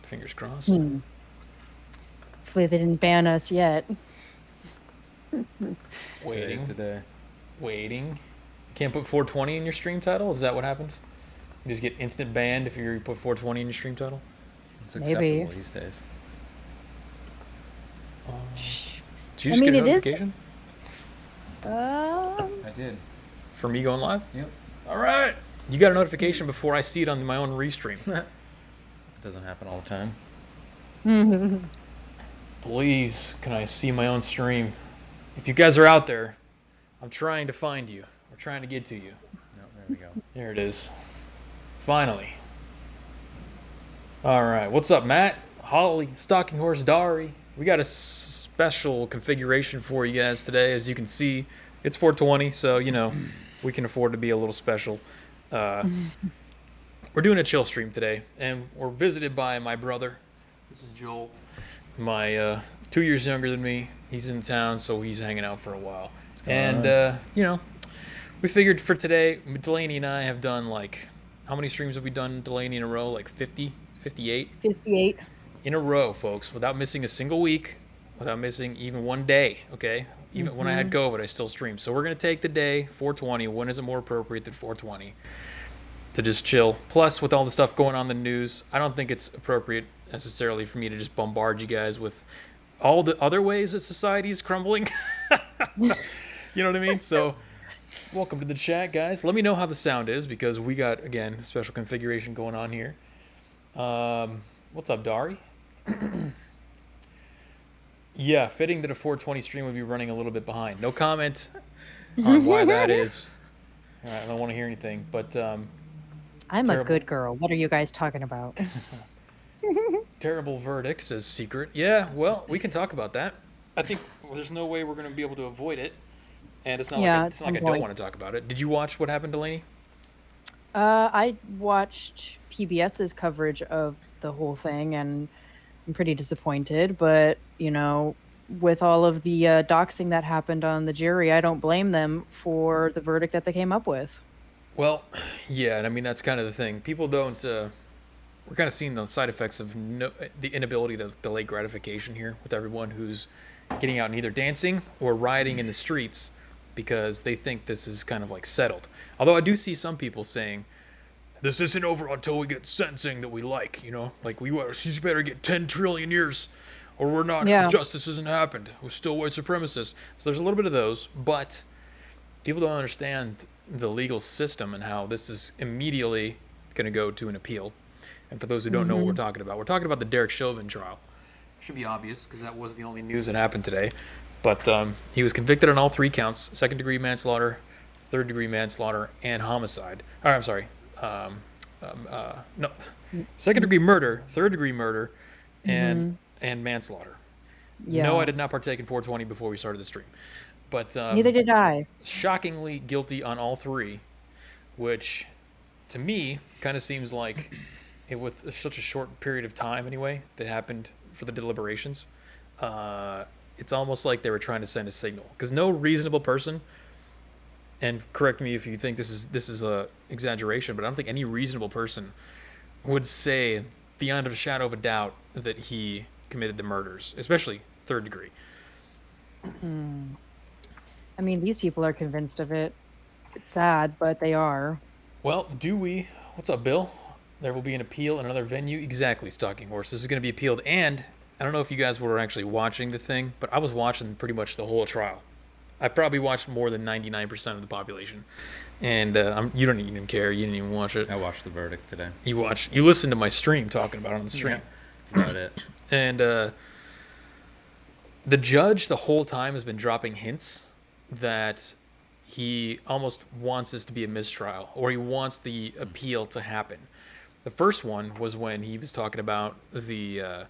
Fingers crossed. Hopefully they didn't ban us yet. Today's the Waiting. day. Waiting. Can't put 420 in your stream title? Is that what happens? You just get instant banned if you put 420 in your stream title? It's Maybe. acceptable these days. Did you just get a notification? I did. For me going live? Yep. All right. You got a notification before I see it on my own restream. It doesn't happen all the time. Please, can I see my own stream? If you guys are out there, I'm trying to find you. We're trying to get to you. No, there we go. There it is. Finally. All right. What's up, Matt? Holly, Stalking Horse, Dari. We got a special configuration for you guys today. As you can see, it's 420, so, we can afford to be a little special. We're doing a chill stream today, and we're visited by my brother. This is Joel. My 2 years younger than me. He's in town, so he's hanging out for a while. And, we figured for today, Delaney and I have done, how many streams have we done, Delaney, in a row? 50? 58? 58. In a row, folks, without missing a single week, without missing even one day, okay? Even when I had COVID, I still streamed. So we're going to take the day, 420. When is it more appropriate than 420? To just chill. Plus, with all the stuff going on in the news, I don't think it's appropriate necessarily for me to just bombard you guys with all the other ways that society is crumbling. You know what I mean? So, welcome to the chat, guys. Let me know how the sound is, because we got, again, a special configuration going on here. What's up, Dari? Yeah, fitting that a 420 stream would be running a little bit behind. No comment on why that is. All right, I don't want to hear anything, but I'm Terrible. a good girl. What are you guys talking about? terrible verdict, says Secret. Yeah, well, we can talk about that. I think there's no way we're going to be able to avoid it, and it's not Yeah, it's not like I don't want to talk about it. Did you watch what happened, Delaney? I watched PBS's coverage of the whole thing, and I'm pretty disappointed. But, with all of the doxing that happened on the jury, I don't blame them for the verdict that they came up with. Well, yeah, and I mean, that's kind of the thing. People don't. We're kind of seeing the side effects of the inability to delay gratification here with everyone who's getting out and either dancing or rioting in the streets because they think this is kind of settled. Although I do see some people saying, this isn't over until we get sentencing that we like, she's better get 10 trillion years or we're not, justice hasn't happened. We're still white supremacists. So there's a little bit of those, but people don't understand the legal system and how this is immediately going to go to an appeal. And for those who don't know what we're talking about the Derek Chauvin trial. Should be obvious because that was the only news that happened today. But he was convicted on all 3 counts: second-degree manslaughter, third-degree manslaughter, and homicide. I'm sorry. No, second-degree murder, third-degree murder, and manslaughter. Yeah. No, I did not partake in 420 before we started the stream. But Neither did I. shockingly guilty on all 3, which to me kind of seems like with such a short period of time anyway that happened for the deliberations, it's almost like they were trying to send a signal, because no reasonable person, and correct me if you think this is a exaggeration, but I don't think any reasonable person would say beyond a shadow of a doubt that he committed the murders, especially third degree. I mean, these people are convinced of it. It's sad, but they are. Well, do we? What's up, Bill? There will be an appeal in another venue. Exactly, Stalking Horse. This is going to be appealed, and I don't know if you guys were actually watching the thing, but I was watching pretty much the whole trial. I probably watched more than 99% of the population, and you don't even care. You didn't even watch it. I watched the verdict today. You listened to my stream talking about it on the stream. Yeah, that's about it. And the judge the whole time has been dropping hints that he almost wants this to be a mistrial, or he wants the appeal to happen. The first one was when he was talking about the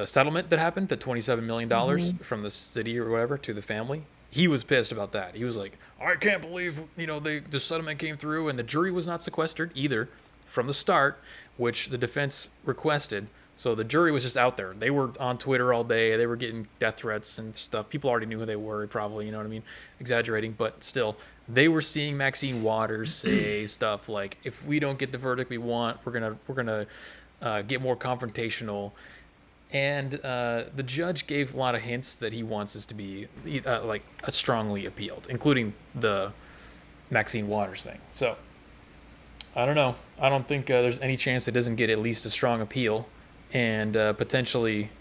settlement that happened, the $27 million from the city or whatever to the family. He was pissed about that. He was like, I can't believe, the settlement came through, and the jury was not sequestered either from the start, which the defense requested. So the jury was just out there. They were on Twitter all day. They were getting death threats and stuff. People already knew who they were, probably, you know what I mean? Exaggerating, but still, they were seeing Maxine Waters say stuff like, "If we don't get the verdict we want, we're gonna get more confrontational." And the judge gave a lot of hints that he wants this to be like strongly appealed, including the Maxine Waters thing. So I don't know. I don't think there's any chance it doesn't get at least a strong appeal, and potentially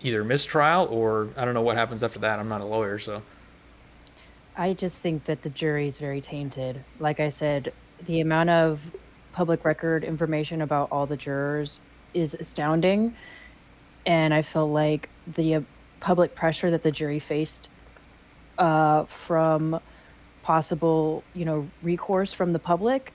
either mistrial, or I don't know what happens after that. I'm not a lawyer, so. I just think that the jury is very tainted. Like I said, the amount of public record information about all the jurors is astounding. And I feel like the public pressure that the jury faced from possible, recourse from the public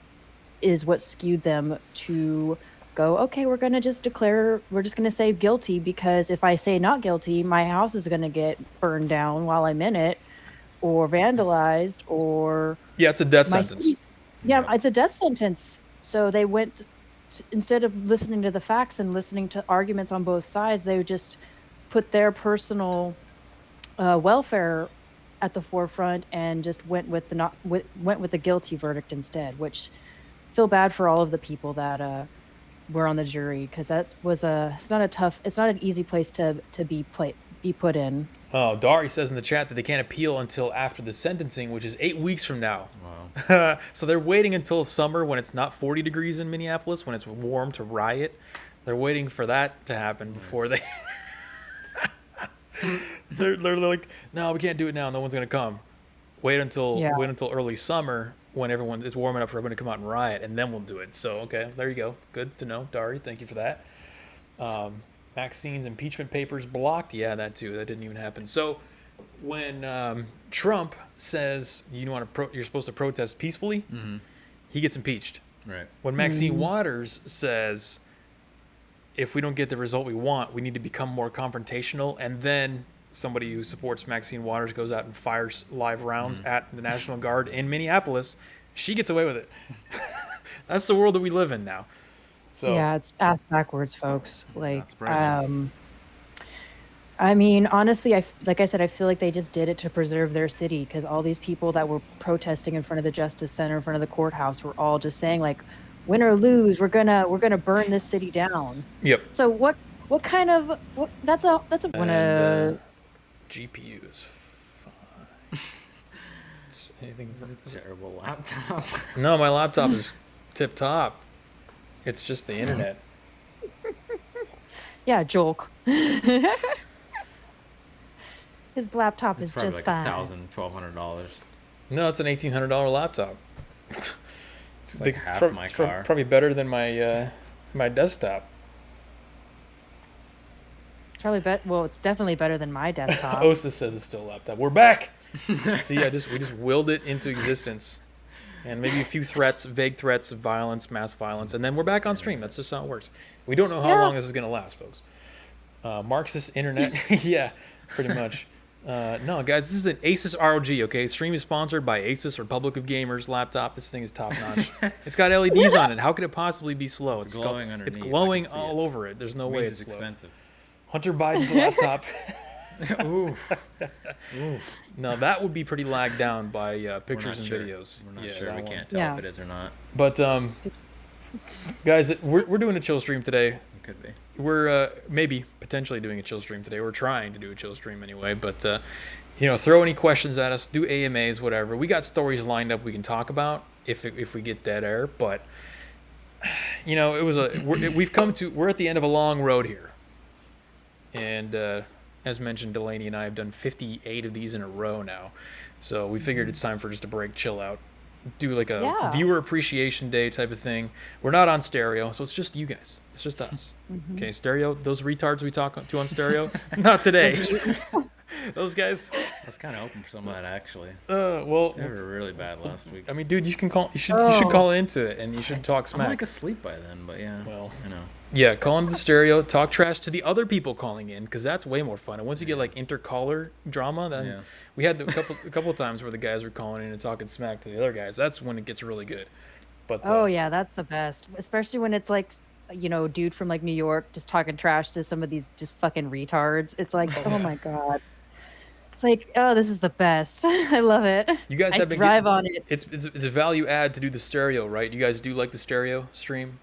is what skewed them to go, okay, we're just going to say guilty, because if I say not guilty, my house is going to get burned down while I'm in it, or vandalized, or Yeah, it's a death sentence. Yeah, it's a death sentence. So they went, instead of listening to the facts and listening to arguments on both sides, they would just put their personal welfare at the forefront and just went with the guilty verdict instead. Which, feel bad for all of the people that were on the jury, because it's not an easy place to be put in. Oh, Dari says in the chat that they can't appeal until after the sentencing, which is 8 weeks from now. Wow. So they're waiting until summer, when it's not 40 degrees in Minneapolis, when it's warm, to riot. They're waiting for that to happen before they... they're like, no, we can't do it now. No one's going to come. Wait until early summer, when everyone is warming up for everyone to come out and riot, and then we'll do it. So, okay, there you go. Good to know, Dari. Thank you for that. Maxine's impeachment papers blocked. Yeah, that too. That didn't even happen. So when Trump says you're supposed to protest peacefully, he gets impeached. Right. When Maxine Waters says, if we don't get the result we want, we need to become more confrontational, and then somebody who supports Maxine Waters goes out and fires live rounds at the National Guard in Minneapolis, she gets away with it. That's the world that we live in now. So, yeah, it's ass backwards, folks. Like, Not surprising. I mean, honestly, like I said, I feel like they just did it to preserve their city, because all these people that were protesting in front of the Justice Center, in front of the courthouse, were all just saying, like, win or lose, we're gonna burn this city down. Yep. So what kind of that's a GPU is fine. Anything? This is a terrible laptop. No, my laptop is tip top. It's just the internet. Yeah, joke. His laptop It's is probably just like fine. $1,200. No, it's an $1,800 laptop. It's like half my car. Probably better than my my desktop. It's probably well, it's definitely better than my desktop. Osa says it's still a laptop. We're back. See, we just willed it into existence, and maybe a few vague threats of violence, mass violence, and then we're back on stream. That's just how it works. We don't know how long this is gonna last, folks. Marxist internet, yeah, pretty much. No, guys, this is an Asus ROG. Okay, stream is sponsored by Asus, Republic of Gamers laptop. This thing is top notch. It's got LEDs on it. How could it possibly be slow? It's glowing underneath. It's glowing I can see all over it. There's no way Means it's it's slow. expensive. Hunter Biden's laptop. Ooh. No, that would be pretty lagged down by pictures and sure. videos. We're not Yeah, sure. that We one. can't tell if it is or not. But guys, we're doing a chill stream today. It could be. We're maybe potentially doing a chill stream today. We're trying to do a chill stream anyway. But throw any questions at us. Do AMAs, whatever. We got stories lined up we can talk about if we get dead air. But it was we're at the end of a long road here. And as mentioned, Delaney and I have done 58 of these in a row now. So we figured it's time for just a break, chill out, do like a viewer appreciation day type of thing. We're not on stereo, so it's just you guys. It's just us. Okay, stereo, those retards we talk to on stereo, not today. Those guys. I was kind of hoping for some of that, actually. Well, They were really bad last week. I mean, dude, you should call into it, and you should talk smack. I'm like asleep by then, but yeah. Well, I know. Call into the stereo, talk trash to the other people calling in, because that's way more fun. And once you get like intercaller drama, then we had a couple of times where the guys were calling in and talking smack to the other guys. That's when it gets really good. But yeah, that's the best, especially when it's like dude from like New York just talking trash to some of these just fucking retards. It's like, Oh, oh yeah. my God. It's like, oh, this is the best. I love it. You guys I have been thrive getting on it. it's a value add to do the stereo, right? You guys do like the stereo stream,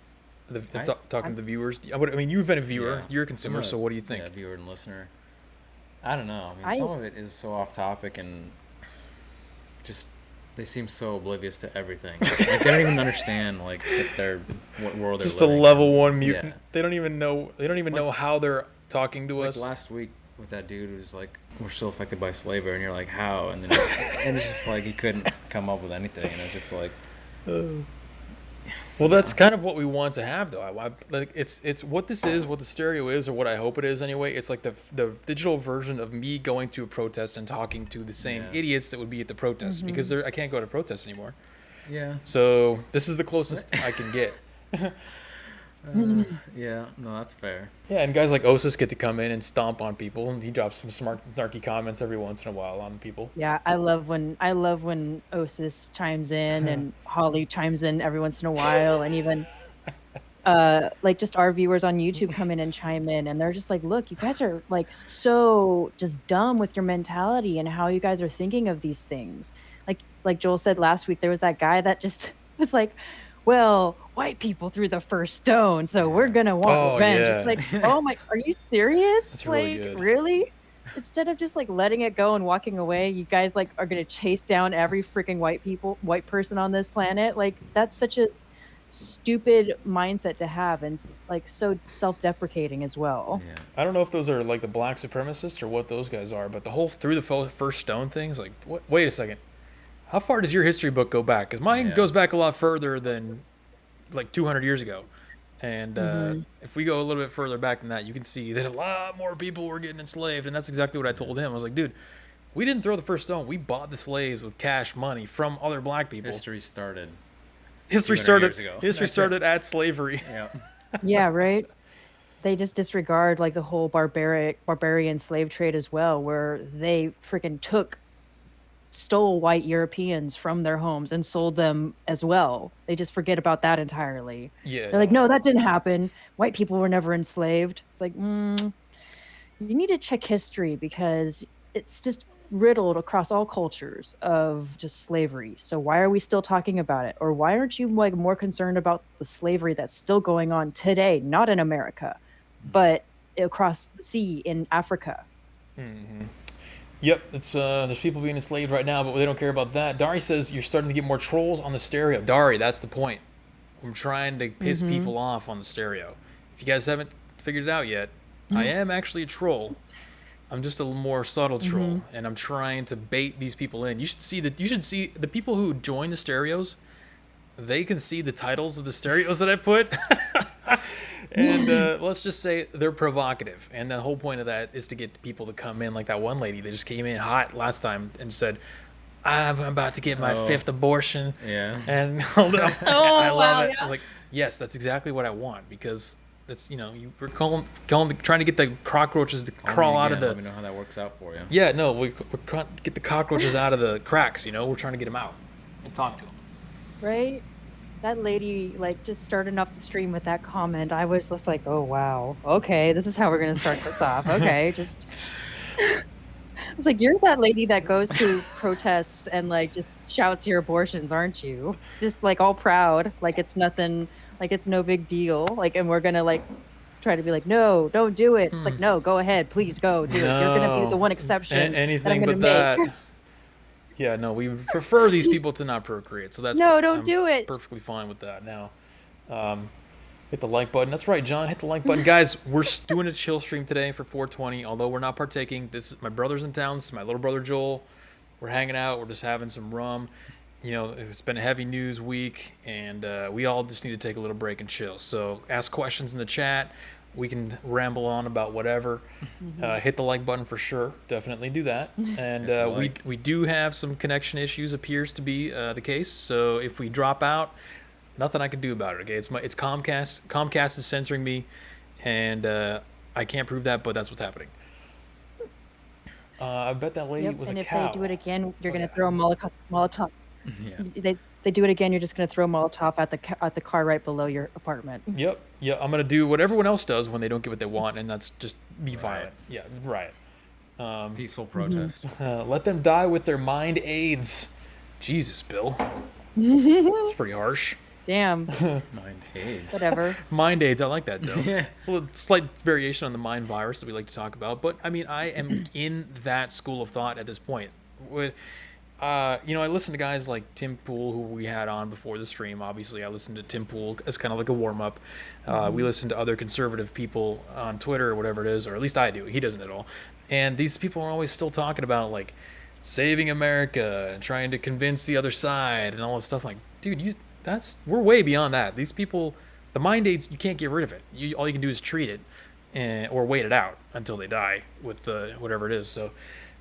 I talking I'm to the viewers. I mean, you've been a viewer, yeah. you're a I'm consumer, a so what do you think? yeah viewer and listener. I don't know. I mean, I some of it is so off topic and just they seem so oblivious to everything. Like they don't even understand like what world they're Just a living level in. one Yeah. mutant. They don't even know. They don't even Like know how they're talking to like us. last week with that dude who's like, we're still affected by slavery, and you're like, how? And then and it's just like he couldn't come up with anything, and it's just like, Well, you that's know, kind of what we want to have, though. Like it's what this is, what the stereo is, or what I hope it is anyway. It's like the digital version of me going to a protest and talking to the same yeah, idiots that would be at the protest because Mhm. I can't go to protests anymore. yeah, So this is the closest what? I can get. Yeah. No, that's fair. Yeah, and guys like Osis get to come in and stomp on people, and he drops some smart, snarky comments every once in a while on people. Yeah, I love when Osis chimes in and Holly chimes in every once in a while, and even like just our viewers on YouTube come in and chime in, and they're just like, look, you guys are like so just dumb with your mentality and how you guys are thinking of these things. Like Joel said last week, there was that guy that just was like, well, white people threw the first stone, so we're Yeah. gonna want Oh revenge. It's yeah, like, oh my, are you serious? that's really Like, good. really? Instead of just like letting it go and walking away, you guys like are gonna chase down every freaking white person on this planet. Like, that's such a stupid mindset to have, and like so self-deprecating as well. Yeah. I don't know if those are like the black supremacists or what those guys are, but the whole through the first stone thing's like, what? Wait a second. How far does your history book go back? Because mine Yeah. goes back a lot further than like 200 years ago. And Hmm. if we go a little bit further back than that, you can see that a lot more people were getting enslaved. And that's exactly what I Yeah. told him. I was like, dude, we didn't throw the first stone. We bought the slaves with cash money from other black people. History started History 200 years started. ago. History That's it. started at slavery. Yeah. Yeah, right. They just disregard like the whole barbarian slave trade as well, where they freaking stole white Europeans from their homes and sold them as well. They just forget about that entirely. Yeah, They're like, no. no, that didn't happen. White people were never enslaved. It's like, you need to check history because it's just riddled across all cultures of just slavery. So why are we still talking about it? Or why aren't you like more concerned about the slavery that's still going on today, not in America, but across the sea in Africa? Hmm. Yep, it's there's people being enslaved right now, but they don't care about that. Dari says you're starting to get more trolls on the stereo. Dari, that's the point. I'm trying to piss Mm-hmm. people off on the stereo. If you guys haven't figured it out yet, I am actually a troll. I'm just a more subtle troll, and I'm trying to bait these people in. You should see that. You should see the people who join the stereos. They can see the titles of the stereos that I put. And let's just say they're provocative. And the whole point of that is to get people to come in, like that one lady that just came in hot last time and said, I'm about to get my Oh. fifth abortion. Yeah. And hold up. Oh, I love wow, it. I yeah. was like, yes, that's exactly what I want because that's, we're trying to get the cockroaches to Call me crawl out of again. Let the. me know how that works out for you. Yeah, no, we're trying to get the cockroaches out of the cracks, We're trying to get them out and talk to them. Right? That lady, like, just starting off the stream with that comment, I was just like, oh, wow. Okay, this is how we're going to start this off. Okay, just. I was like, you're that lady that goes to protests and, like, just shouts your abortions, aren't you? Just, like, all proud. Like, it's nothing, like, it's no big deal. Like, and we're going to, like, try to be like, no, don't do it. It's like, no, go ahead. Please go do it. You're going to be the No. one exception that I'm Anything going but to make. that. Yeah, no, we prefer these people to not procreate, so that's No, don't I'm do it. perfectly fine with that. Now, hit the like button. That's right, John. Hit the like button, guys. We're doing a chill stream today for 420. Although we're not partaking, this is my brother's in town. This is my little brother Joel. We're hanging out. We're just having some rum. It's been a heavy news week, and we all just need to take a little break and chill. So ask questions in the chat. We can ramble on about whatever. Hit the like button for sure. Definitely do that. And Hit the like. we do have some connection issues. Appears to be the case. So if we drop out, nothing I can do about it. Okay, it's Comcast. Comcast is censoring me, and I can't prove that, but that's what's happening. I bet that lady Yep, was and a if cow. they do it again, you're Oh, going yeah. to throw a Molotov. Yeah. They they do it again, you're just gonna throw Molotov at the car right below your apartment. Yep. Yeah. I'm gonna do what everyone else does when they don't get what they want, and that's just be Riot. violent. Yeah. Riot. Peaceful protest. Let them die with their mind aids. Jesus, Bill. That's pretty harsh. Damn. Mind hates. Whatever. Mind aids. I like that though. Yeah. It's a little slight variation on the mind virus that we like to talk about, but I mean, I am in that school of thought at this point. I listen to guys like Tim Pool, who we had on before the stream. Obviously, I listened to Tim Pool as kind of like a warm up. We listen to other conservative people on Twitter or whatever it is, or at least I do. He doesn't at all. And these people are always still talking about like saving America and trying to convince the other side and all this stuff. Like, dude, we're way beyond that. These people, the mind aids, you can't get rid of it. All you can do is treat it, or wait it out until they die with whatever it is. So.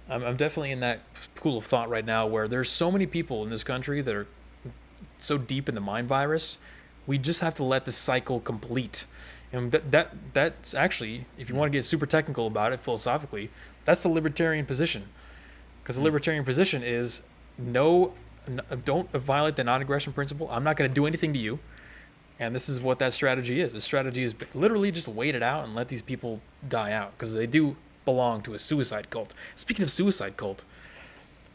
I'm definitely in that pool of thought right now where there's so many people in this country that are so deep in the mind virus. We just have to let the cycle complete. And that's actually, if you want to get super technical about it philosophically, that's the libertarian position. Because the libertarian position is don't violate the non-aggression principle. I'm not going to do anything to you. And this is what that strategy is. The strategy is literally just wait it out and let these people die out, because they do belong to a suicide cult. Speaking of suicide cult,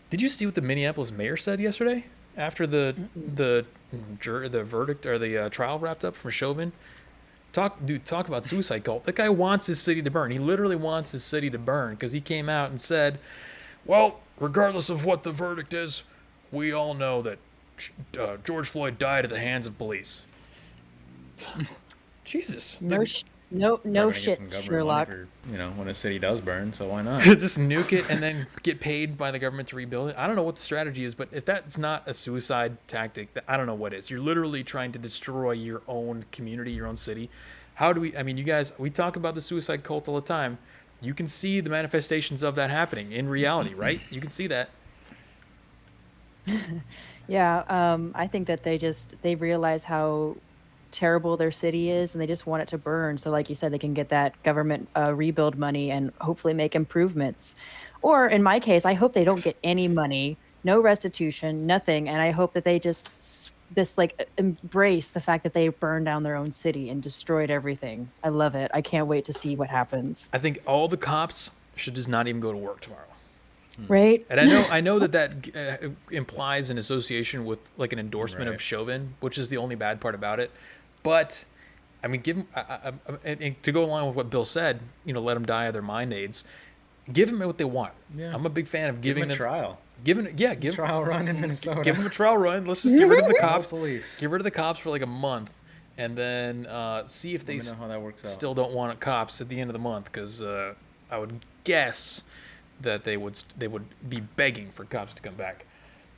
did you see what the Minneapolis mayor said yesterday after the verdict or the trial wrapped up for Chauvin? Talk about suicide cult. That guy wants his city to burn. He literally wants his city to burn because he came out and said, well, regardless of what the verdict is, we all know that George Floyd died at the hands of police. Jesus. No Probably shit, get some government Sherlock. money for, when a city does burn, so why not? Just nuke it and then get paid by the government to rebuild it. I don't know what the strategy is, but if that's not a suicide tactic, I don't know what is. You're literally trying to destroy your own community, your own city. How do you guys, we talk about the suicide cult all the time. You can see the manifestations of that happening in reality, right? You can see that. Yeah, I think that they realize how terrible their city is, and they just want it to burn. So like you said, they can get that government rebuild money and hopefully make improvements. Or in my case, I hope they don't get any money, no restitution, nothing. And I hope that they just like embrace the fact that they burned down their own city and destroyed everything. I love it. I can't wait to see what happens. I think all the cops should just not even go to work tomorrow. Right? And I know that implies an association with like an endorsement of Chauvin, which is the only bad part about it. But I mean, and to go along with what Bill said, let them die of their mind aids. Give them what they want. Yeah. I'm a big fan of giving them a trial. Give trial run in Minnesota. Give them a trial run. Let's just get rid of the cops. Police. Get rid of the cops for like a month, and then see if they know how that works out. Still don't want cops at the end of the month, because I would guess that they would be begging for cops to come back.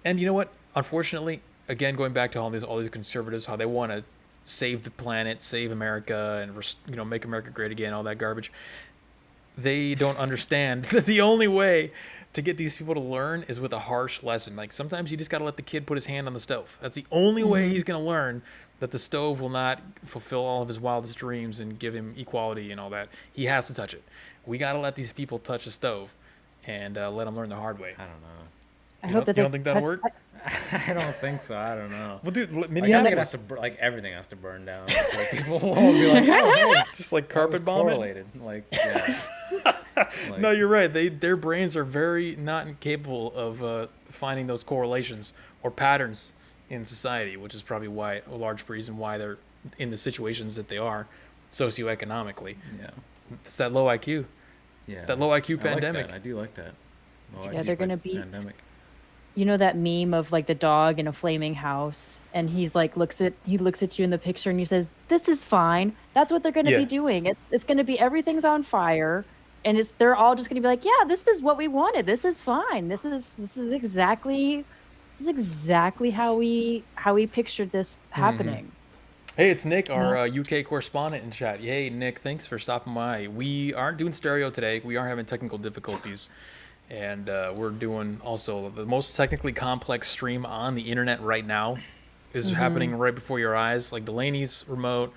And you know what? Unfortunately, again, going back to all these conservatives, how they want to save the planet, save America, and make America great again, all that garbage. They don't understand that the only way to get these people to learn is with a harsh lesson. Like, sometimes you just got to let the kid put his hand on the stove. That's the only way he's going to learn that the stove will not fulfill all of his wildest dreams and give him equality and all that. He has to touch it. We got to let these people touch the stove and let them learn the hard way. I don't know. I hope that you don't think that'll work? I don't think so. I don't know. Well, dude, Minneapolis, everything has to burn down. Like, people will be like, oh, hey, just like carpet bombing. Correlated. Like, yeah. No, you're right. Their brains are very not incapable of finding those correlations or patterns in society, which is probably a large reason why they're in the situations that they are, socioeconomically. Yeah. It's that low IQ. Yeah. That low IQ pandemic. I do like that. They're gonna be pandemic. You know that meme of like the dog in a flaming house, and he's like looks at you in the picture and he says, "This is fine." That's what they're going to be doing. It's going to be everything's on fire, and they're all just going to be like, "Yeah, this is what we wanted. This is fine. This is exactly how we pictured this happening." Hey, it's Nick, our UK correspondent in chat. Hey, Nick, thanks for stopping by. We aren't doing stereo today. We are having technical difficulties. And we're doing also the most technically complex stream on the internet right now is happening right before your eyes. Like Delaney's remote,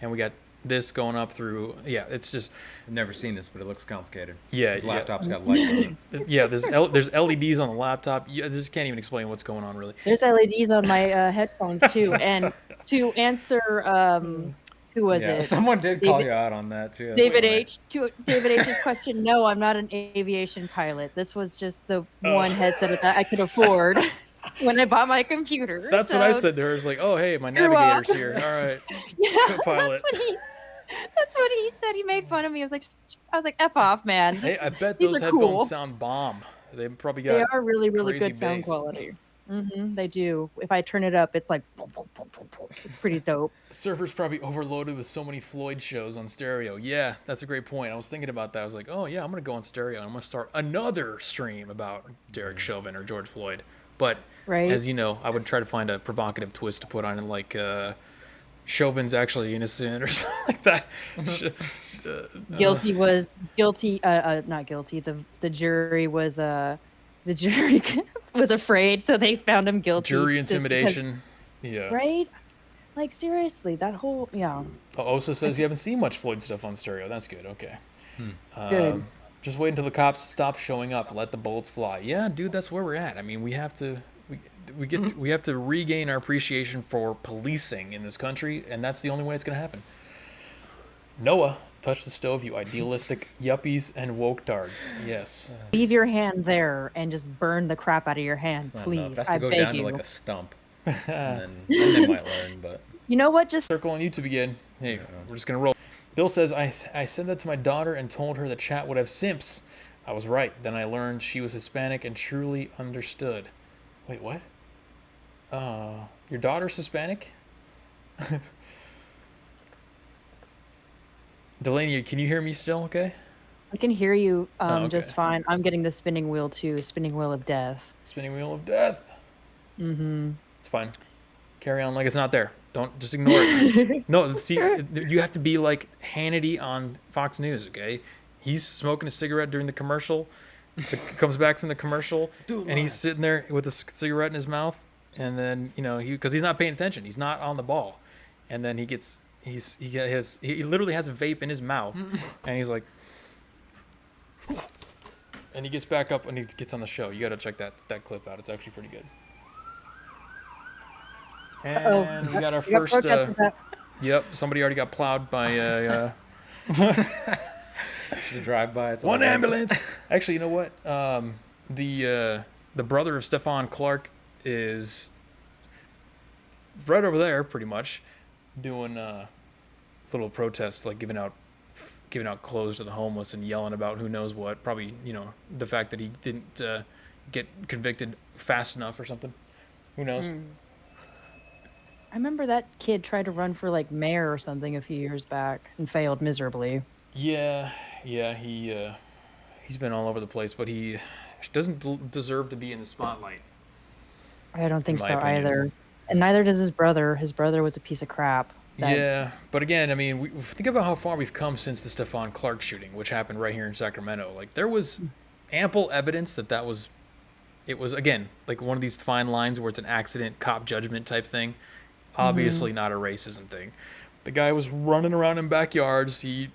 and we got This going up through. Yeah, it's just. I've never seen this, but it looks complicated. Yeah, his laptop's got lights on it. Yeah, there's LEDs on the laptop. Yeah, this can't even explain what's going on really. There's LEDs on my headphones too. And to answer, who was it? Someone did call you out on that too. David H. To David H's question, no, I'm not an aviation pilot. This was just the one headset that I could afford when I bought my computer. That's what I said to her. It's like, oh hey, my navigator's here. All right, yeah, pilot. That's what he said. He made fun of me. I was like, F off, man. Hey, I bet those headphones cool. Sound bomb. They probably got. They are really good bass. Sound quality. They do. If I turn it up, it's like, it's pretty dope. Server's probably overloaded with so many Floyd shows on stereo. Yeah, that's a great point. I was thinking about that. I was like, oh yeah, I'm gonna go on stereo. And I'm gonna start another stream about Derek Chauvin or George Floyd. But as you know, I would try to find a provocative twist to put on it, like Chauvin's actually innocent or something like that. Guilty was guilty. Not guilty. The jury was the jury was afraid, so they found him guilty. Jury intimidation. Yeah. Right? Like, seriously, that whole, yeah. Osa says you haven't seen much Floyd stuff on stereo. That's good. Okay. Good. Just wait until the cops stop showing up. Let the bullets fly. Yeah, dude, that's where we're at. I mean, we have to we have to regain our appreciation for policing in this country, and that's the only way it's going to happen. Noah, touch the stove, you idealistic yuppies and woke tards. Yes. Leave your hand there and just burn the crap out of your hand, please. That's to go beg down you. to like a stump, and then they might learn. But you know what? Just circle on YouTube again. Hey, we're just gonna roll. Bill says I said that to my daughter and told her the chat would have simps. I was right. Then I learned she was Hispanic and truly understood. Wait, what? Your daughter's Hispanic? Delaney, can you hear me still okay? I can hear you okay. just fine. I'm getting the spinning wheel too. Spinning wheel of death. Spinning wheel of death. Mm-hmm. It's fine. Carry on like it's not there. Don't just ignore it. No, see, you have to be like Hannity on Fox News, okay? He's smoking a cigarette during the commercial. Comes back from the commercial, and he's sitting there with a cigarette in his mouth, and then because he's not paying attention, he's not on the ball, and then he literally has a vape in his mouth, and he's like, and he gets back up and he gets on the show. You got to check that clip out. It's actually pretty good. And we got our first. Yep, somebody already got plowed by. The drive-by. One ambulance. Actually, you know what? The brother of Stephon Clark is right over there, pretty much, doing a little protest, like giving out clothes to the homeless and yelling about who knows what. Probably, the fact that he didn't get convicted fast enough or something. Who knows? I remember that kid tried to run for like mayor or something a few years back and failed miserably. Yeah, he's been all over the place, but he doesn't deserve to be in the spotlight. I don't think so either. And neither does his brother. His brother was a piece of crap. Yeah, but again, I mean, we think about how far we've come since the Stephon Clark shooting, which happened right here in Sacramento. Like, there was ample evidence that was, it was, again, like one of these fine lines where it's an accident, cop judgment type thing. Obviously not a racism thing. The guy was running around in backyards. He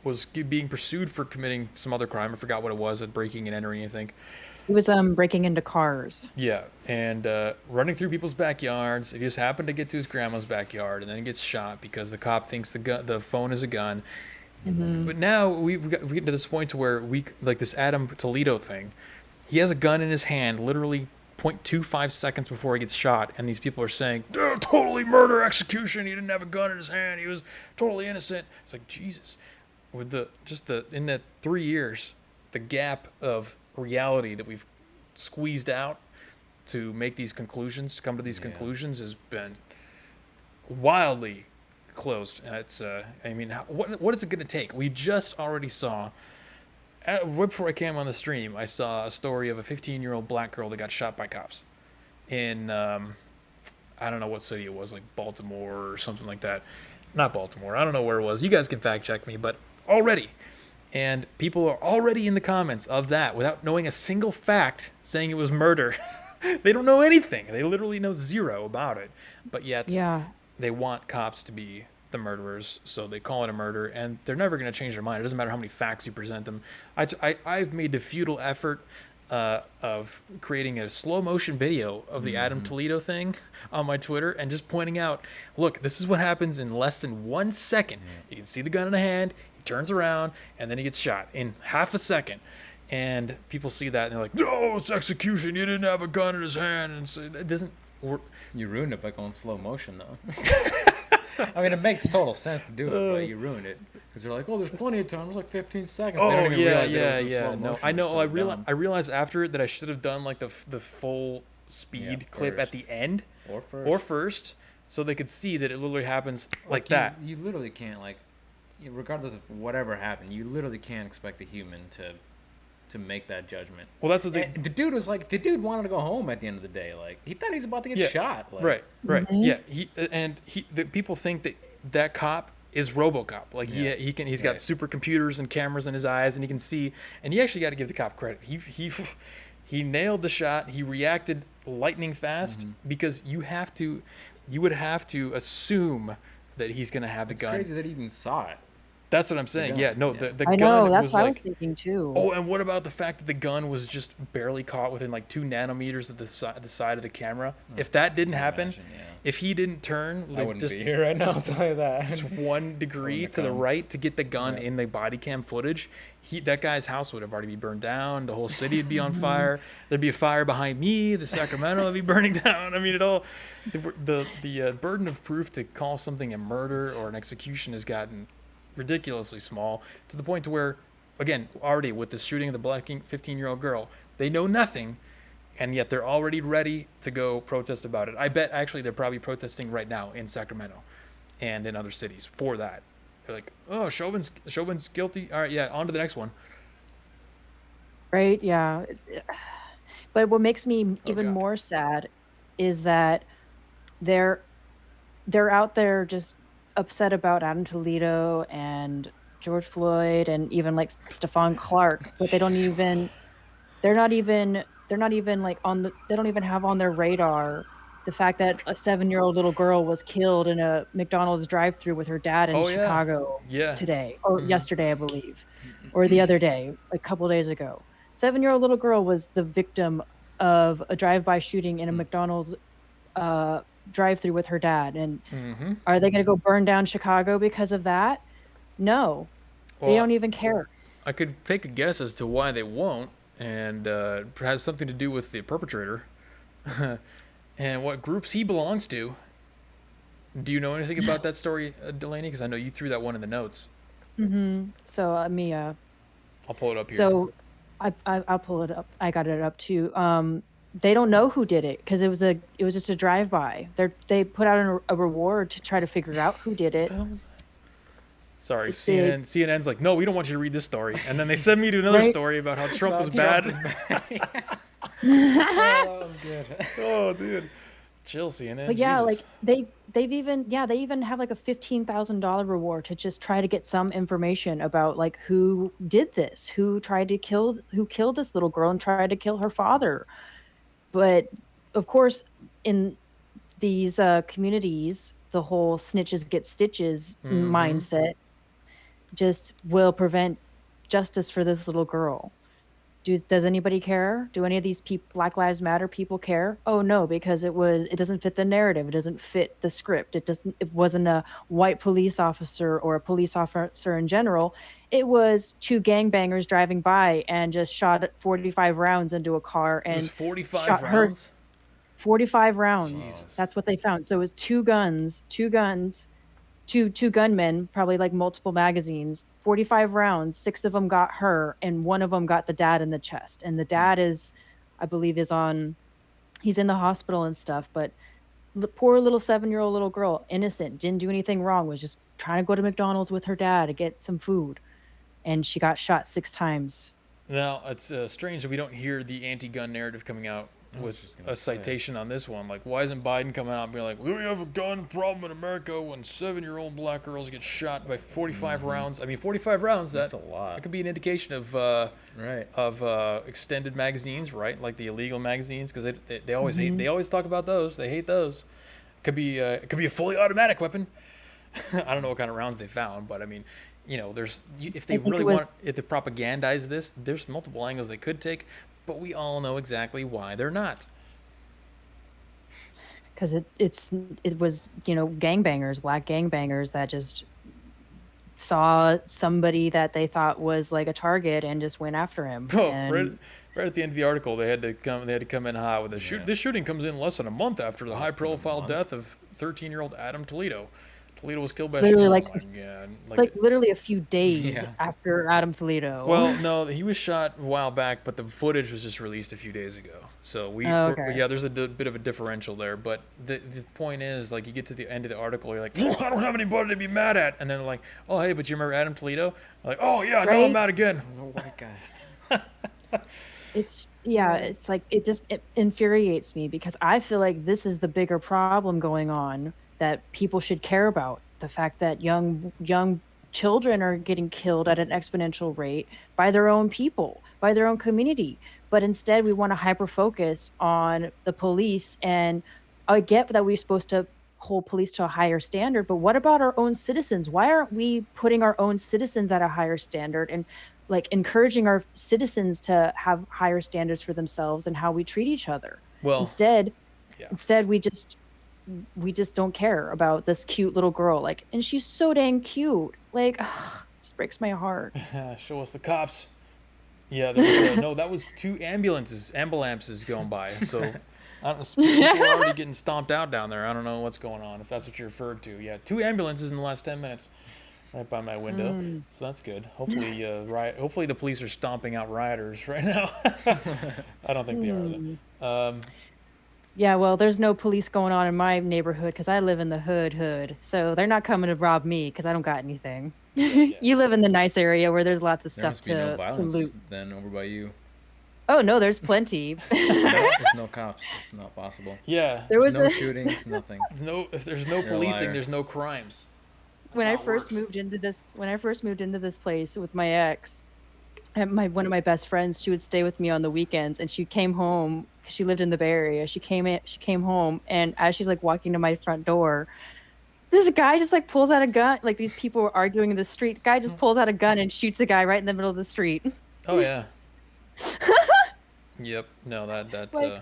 was being pursued for committing some other crime. I forgot what it was, breaking and entering, I think. He was breaking into cars. Yeah, and running through people's backyards. He just happened to get to his grandma's backyard, and then he gets shot because the cop thinks the phone is a gun. But now we get to this point to where like this Adam Toledo thing. He has a gun in his hand, literally 0.25 seconds before he gets shot, and these people are saying, totally murder, execution, he didn't have a gun in his hand, he was totally innocent. It's like, Jesus. With in that 3 years, the gap of reality that we've squeezed out to make these conclusions, to come to these conclusions, has been wildly closed. It's I mean, what is it going to take? We just already saw, right before I came on the stream, I saw a story of a 15-year-old black girl that got shot by cops in I don't know what city it was, like Baltimore or something like that. Not Baltimore. I don't know where it was. You guys can fact check me, but already. And people are already in the comments of that without knowing a single fact saying it was murder. They don't know anything. They literally know zero about it. But yet they want cops to be the murderers, so they call it a murder, and they're never going to change their mind. It doesn't matter how many facts you present them. I've made the futile effort of creating a slow motion video of the Adam Toledo thing on my Twitter and just pointing out, look, this is what happens in less than 1 second. You can see the gun in the hand, he turns around, and then he gets shot in half a second. And people see that and they're like, no, it's execution. You didn't have a gun in his hand. And so it doesn't work. You ruined it by going slow motion, though. I mean, it makes total sense to do it, but you ruined it because you're like, "Oh, there's plenty of time. There's like 15 seconds." They don't even realize that it was the slow No, motion. I know. So I realized after it that I should have done like the full speed clip at the end or first, so they could see that it literally happens like you, that. You literally can't regardless of whatever happened, you literally can't expect a human to make that judgment. Well, that's what the dude was like. The dude wanted to go home at the end of the day. Like he thought he was about to get shot. Like, right. Yeah. The people think that cop is RoboCop. Like he's got supercomputers and cameras in his eyes, and he can see. And you actually got to give the cop credit. He nailed the shot. He reacted lightning fast because you would have to assume that he's gonna have the gun. It's crazy that he even saw it. That's what I'm saying. The I gun know, that's was what I like, was thinking too. Oh, and what about the fact that the gun was just barely caught within like 2 nanometers of the side of the camera? If that didn't happen, if he didn't turn, I wouldn't be here right now. I'll tell you that. Just 1 degree to the right to get the gun in the body cam footage, that guy's house would have already been burned down. The whole city would be on fire. There'd be a fire behind me. The Sacramento would be burning down. I mean, the burden of proof to call something a murder or an execution has gotten ridiculously small to the point to where, again, already with the shooting of the black 15-year-old girl, they know nothing, and yet they're already ready to go protest about it. I bet actually they're probably protesting right now in Sacramento and in other cities for that. They're like, oh, Chauvin's guilty. All right, yeah, on to the next one. Right, yeah. But what makes me even more sad is that they're out there just upset about Adam Toledo and George Floyd and even like Stephon Clark, but they don't even like they don't even have on their radar the fact that a 7-year-old little girl was killed in a McDonald's drive-thru with her dad in Chicago today or yesterday, I believe, or the other day, like a couple days ago. 7-year-old little girl was the victim of a drive-by shooting in a McDonald's drive-through with her dad, and are they going to go burn down Chicago because of that? No, they don't even care. I could take a guess as to why they won't, and it has something to do with the perpetrator and what groups he belongs to. Do you know anything about that story, Delaney? Because I know you threw that one in the notes. So I'll pull it up here. So I'll pull it up. I got it up too. They don't know who did it because it was just a drive-by. They put out a reward to try to figure out who did it. Sorry, CNN's like, no, we don't want you to read this story, and then they send me to another story about how Trump was bad. Oh, good. Oh, dude, chill, CNN. But yeah, Jesus. like they even have like a $15,000 reward to just try to get some information about like who did this, who killed this little girl and tried to kill her father. But of course, in these communities, the whole snitches get stitches mindset just will prevent justice for this little girl. Does anybody care? Do any of these Black Lives Matter people care? Oh no, because it doesn't fit the narrative. It doesn't fit the script. It wasn't a white police officer or a police officer in general. It was 2 gangbangers driving by and just shot 45 rounds into a car and it was 45 shot rounds. 45 rounds. Jesus. That's what they found. So it was two guns, two gunmen, probably like multiple magazines, 45 rounds, 6 of them got her, and 1 of them got the dad in the chest. And the dad I believe he's in the hospital and stuff, but the poor little 7-year-old little girl, innocent, didn't do anything wrong, was just trying to go to McDonald's with her dad to get some food. And she got shot 6 times. Now, it's strange that we don't hear the anti-gun narrative coming out with a citation on this one. Like, why isn't Biden coming out and being like, we have a gun problem in America when 7-year-old black girls get shot by 45 rounds? I mean, 45 rounds, that's a lot. That could be an indication of extended magazines, right? Like the illegal magazines, because they always hate. They always talk about those. They hate those. It could be a fully automatic weapon. I don't know what kind of rounds they found, but I mean, if I they think really it was if they propagandize this, there's multiple angles they could take, but we all know exactly why they're not. because it was gangbangers, black gangbangers that just saw somebody that they thought was like a target and just went after him. Oh, And right at the end of the article, they had to come in hot with a shoot. Yeah. This shooting comes in less than a month after the Less than a high-profile month? death of 13-year-old Adam Toledo. Toledo was killed it's by literally oh like my god, like literally a few days Yeah. after Adam Toledo. Well, no, he was shot a while back, but the footage was just released a few days ago. So Okay. there's a bit of a differential there. But the point is, like, you get to the end of the article, you're like, I don't have anybody to be mad at, and then they're like, oh hey, but you remember Adam Toledo? Like, oh yeah, now I'm Right? mad again. He's a white guy. It's like it infuriates me because I feel like this is the bigger problem going on that people should care about. The fact that young children are getting killed at an exponential rate by their own people, by their own community. But instead we want to hyper focus on the police, and I get that we're supposed to hold police to a higher standard, but what about our own citizens? Why aren't we putting our own citizens at a higher standard and like encouraging our citizens to have higher standards for themselves and how we treat each other? Well, Instead, yeah. we just don't care about this cute little girl, like, and she's so dang cute, like, just breaks my heart. Show us the cops. Yeah, no, that was two ambulances going by. So, I don't know, people are already getting stomped out down there. I don't know what's going on, if that's what you referred to. Yeah, two ambulances in the last 10 minutes, right by my window. So that's good. Hopefully, hopefully the police are stomping out rioters right now. I don't think they are though. Yeah, well, there's no police going on in my neighborhood because I live in the hood, so they're not coming to rob me because I don't got anything. Yeah. You live in the nice area where there's lots of There stuff must be no to violence loot. then over by you. Oh no, there's plenty. There's no cops. It's not possible. Yeah. There was No a shootings, nothing. If there's no You're a policing, liar. there's no crimes. when I how it first works. moved into this place with my ex, and one of my best friends, she would stay with me on the weekends, and she came home 'cause she lived in the Bay Area. She came home, and as she's like walking to my front door, this guy just like pulls out a gun. Like these people were arguing in the street. Guy just pulls out a gun and shoots a guy right in the middle of the street. Oh yeah. Yep. No, that's Like,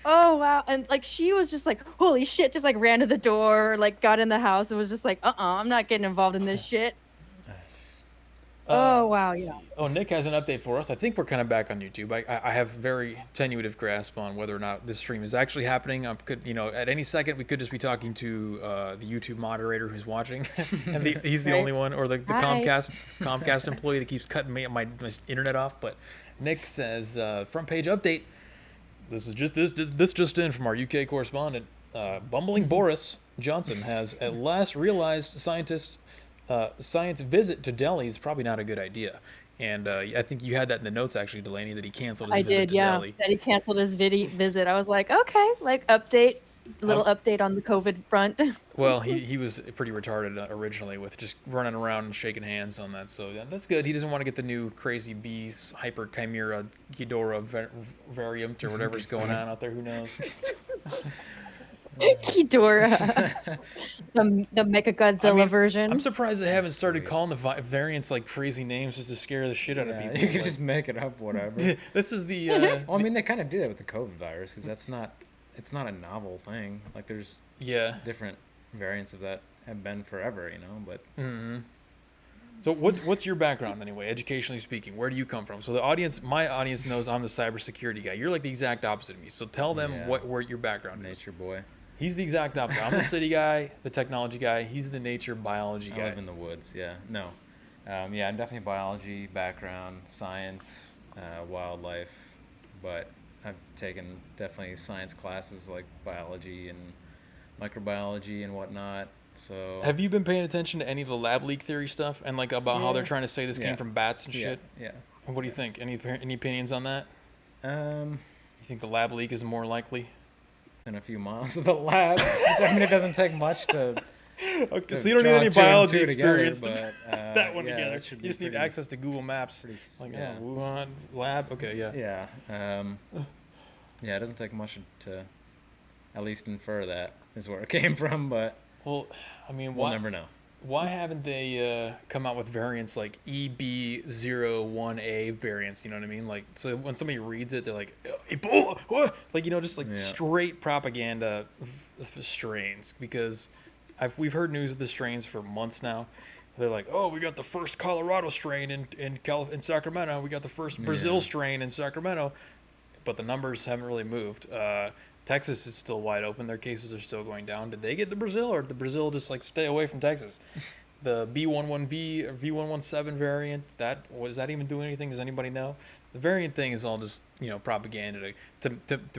oh wow. And like she was just like, holy shit, just like ran to the door, like got in the house and was just like, I'm not getting involved in this shit. Oh wow, let's yeah. see. Oh, Nick has an update for us. I think we're kind of back on YouTube. I have very tenuous grasp on whether or not this stream is actually happening. At any second we could just be talking to the YouTube moderator who's watching, and he's the Right. only one, or the Hi. Comcast employee that keeps cutting my internet off. But Nick says front page update. This just in from our UK correspondent. Bumbling Boris Johnson has at last realized science visit to Delhi is probably not a good idea. And I think you had that in the notes actually, Delaney, that he canceled his I visit did, to yeah. Delhi. That he canceled his visit. I was like, okay, like update, little update on the COVID front. Well, he was pretty retarded originally with just running around and shaking hands on that. So that's good. He doesn't want to get the new crazy bees, hyper chimera, Ghidorah variant or whatever's going on out there. Who knows? Ghidorah, the Mecha Godzilla version. I'm surprised they haven't started calling the variants like crazy names just to scare the shit out of Yeah, people. you could Like, just make it up, whatever. this is the. Well, I mean, they kind of do that with the COVID virus because it's not a novel thing. Like, there's Yeah. different variants of that have been forever, But So what's your background anyway, educationally speaking? Where do you come from? So my audience knows I'm the cybersecurity guy. You're like the exact opposite of me. So tell them Yeah. where your background is. nature boy. He's the exact opposite. I'm the city guy, the technology guy. He's the nature biology I guy. live in the woods. Yeah, no, yeah, I'm definitely biology background, science, wildlife, but I've taken definitely science classes like biology and microbiology and whatnot. So Have you been paying attention to any of the lab leak theory stuff and like about how they're Yeah. trying to say this Yeah. came from bats and yeah, shit? yeah. And what do you think? Any opinions on that? You think the lab leak is more likely? In a few miles of the lab. I mean, it doesn't take much to. Okay, to so you don't need draw any two and biology two together, experience to but, put that one yeah, together. that should You be just need pretty- access to Google Maps. pretty Like yeah. Wuhan lab. Okay, yeah. Yeah. Yeah, it doesn't take much to at least infer that is where it came from, but Well, I mean, We'll why never know. why haven't they come out with variants like EB01A variants? You know what I mean? Like, so when somebody reads it, they're like, Ebola, what? Like, just like Yeah. straight propaganda strains. Because we've heard news of the strains for months now. They're like, oh, we got the first Colorado strain in Sacramento. We got the first Brazil Yeah. strain in Sacramento, but the numbers haven't really moved. Texas is still wide open. Their cases are still going down. Did they get the Brazil, or did the Brazil just like stay away from Texas? The B11V or V117 variant, does that even do anything? Does anybody know? The variant thing is all just propaganda to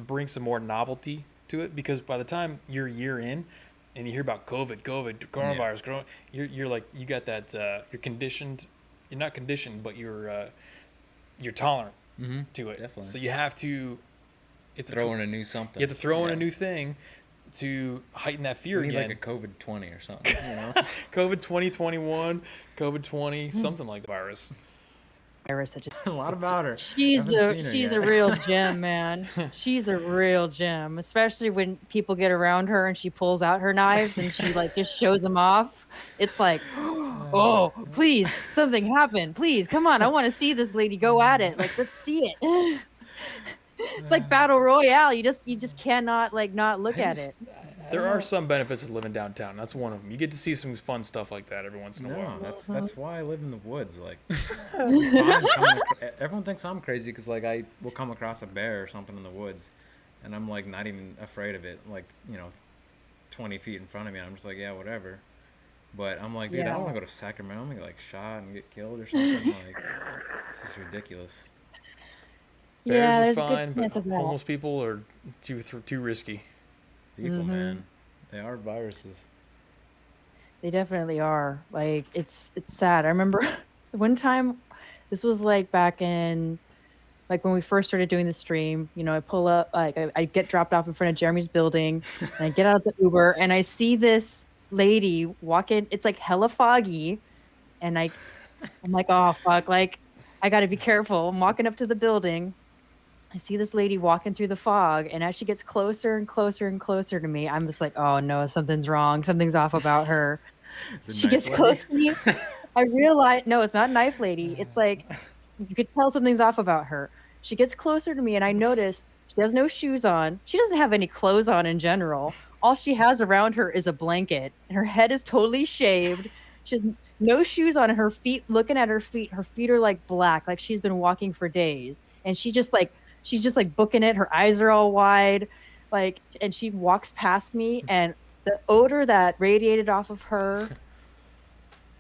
bring some more novelty to it, because by the time you're a year in and you hear about COVID, coronavirus, you're like, you got that, you're conditioned. You're not conditioned, but you're tolerant to it. Definitely. So you have to Throw in a new something. You have to throw in a new thing to heighten that fear We need again. like a COVID 20 or something. COVID 2021, COVID 20, something like the virus. Iris, such A lot about her. she's Haven't seen her she's yet. a real gem, man. She's a real gem, especially when people get around her and she pulls out her knives and she like just shows them off. It's like, oh, please, something happened. Please, come on, I want to see this lady go at it. Like, let's see it. It's like battle royale. You just cannot like not look at it. There are some benefits of living downtown. That's one of them. You get to see some fun stuff like that every once in a No, while. that's why I live in the woods. Like, everyone thinks I'm crazy because like I will come across a bear or something in the woods, and I'm like not even afraid of it. Like 20 feet in front of me, I'm just like, yeah, whatever. But I'm like, dude, I Yeah. don't want to go to Sacramento. I'm gonna get like shot and get killed or something. Like, this is ridiculous. Bears Yeah, are there's a fine, good chance but of that. homeless people are too risky. People, man, they are viruses. They definitely are. Like, it's sad. I remember one time, this was like back in like when we first started doing the stream. I pull up, like I get dropped off in front of Jeremy's building, and I get out of the Uber, and I see this lady walking. It's like hella foggy, and I'm like, oh fuck, like I got to be careful. I'm walking up to the building. I see this lady walking through the fog, and as she gets closer and closer and closer to me, I'm just like, oh no, something's wrong. Something's off about her. Is it She Knife gets Lady? close to me. I realize, no, it's not Knife Lady. It's like, you could tell something's off about her. She gets closer to me, and I notice she has no shoes on. She doesn't have any clothes on in general. All she has around her is a blanket, and her head is totally shaved. She has no shoes on, and her feet, looking at her feet are like black, like she's been walking for days. And she's just like booking it. Her eyes are all wide, like, and she walks past me, and the odor that radiated off of her,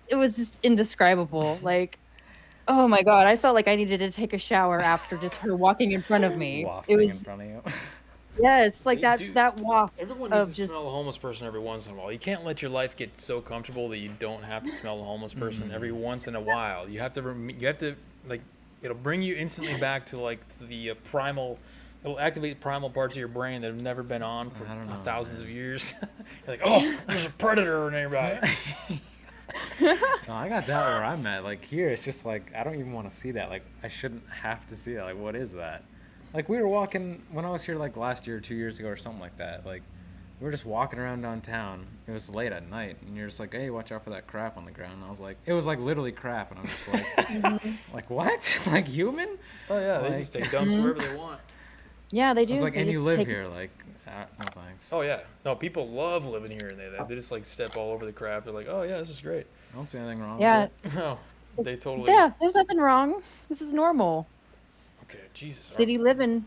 it was just indescribable. Like, oh my god, I felt like I needed to take a shower after just her walking in front of me. Wafting It in was, front of you. yes, like They do- that waft Everyone of needs to just smell a homeless person every once in a while. You can't let your life get so comfortable that you don't have to smell a homeless person every once in a while. You have to like, it'll bring you instantly back to like the primal. It'll activate primal parts of your brain that have never been on for I don't know, thousands man. of years. You're like, oh, there's a predator nearby. No, I got that where I'm at. Like here, it's just like I don't even want to see that. Like I shouldn't have to see that. Like what is that? Like we were walking when I was here like last year or 2 years ago or something like that. Like we were just walking around downtown. It was late at night, and you're just like, hey, watch out for that crap on the ground. And I was like, it was like literally crap, and I'm just like, like what? Like human? Oh yeah, they Like- just take dumps wherever they want. yeah, they I do. was like, They and just you live take- here? Like, no thanks. Oh yeah, no, people love living here, and they just like step all over the crap. They're like, oh yeah, this is great. I don't see anything wrong Yeah, with it. No, they totally. yeah. There's nothing wrong. This is normal. Okay, Jesus. City living.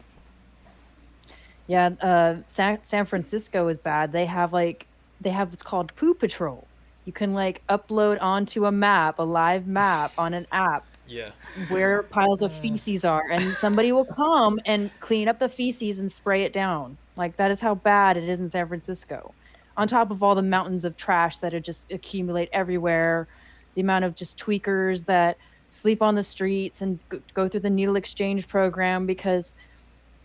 Yeah, San Francisco is bad. They have what's called Poo Patrol. You can like upload onto a live map on an app Yeah. where piles of feces are, and somebody will come and clean up the feces and spray it down. Like that is how bad it is in San Francisco. On top of all the mountains of trash that are just accumulate everywhere, the amount of just tweakers that sleep on the streets and go through the needle exchange program because,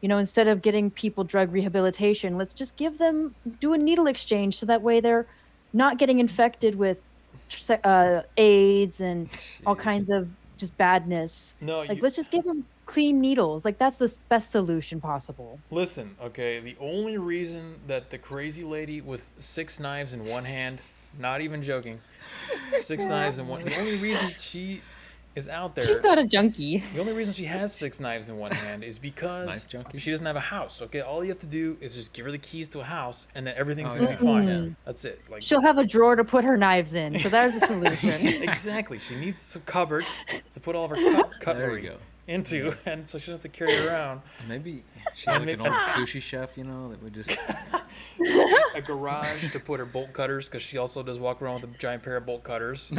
instead of getting people drug rehabilitation, let's just do a needle exchange so that way they're not getting infected with AIDS and all Jeez. kinds of just badness. No, Like, let's just give them clean needles. Like that's the best solution possible. Listen, okay, the only reason that the crazy lady with 6 knives in one hand, not even joking, 6 knives in one, the only reason she is out She's there, not a junkie. the only reason she has 6 knives in one hand is because Knife junkie? she doesn't have a house. Okay, all you have to do is just give her the keys to a house, and then everything's Oh, gonna yeah. be fine. Mm-mm. That's it. Like She'll have a drawer to put her knives in. So there's the solution. exactly, she needs some cupboards to put all of her There you cutlery go. into, and so she doesn't have to carry it around. Maybe she's And like an it- old sushi chef, that would just. A garage to put her bolt cutters, because she also does walk around with a giant pair of bolt cutters.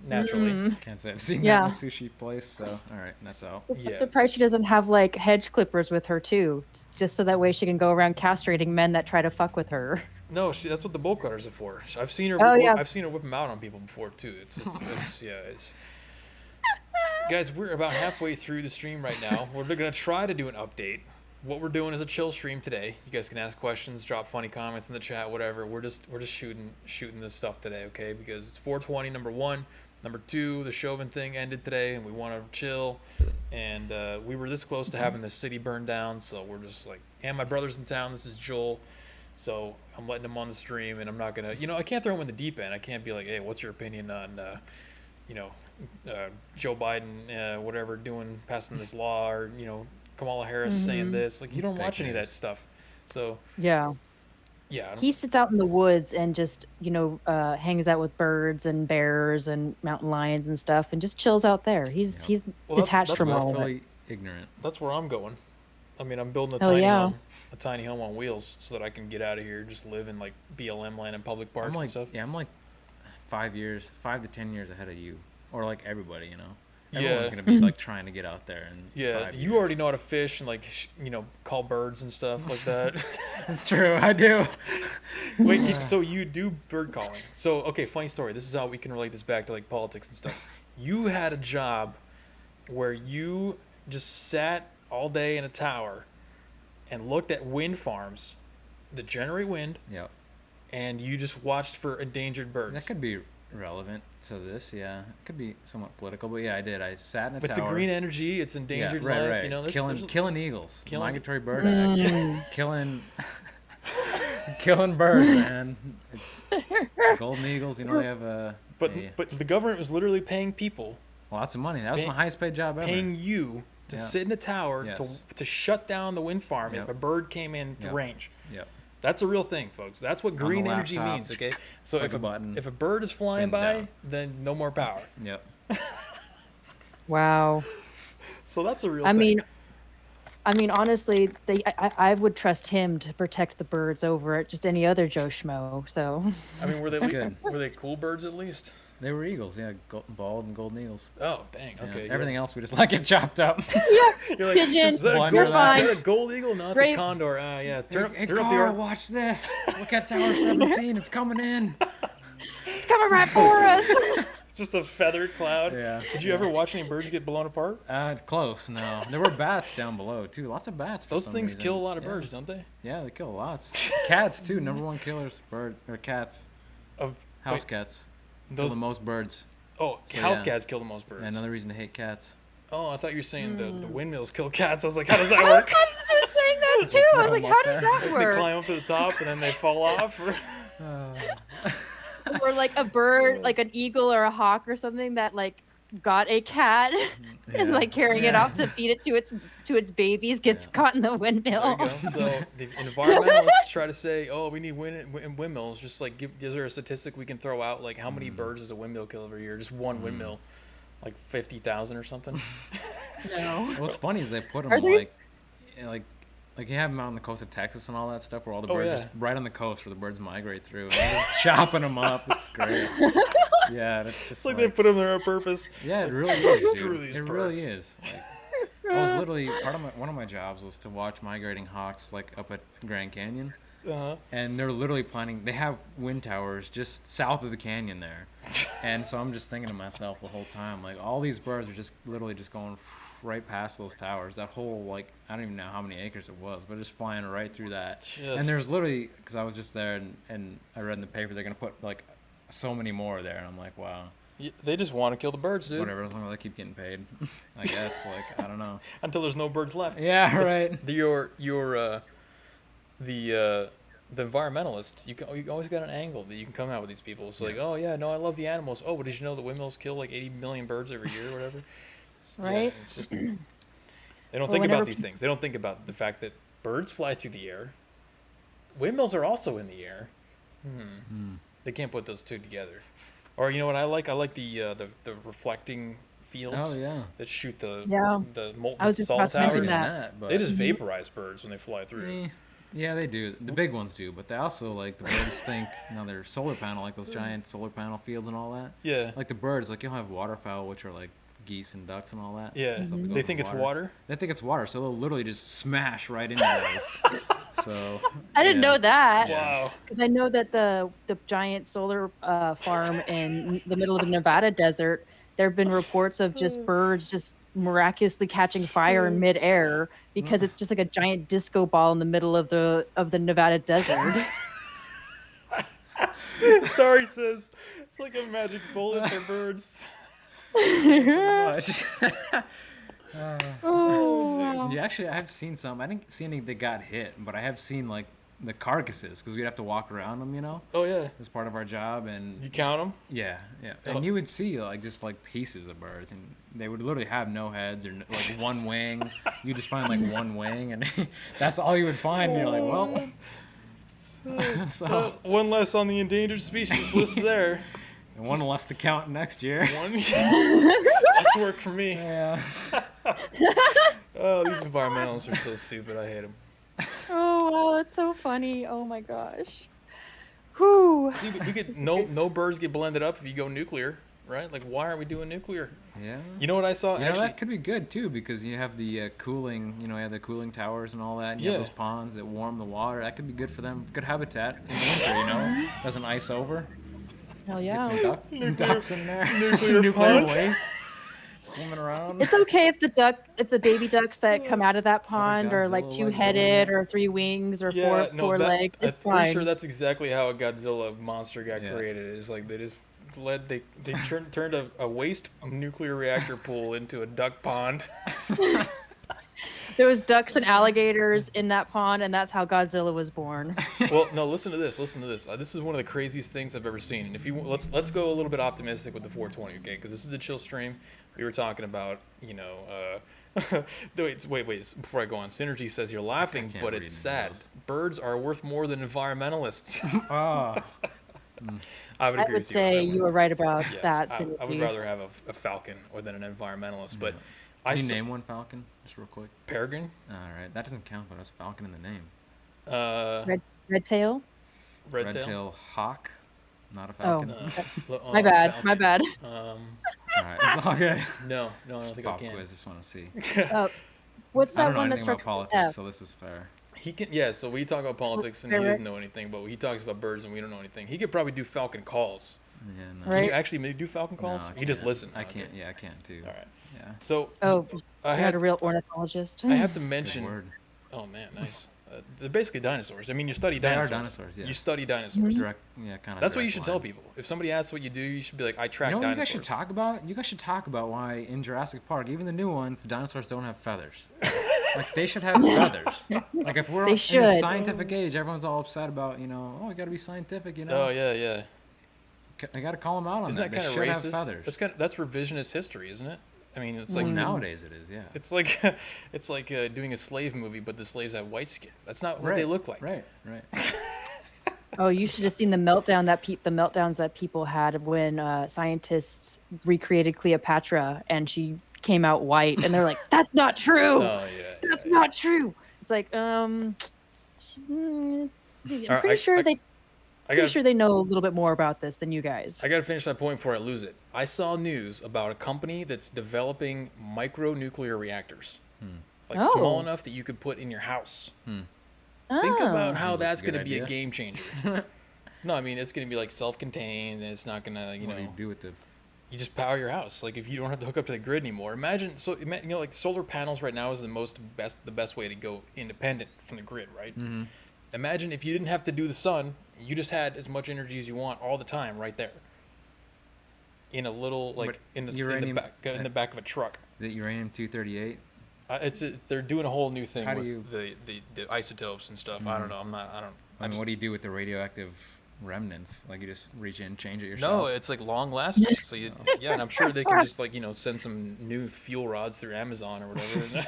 Naturally. Can't say I've seen Yeah. that in a sushi place, so all right, that's out. I'm Yes. surprised she doesn't have like hedge clippers with her too, just so that way she can go around castrating men that try to fuck with her. No, that's what the bolt cutters are for. I've seen her. Oh, yeah. I've seen her whip them out on people before too. It's yeah. It's guys, we're about halfway through the stream right now. We're gonna try to do an update. What we're doing is a chill stream today. You guys can ask questions, drop funny comments in the chat, whatever. We're just shooting this stuff today, okay? Because it's 420, number one. Number two, the Chauvin thing ended today, and we want to chill. And we were this close to having the city burned down, so we're just like, and my brother's in town. This is Joel, so I'm letting him on the stream, and I'm not gonna, I can't throw him in the deep end. I can't be like, hey, what's your opinion on, Joe Biden, whatever, passing this law, or Kamala Harris saying this. Like, you don't watch any of that stuff, so Yeah. yeah. I don't, He sits out in the woods and just, hangs out with birds and bears and mountain lions and stuff and just chills out there. He's Yeah. he's Well, that's- detached that's from what I all of it. Willfully ignorant. That's where I'm going. I mean, I'm building Hell yeah. a tiny home on wheels, so that I can get out of here, just live in like BLM land and public parks I'm like, and stuff. yeah, I'm like 5 to 10 years ahead of you, or like everybody, Yeah. Everyone's gonna be like trying to get out there and. Yeah, you already know how to fish and like call birds and stuff like that. That's true. I do. Wait, so you do bird calling? So okay, funny story. This is how we can relate this back to like politics and stuff. You had a job where you just sat all day in a tower and looked at wind farms that generate wind, Yep. and you just watched for endangered birds. That could be relevant to this. Yeah, it could be somewhat political, but yeah, I did. I sat in a But it's tower. a green energy. It's Yeah, endangered right, life. right. There's- It's there's- killing eagles, Killing- migratory bird act, killing birds, man. It's golden eagles. They have a But the government was literally paying people, lots of money. That was Pay- my highest paid job ever. paying you to Yeah. sit in a tower Yes. to shut down the wind farm if Yep. a bird came in to Yep. range. Yep. That's a real thing, folks. That's what the green energy laptop, means, okay? So click if a button, if a bird is flying spins by, down. then no more power. Yep. Wow. So that's a real I thing. mean, honestly, I would trust him to protect the birds over just any other Joe Schmo. So I mean, good. were they cool birds at least? They were eagles. Yeah, bald and golden eagles. Oh, dang. Yeah. Okay. Everything else we just let get chopped up. You're like, Pigeon, is that, a Blind gold, you're fine. is that a gold eagle? No, it's Great. a condor. Yeah. Turn Hey, up the Carl, arc. watch this. Look at Tower 17. It's coming in. it's coming right for us. It's just a feathered cloud. Yeah. Did you ever watch any birds get blown apart? It's close. No, there were bats down below too. Lots of bats. For Those some things reason. kill a lot of Yeah. birds, don't they? Yeah, they kill lots. Cats too. Number one killers, cats. Of House wait, cats. Kill those. the most birds. Oh, So, house yeah. cats kill the most birds. Yeah, another reason to hate cats. Oh, I thought you were saying the windmills kill cats. I was like, how does that work? I was just saying that too. I was like, how does that They work? climb up to the top and then they fall off. Or like a bird, like an eagle or a hawk or something that like got a cat and Yeah. like carrying it off to feed it to its babies gets Yeah. caught in the There windmill. you go. So the environmentalists try to say, oh, we need windmills. Just like, is there a statistic we can throw out? Like, how many birds does a windmill kill every year? Just one windmill, like 50,000 or something. No. What's funny is they put Are them they- like you have them out on the coast of Texas and all that stuff, where all the Oh, birds yeah. just right on the coast where the birds migrate through, and they're just chopping them up. It's great. Yeah, that's just It's like they put them there on purpose. Yeah, it really is. Screw Dude. these It birds. really is. Like, I was literally one of my jobs was to watch migrating hawks like up at Grand Canyon, Uh-huh. and they're literally planning. They have wind towers just south of the canyon there, and so I'm just thinking to myself the whole time, like all these birds are just literally just going right past those towers. That whole like I don't even know how many acres it was, but just flying right through that. Just- And there's literally because I was just there and I read in the paper they're gonna put like so many more there, and I'm like, wow. They just want to kill the birds, dude. Whatever, as long as I keep getting paid. I guess, I don't know. Until there's no birds left. Yeah, right. The environmentalist, you always got an angle that you can come out with these people. It's like, oh yeah, no, I love the animals. Oh, but did you know that windmills kill like 80 million birds every year or whatever? Right. Yeah, it's just they don't think about these things. They don't think about the fact that birds fly through the air. Windmills are also in the air. They can't put those two together. Or you know what I like? I like the reflecting fields. Oh yeah. That shoot the molten I was just salt about to mention towers. that. But They just vaporize birds when they fly through. Yeah, they do. The big ones do, but they also like the birds think their solar panel, like those giant solar panel fields and all that. Yeah. Like the birds, like you'll have waterfowl, which are like geese and ducks and all that. Yeah. Stuff that goes They with think it's water. They think it's water, so they'll literally just smash right into those. So I didn't know that. Wow. Because I know that the giant solar farm in the middle of the Nevada desert, there have been reports of just birds just miraculously catching fire in midair because it's just like a giant disco ball in the middle of the Nevada desert. Sorry, says it's like a magic bullet for birds. Oh. Yeah, actually, I've seen some. I didn't see any that got hit, but I have seen like the carcasses because we'd have to walk around them, Oh yeah. as part of our job. And You count them? yeah, and you would see like just like pieces of birds, and they would literally have no heads or like one wing. You just find like one wing, and that's all you would find. And you're like, well, so One less on the endangered species list there. and one less to count next year. One less work for me. Yeah. Oh, these environmentalists are so stupid. I hate them. Oh, wow, that's so funny. Oh my gosh. Whew. See, we get no birds get blended up if you go nuclear, right? Like, why aren't we doing nuclear? Yeah. You know what I saw? Yeah, Actually, that could be good too because you have the cooling, you have the cooling towers and all that. And you have those ponds that warm the water. That could be good for them. Good habitat in the winter, doesn't ice over. Hell Get yeah. some ducks in there. nuclear Some nuclear pond. waste swimming around. It's okay if the baby ducks that come out of that pond are like Godzilla, two-headed or three wings or four legs. I'm It's pretty fine. sure that's exactly how a Godzilla monster got Yeah. created. Is like they just turned a waste nuclear reactor pool into a duck pond. There was ducks and alligators in that pond, and that's how Godzilla was born. Well, no, listen to this. This is one of the craziest things I've ever seen. And if you let's go a little bit optimistic with the 420, okay? Because this is a chill stream. We were talking about, wait. Before I go on, Synergy says you're laughing, can't but read it's sad. those. Birds are worth more than environmentalists. Oh. I would I agree would with say you. you were right about Yeah, that. I would Synergy. rather have a falcon or than an environmentalist. But Can you name one falcon, just real quick? peregrine, All right, that doesn't count, but that's falcon in the name. Red tail. red tail. Red-tailed hawk, not a Oh, falcon. my bad. falcon. My bad. All right, it's all good. No, I don't think I Pop can. quiz, just want to see. What's I that don't know one that anything about starts with politics, F? so this is fair. He can, yeah. So we talk about politics, and he Right. doesn't know anything. But he talks about birds, and we don't know anything. He could probably do falcon calls. Yeah, no. Can Right. you actually do falcon No, calls? I You just can't. listen. I Okay. can't. Yeah, I can't too. All right. Yeah. So Oh, I I had had a real ornithologist. I have to Good mention. word. Oh man, nice. They're basically dinosaurs. I mean, you study They are dinosaurs. dinosaurs, You yes. study dinosaurs. Direct. Yeah, kind of. That's what you should tell people. If somebody asks what you do, you should be like, I track You know what you guys dinosaurs. should talk about? You guys should talk about why in Jurassic Park, even the new ones, the dinosaurs don't have feathers. Like they should have feathers. Like if we're They in this should. scientific age, everyone's all upset about oh, we got to be scientific, Oh yeah. I got to call them out on Isn't that They kind of should racist? have feathers. That's revisionist history, isn't it? I mean, it's like Well, nowadays it is, yeah. it's like doing a slave movie, but the slaves have white skin. That's not what they look like. Right. Oh, you should have seen the meltdowns that people had when scientists recreated Cleopatra and she came out white, and they're like, "That's not true. Oh yeah. That's not true." It's like, I'm Alright, pretty sure they. I Pretty got. sure they know a little bit more about this than you guys. I got to finish that point before I lose it. I saw news about a company that's developing micronuclear reactors, like Oh. small enough that you could put in your house. Think Oh. about how Sounds like that's a good going to be a idea. game changer. No, I mean it's going to be like self-contained, and it's not going to, What do you do with the? you just power your house. Like if you don't have to hook up to the grid anymore. Imagine like solar panels right now is the best way to go independent from the grid, right? Mm-hmm. Imagine if you didn't have to do the sun, you just had as much energy as you want all the time right there. in a little like But in the uranium- back of a truck. Is it uranium-238? They're doing a whole new thing How do with you- the isotopes and stuff. I don't know. I mean, what do you do with the radioactive remnants? Like you just reach in, change it yourself? No, it's like long lasting. So yeah, and I'm sure they can just like send some new fuel rods through Amazon or whatever.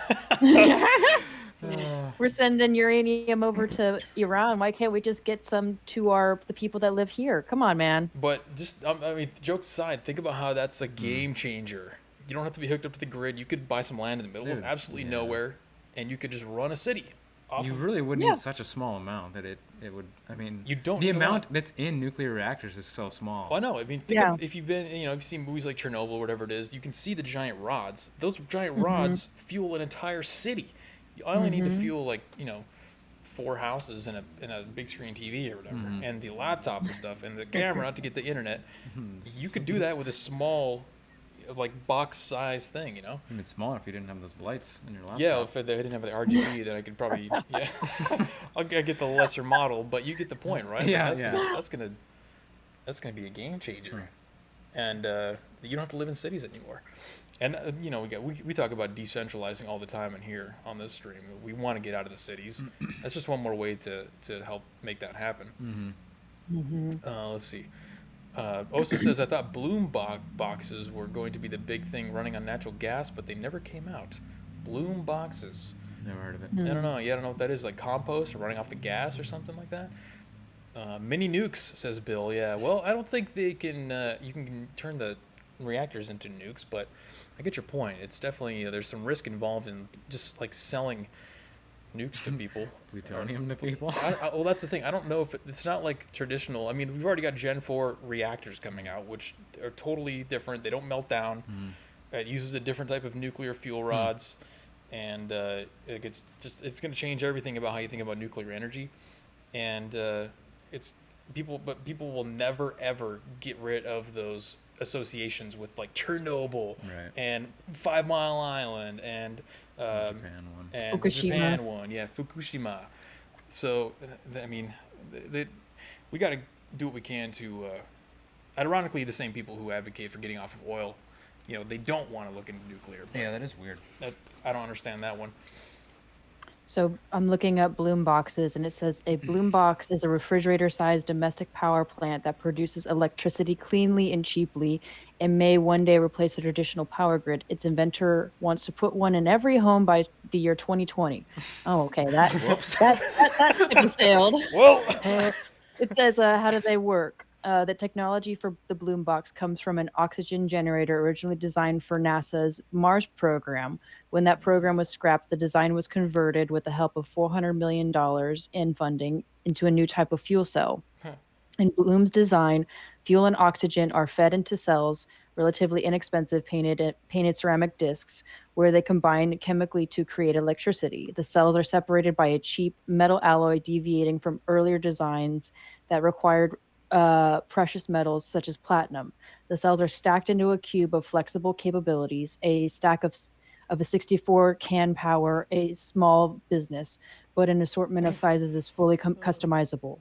We're sending uranium over to Iran. Why can't we just get some to the people that live here? Come on, man. But just I mean, jokes aside, think about how that's a game changer. You don't have to be hooked up to the grid. You could buy some land in the middle of Dude, absolutely yeah. nowhere, and you could just run a city. You really would need such a small amount that it would. I mean, You don't The need a amount lot. that's in nuclear reactors is so small. Well, I know. I mean, think of, if you've been, if you've seen movies like Chernobyl or whatever it is, you can see the giant rods. Those giant rods fuel an entire city. You only need to fuel like 4 houses and a big screen TV or whatever, and the laptop and stuff, and the camera to get the internet. You could do that with a small, like box size thing, I mean, it's smaller if you didn't have those lights in your laptop. Yeah, if they didn't have the RGB, then I could probably I'll get the lesser model, but you get the point, right? Yeah, That's gonna be a game changer, and you don't have to live in cities anymore. And we talk about decentralizing all the time in here on this stream. We want to get out of the cities. That's just one more way to help make that happen. Let's see. Osa says, I thought boxes were going to be the big thing running on natural gas, but they never came out. Bloomboxes. Never heard of it. I don't know. Yeah, I don't know what that is. Like compost or running off the gas or something like that. Mini nukes, says Bill. Yeah. Well, I don't think they can. You can turn the reactors into nukes, but I get your point. It's definitely there's some risk involved in just like selling nukes to people. Plutonium to people. Well, that's the thing. I don't know if it's not like traditional. I mean, we've already got Gen 4 reactors coming out, which are totally different. They don't melt down. It uses a different type of nuclear fuel rods, and it's going to change everything about how you think about nuclear energy. And people will never ever get rid of those associations with like Chernobyl and 5 Mile Island and Japan one. and Fukushima. the Japan one, Fukushima. So I mean, we got to do what we can to. Ironically, the same people who advocate for getting off of oil, they don't want to look into nuclear. But Yeah, that is weird. I don't understand that one. So I'm looking up Bloomboxes, and it says a Bloombox is a refrigerator-sized domestic power plant that produces electricity cleanly and cheaply and may one day replace the traditional power grid. Its inventor wants to put one in every home by the year 2020. Oh, okay. That ship has sailed. Well, It says, how do they work? The technology for the Bloombox comes from an oxygen generator originally designed for NASA's Mars program. When that program was scrapped, the design was converted with the help of $400 million in funding into a new type of fuel cell. In Bloom's design, fuel and oxygen are fed into cells, relatively inexpensive painted ceramic discs, where they combine chemically to create electricity. The cells are separated by a cheap metal alloy deviating from earlier designs that required precious metals such as platinum. The cells are stacked into a cube of flexible capabilities. A stack of a 64 can power a small business, but an assortment of sizes is fully customizable.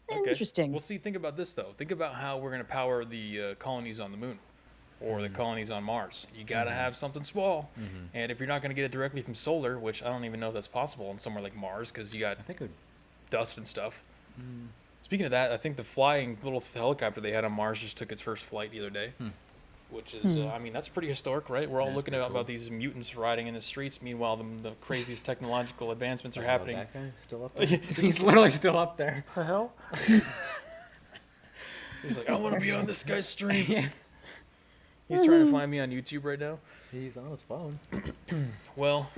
Interesting. Well, see, think about this though. Think about how we're going to power the colonies on the moon or the colonies on Mars. You got to have something small, and if you're not going to get it directly from solar, which I don't even know if that's possible on somewhere like Mars, because you got dust and stuff. Speaking of that, I think the flying little helicopter they had on Mars just took its first flight the other day, which is, I mean, that's pretty historic, right? We're all looking about these mutants riding in the streets. Meanwhile, the craziest technological advancements are happening. That guy still up there? He's literally still up there. The hell? He's like, I want to be on this guy's stream. He's trying to find me on YouTube right now. He's on his phone. Well.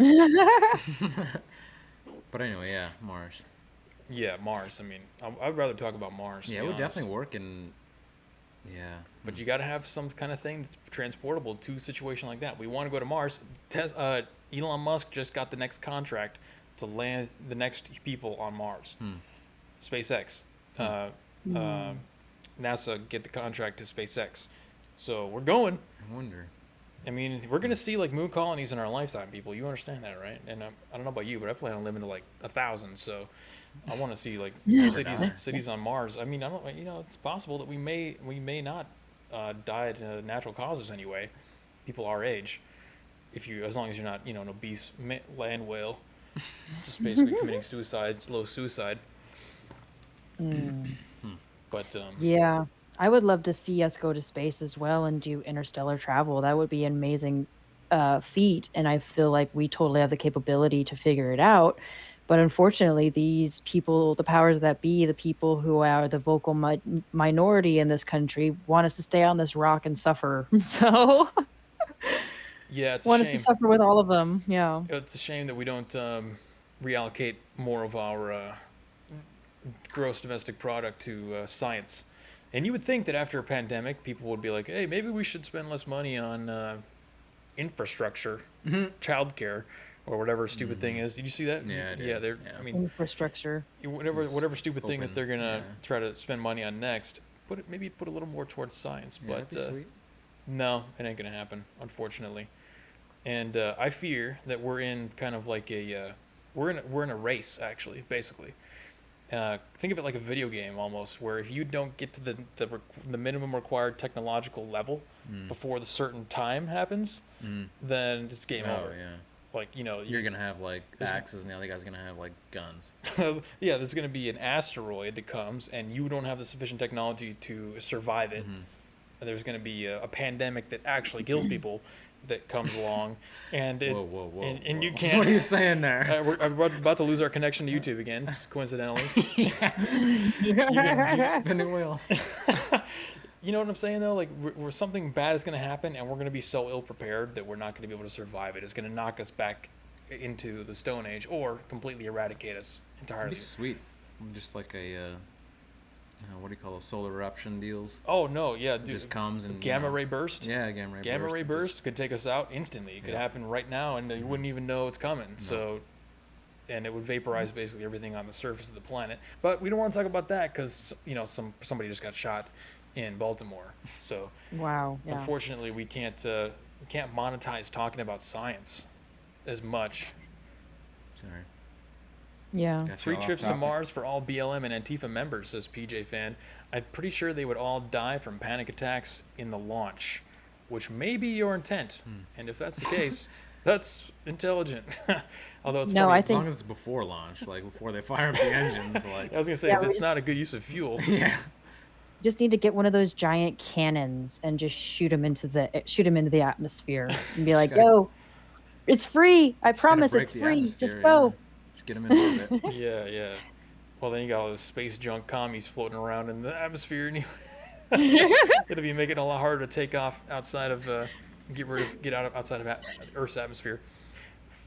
But anyway, yeah, Mars. Yeah, Mars. I mean, I'd rather talk about Mars. Yeah, it would definitely work in. Yeah. But you got to have some kind of thing that's transportable to a situation like that. We want to go to Mars. Elon Musk just got the next contract to land the next people on Mars. SpaceX. NASA get the contract to SpaceX. So we're going. I wonder. I mean, we're going to see like moon colonies in our lifetime, people. You understand that, right? And I don't know about you, but I plan on living to like 1,000. So I want to see like cities on Mars. I mean, I don't. It's possible that we may not died to natural causes anyway. People our age, as long as you're not, an obese land whale, just basically committing suicide, slow suicide. Mm. But Yeah, I would love to see us go to space as well and do interstellar travel. That would be an amazing feat, and I feel like we totally have the capability to figure it out. But unfortunately, these people, the powers that be, the people who are the vocal minority in this country, want us to stay on this rock and suffer. So, yeah, it's a want us to shame. suffer with all of them. Yeah. It's a shame that we don't reallocate more of our gross domestic product to science. And you would think that after a pandemic, people would be like, "Hey, maybe we should spend less money on infrastructure, childcare, or whatever stupid thing is." Did you see that? Yeah, I did. Yeah, they're. Yeah. I mean, Infrastructure. whatever stupid thing that Open, they're gonna yeah. try to spend money on next. Maybe put a little more towards science. Yeah, But that'd be sweet. no, it ain't gonna happen, unfortunately. And I fear that we're in kind of like we're in a race, actually, basically. Think of it like a video game almost, where if you don't get to the minimum required technological level before the certain time happens, then it's game Oh over. yeah. Like You're gonna have like there's- axes, and the other guy's gonna have like guns. yeah, there's going to be an asteroid that comes, and you don't have the sufficient technology to survive it. And there's going to be a pandemic that actually kills people that comes along, and Whoa. and you whoa. can't. What are you saying there? We're about to lose our connection to YouTube again, just coincidentally. Spinning wheel. You know what I'm saying though? Like, where something bad is going to happen, and we're going to be so ill prepared that we're not going to be able to survive it. It's going to knock us back into the Stone Age, or completely eradicate us That'd entirely. be sweet. Just like a what do you call those solar eruption deals? Oh no, yeah, It dude. just comes and Gamma ray burst. Yeah, gamma ray burst. Gamma ray It burst just- could take us out instantly. It could Yeah. happen right now, and you wouldn't even know it's coming. So, and it would vaporize basically everything on the surface of the planet. But we don't want to talk about that because somebody just got shot in Baltimore. So Wow. Yeah. unfortunately, we can't monetize talking about science as much. Sorry. Yeah. Got you Free all off trips to topic. Mars for all BLM and Antifa members, says PJ Fan. I'm pretty sure they would all die from panic attacks in the launch, which may be your intent. And if that's the case, that's intelligent. Although it's No, funny. I As think- long as it's before launch, like before they fire up the engines, like I was gonna say Yeah, we it's just- not a good use of fuel. yeah. Just need to get one of those giant cannons and just shoot them into the atmosphere and be like, gotta- "Yo, it's free! I Just gotta promise break it's the free. Just atmosphere, go." yeah. Just get them in orbit. Yeah. Well, then you got all those space junk commies floating around in the atmosphere, and it'll be making it a lot harder to take off outside of outside of Earth's atmosphere.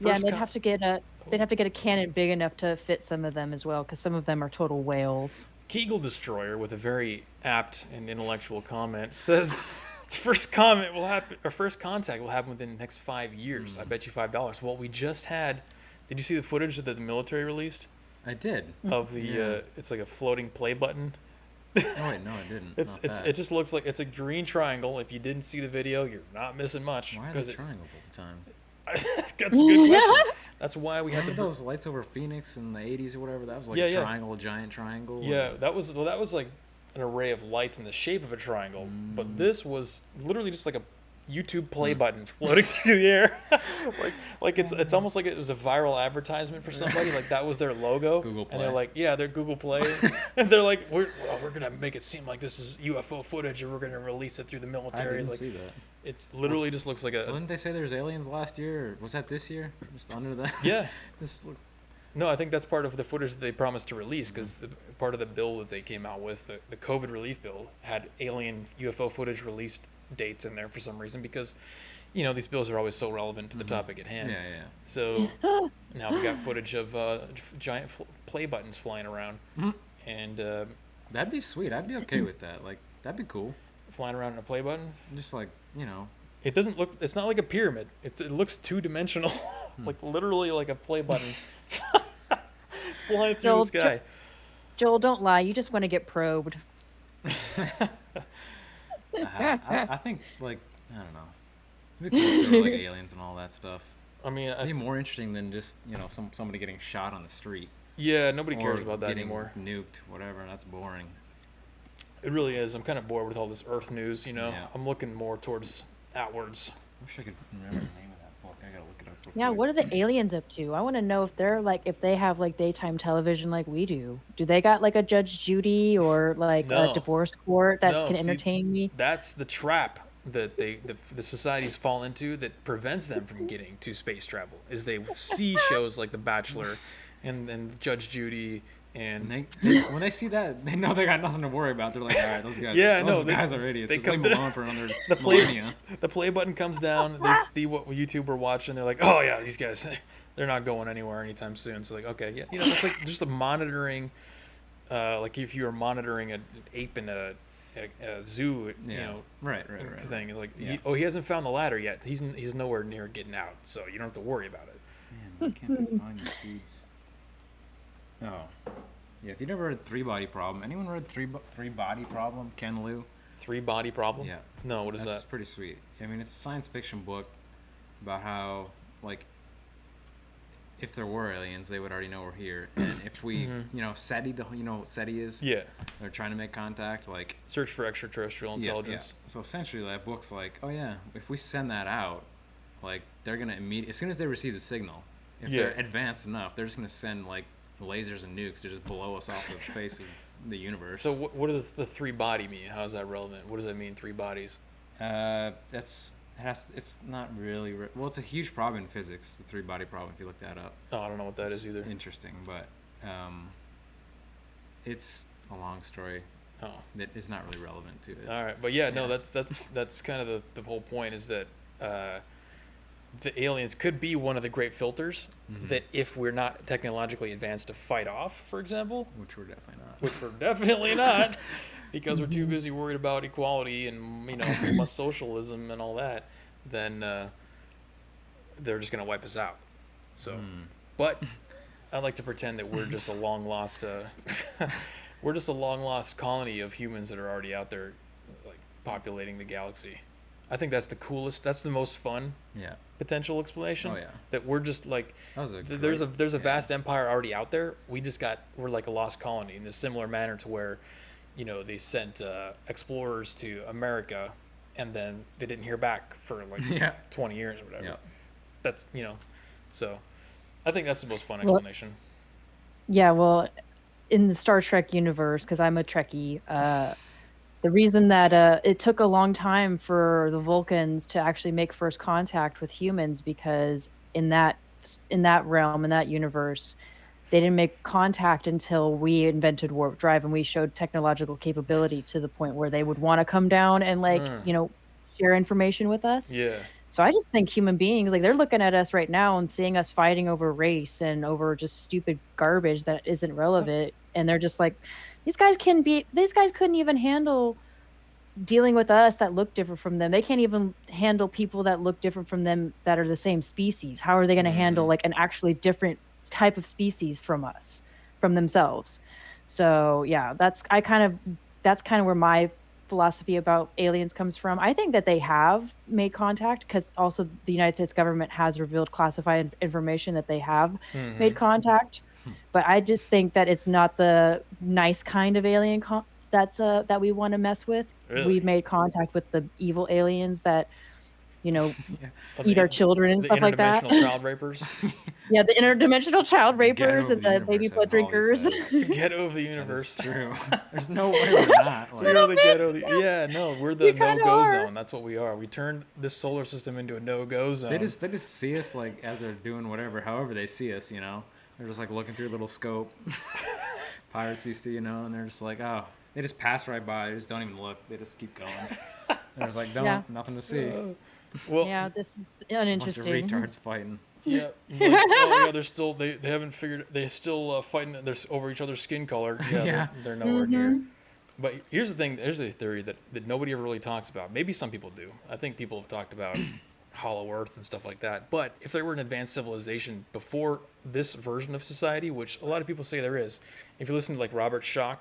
Yeah, and First they'd com- have to get a cannon big enough to fit some of them as well, because some of them are total whales. Kegel Destroyer, with a very apt and intellectual comment, says first contact will happen within the next 5 years. I bet you $5. Well, we just had. Did you see the footage that the military released I did. of the? Yeah. It's like a floating play button. Oh wait, no, I didn't. Not that. It just looks like it's a green triangle. If you didn't see the video, you're not missing much. Why are because there triangles all the time? That's a good question. That's why we had Remember to. those lights over Phoenix in the 80s or whatever? That was like Yeah, a yeah. triangle, a giant triangle. Yeah, that was like an array of lights in the shape of a triangle, but this was literally just like a YouTube play button floating through the air. like it's almost like it was a viral advertisement for somebody. Like that was their logo. Google And they're Play. like, yeah, they're Google Play. And they're like, we're gonna make it seem like this is UFO footage, and we're gonna release it through the I military. didn't It's like see that. it literally just looks like Well, a didn't they say there's aliens last year? Or was that this year? Just under that? yeah. This look, No, I think that's part of the footage that they promised to release because part of the bill that they came out with, the COVID relief bill, had alien UFO footage released dates in there for some reason because, these bills are always so relevant to the topic at hand. yeah, yeah. So now we got footage of giant play buttons flying around and That'd be sweet. I'd be okay with that. Like, that'd be cool. flying around in a play button. Just like, It doesn't look. It's not like a pyramid. It looks 2-dimensional, like literally like a play button flying through Joel, the sky. Joel, don't lie. You just want to get probed. I think, like, I don't know. It'd be cool if there were, like, aliens and all that stuff. I mean, It'd be more interesting than just, somebody getting shot on the street. yeah, nobody cares or about that getting anymore. nuked, whatever. That's boring. It really is. I'm kind of bored with all this Earth news. Yeah. I'm looking more towards outwards. I wish I could remember the name of that book. I gotta look it up real Yeah, quick. what are the aliens up to? I want to know if they're like if they have like daytime television like we do. Do they got like a Judge Judy or like a No, divorce court that no. can See, entertain me? that's the trap that the societies fall into that prevents them from getting to space travel. Is they see shows like The Bachelor, and Judge Judy, and When they see that, they know they got nothing to worry about. They're like, all right, those guys, yeah, those no, guys are idiots. they Just leave come them to alone for another the play millennia. the play button comes down. They see what YouTube we're watching. They're like, oh yeah, these guys, they're not going anywhere anytime soon. So like, okay, yeah, it's like just a monitoring, like if you were monitoring an ape in a zoo, Yeah. Right. thing. Like, Yeah. he hasn't found the ladder yet. He's nowhere near getting out, so you don't have to worry about it. Man, why can't they find these dudes? Oh. Yeah, if you never read Three Body Problem, anyone read Three Body Problem? Ken Liu? 3-body problem? Yeah. No, what is That's that? pretty sweet. I mean, it's a science fiction book about how, like, if there were aliens, they would already know we're here. And if we, SETI, you know what SETI is? Yeah. They're trying to make contact, like... Search for extraterrestrial intelligence. Yeah. So essentially, that book's like, oh yeah, if we send that out, like, they're going to immediately... As soon as they receive the signal, if they're advanced enough, they're just going to send, like, lasers and nukes to just blow us off the face of the universe. So what does the 3-body mean? How is that relevant? What does that mean, 3 bodies? It's not really well. It's a huge problem in physics, the 3-body problem. If you look that up, Oh, I don't know what that is either. interesting, but it's a long story Oh, that is not really relevant to it. all right. But yeah, no, Yeah. that's kind of the whole point is that the aliens could be one of the great filters that if we're not technologically advanced to fight off, for example, Which we're definitely not. which we're definitely not, because we're too busy worried about equality and socialism and all that, then they're just gonna wipe us out. So, but I like to pretend that we're just a long lost we're just a long lost colony of humans that are already out there, like populating the galaxy. I think that's the coolest. That's the most fun Yeah. potential explanation. Oh yeah. That we're just like That was a there's a great- yeah. vast empire already out there. We're like a lost colony in a similar manner to where, they sent explorers to America, and then they didn't hear back for like Yeah. 20 years or whatever. Yeah. That's so. I think that's the most fun Well- explanation. Yeah, well, in the Star Trek universe, because I'm a Trekkie, the reason that it took a long time for the Vulcans to actually make first contact with humans, because in that realm, in that universe, they didn't make contact until we invented warp drive and we showed technological capability to the point where they would want to come down and share information with us. Yeah. So I just think human beings, like they're looking at us right now and seeing us fighting over race and over just stupid garbage that isn't relevant. And they're just like, these guys couldn't even handle dealing with us that look different from them. They can't even handle people that look different from them that are the same species. How are they going to handle like an actually different type of species from us, from themselves? So yeah, that's kind of where my philosophy about aliens comes from. I think that they have made contact because also the United States government has revealed classified information that they have made contact. But I just think that it's not the nice kind of alien that we want to mess with. Really? We've made contact with the evil aliens that, Oh, eat our children and the stuff like that. interdimensional child rapers. Yeah, the interdimensional child rapers Ghetto and of the the baby universe, blood as Holly drinkers. said. Ghetto of the That universe. is true. There's no way we're not. Like, We're the ghetto. Yeah, no, we're the We kinda no-go are. zone. That's what we are. We turned this solar system into a no-go zone. they just see us like as they're doing however they see us. They're just like looking through a little scope. Pirates used to, and they're just like, oh, they just pass right by. They just don't even look. They just keep going. They're just like, Yeah. nothing to see. Well, Yeah, this is Just a bunch of uninteresting. retards fighting. yeah, like, oh, yeah, they're still they haven't figured they're still fighting over each other's skin color. Yeah, Yeah. They're nowhere near. But here's the thing. There's a theory that nobody ever really talks about. Maybe some people do. I think people have talked about Hollow Earth and stuff like that. But if there were an advanced civilization before this version of society, which a lot of people say there is, if you listen to like Robert Schoch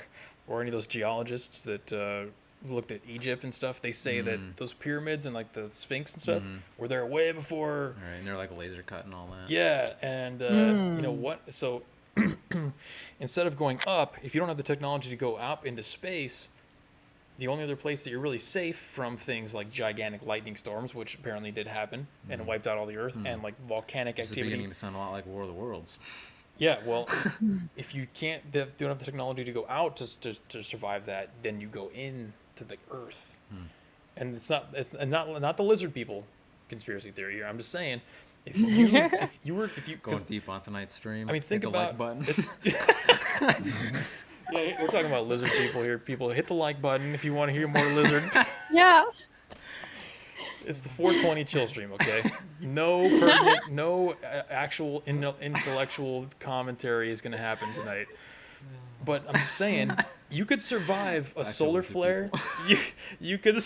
or any of those geologists that looked at Egypt and stuff, they say that those pyramids and like the Sphinx and stuff were there way before. All right, and they're like laser cut and all that. Yeah, and you know what? So instead of going up, if you don't have the technology to go up into space, the only other place that you're really safe from things like gigantic lightning storms, which apparently did happen and wiped out all the Earth, and like volcanic This is activity. beginning to sound a lot like War of the Worlds. Yeah, well, if you don't have the technology to go out to survive that, then you go into the Earth, and it's not the lizard people conspiracy theory here. I'm just saying, if you Going deep on tonight's stream. I mean, think hit the about like button. Yeah, we're talking about lizard people here. People, hit the like button if you want to hear more lizard. Yeah. It's the 420 chill stream, okay? No pertinent, no actual intellectual commentary is going to happen tonight. But I'm just saying, you could survive a solar flare. You could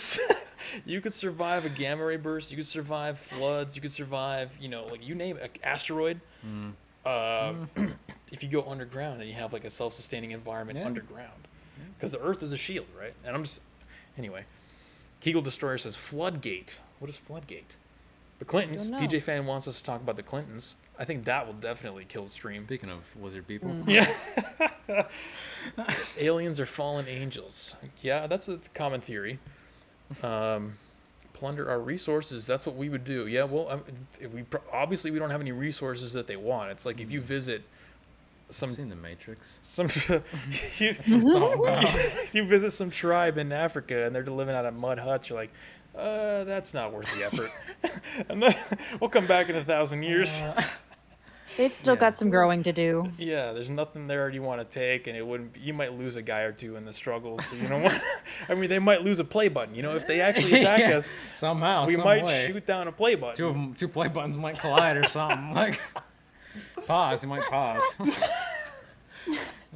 survive a gamma ray burst. You could survive floods. You could survive, like you name it, asteroid. If you go underground and you have like a self-sustaining environment underground, because the Earth is a shield, right? And anyway. Kegel Destroyer says Floodgate. What is Floodgate? The Clintons. Don't know. PJ Fan wants us to talk about the Clintons. I think that will definitely kill the stream. Speaking of lizard people. Yeah. Aliens are fallen angels. Yeah, that's a common theory. Plunder our resources. That's what we would do. Yeah, well, obviously we don't have any resources that they want. It's like if you visit I've seen the Matrix. You visit some tribe in Africa and they're living out of mud huts. You're like, that's not worth the effort. And then we'll come back in 1,000 years. They've still got some growing to do. Yeah, there's nothing there you want to take, and you might lose a guy or two in the struggle. So you know what? I mean, they might lose a play button. If they actually attack us, somehow, we might shoot down a play button. Two play buttons might collide or something. Like pause. You might pause. Oh,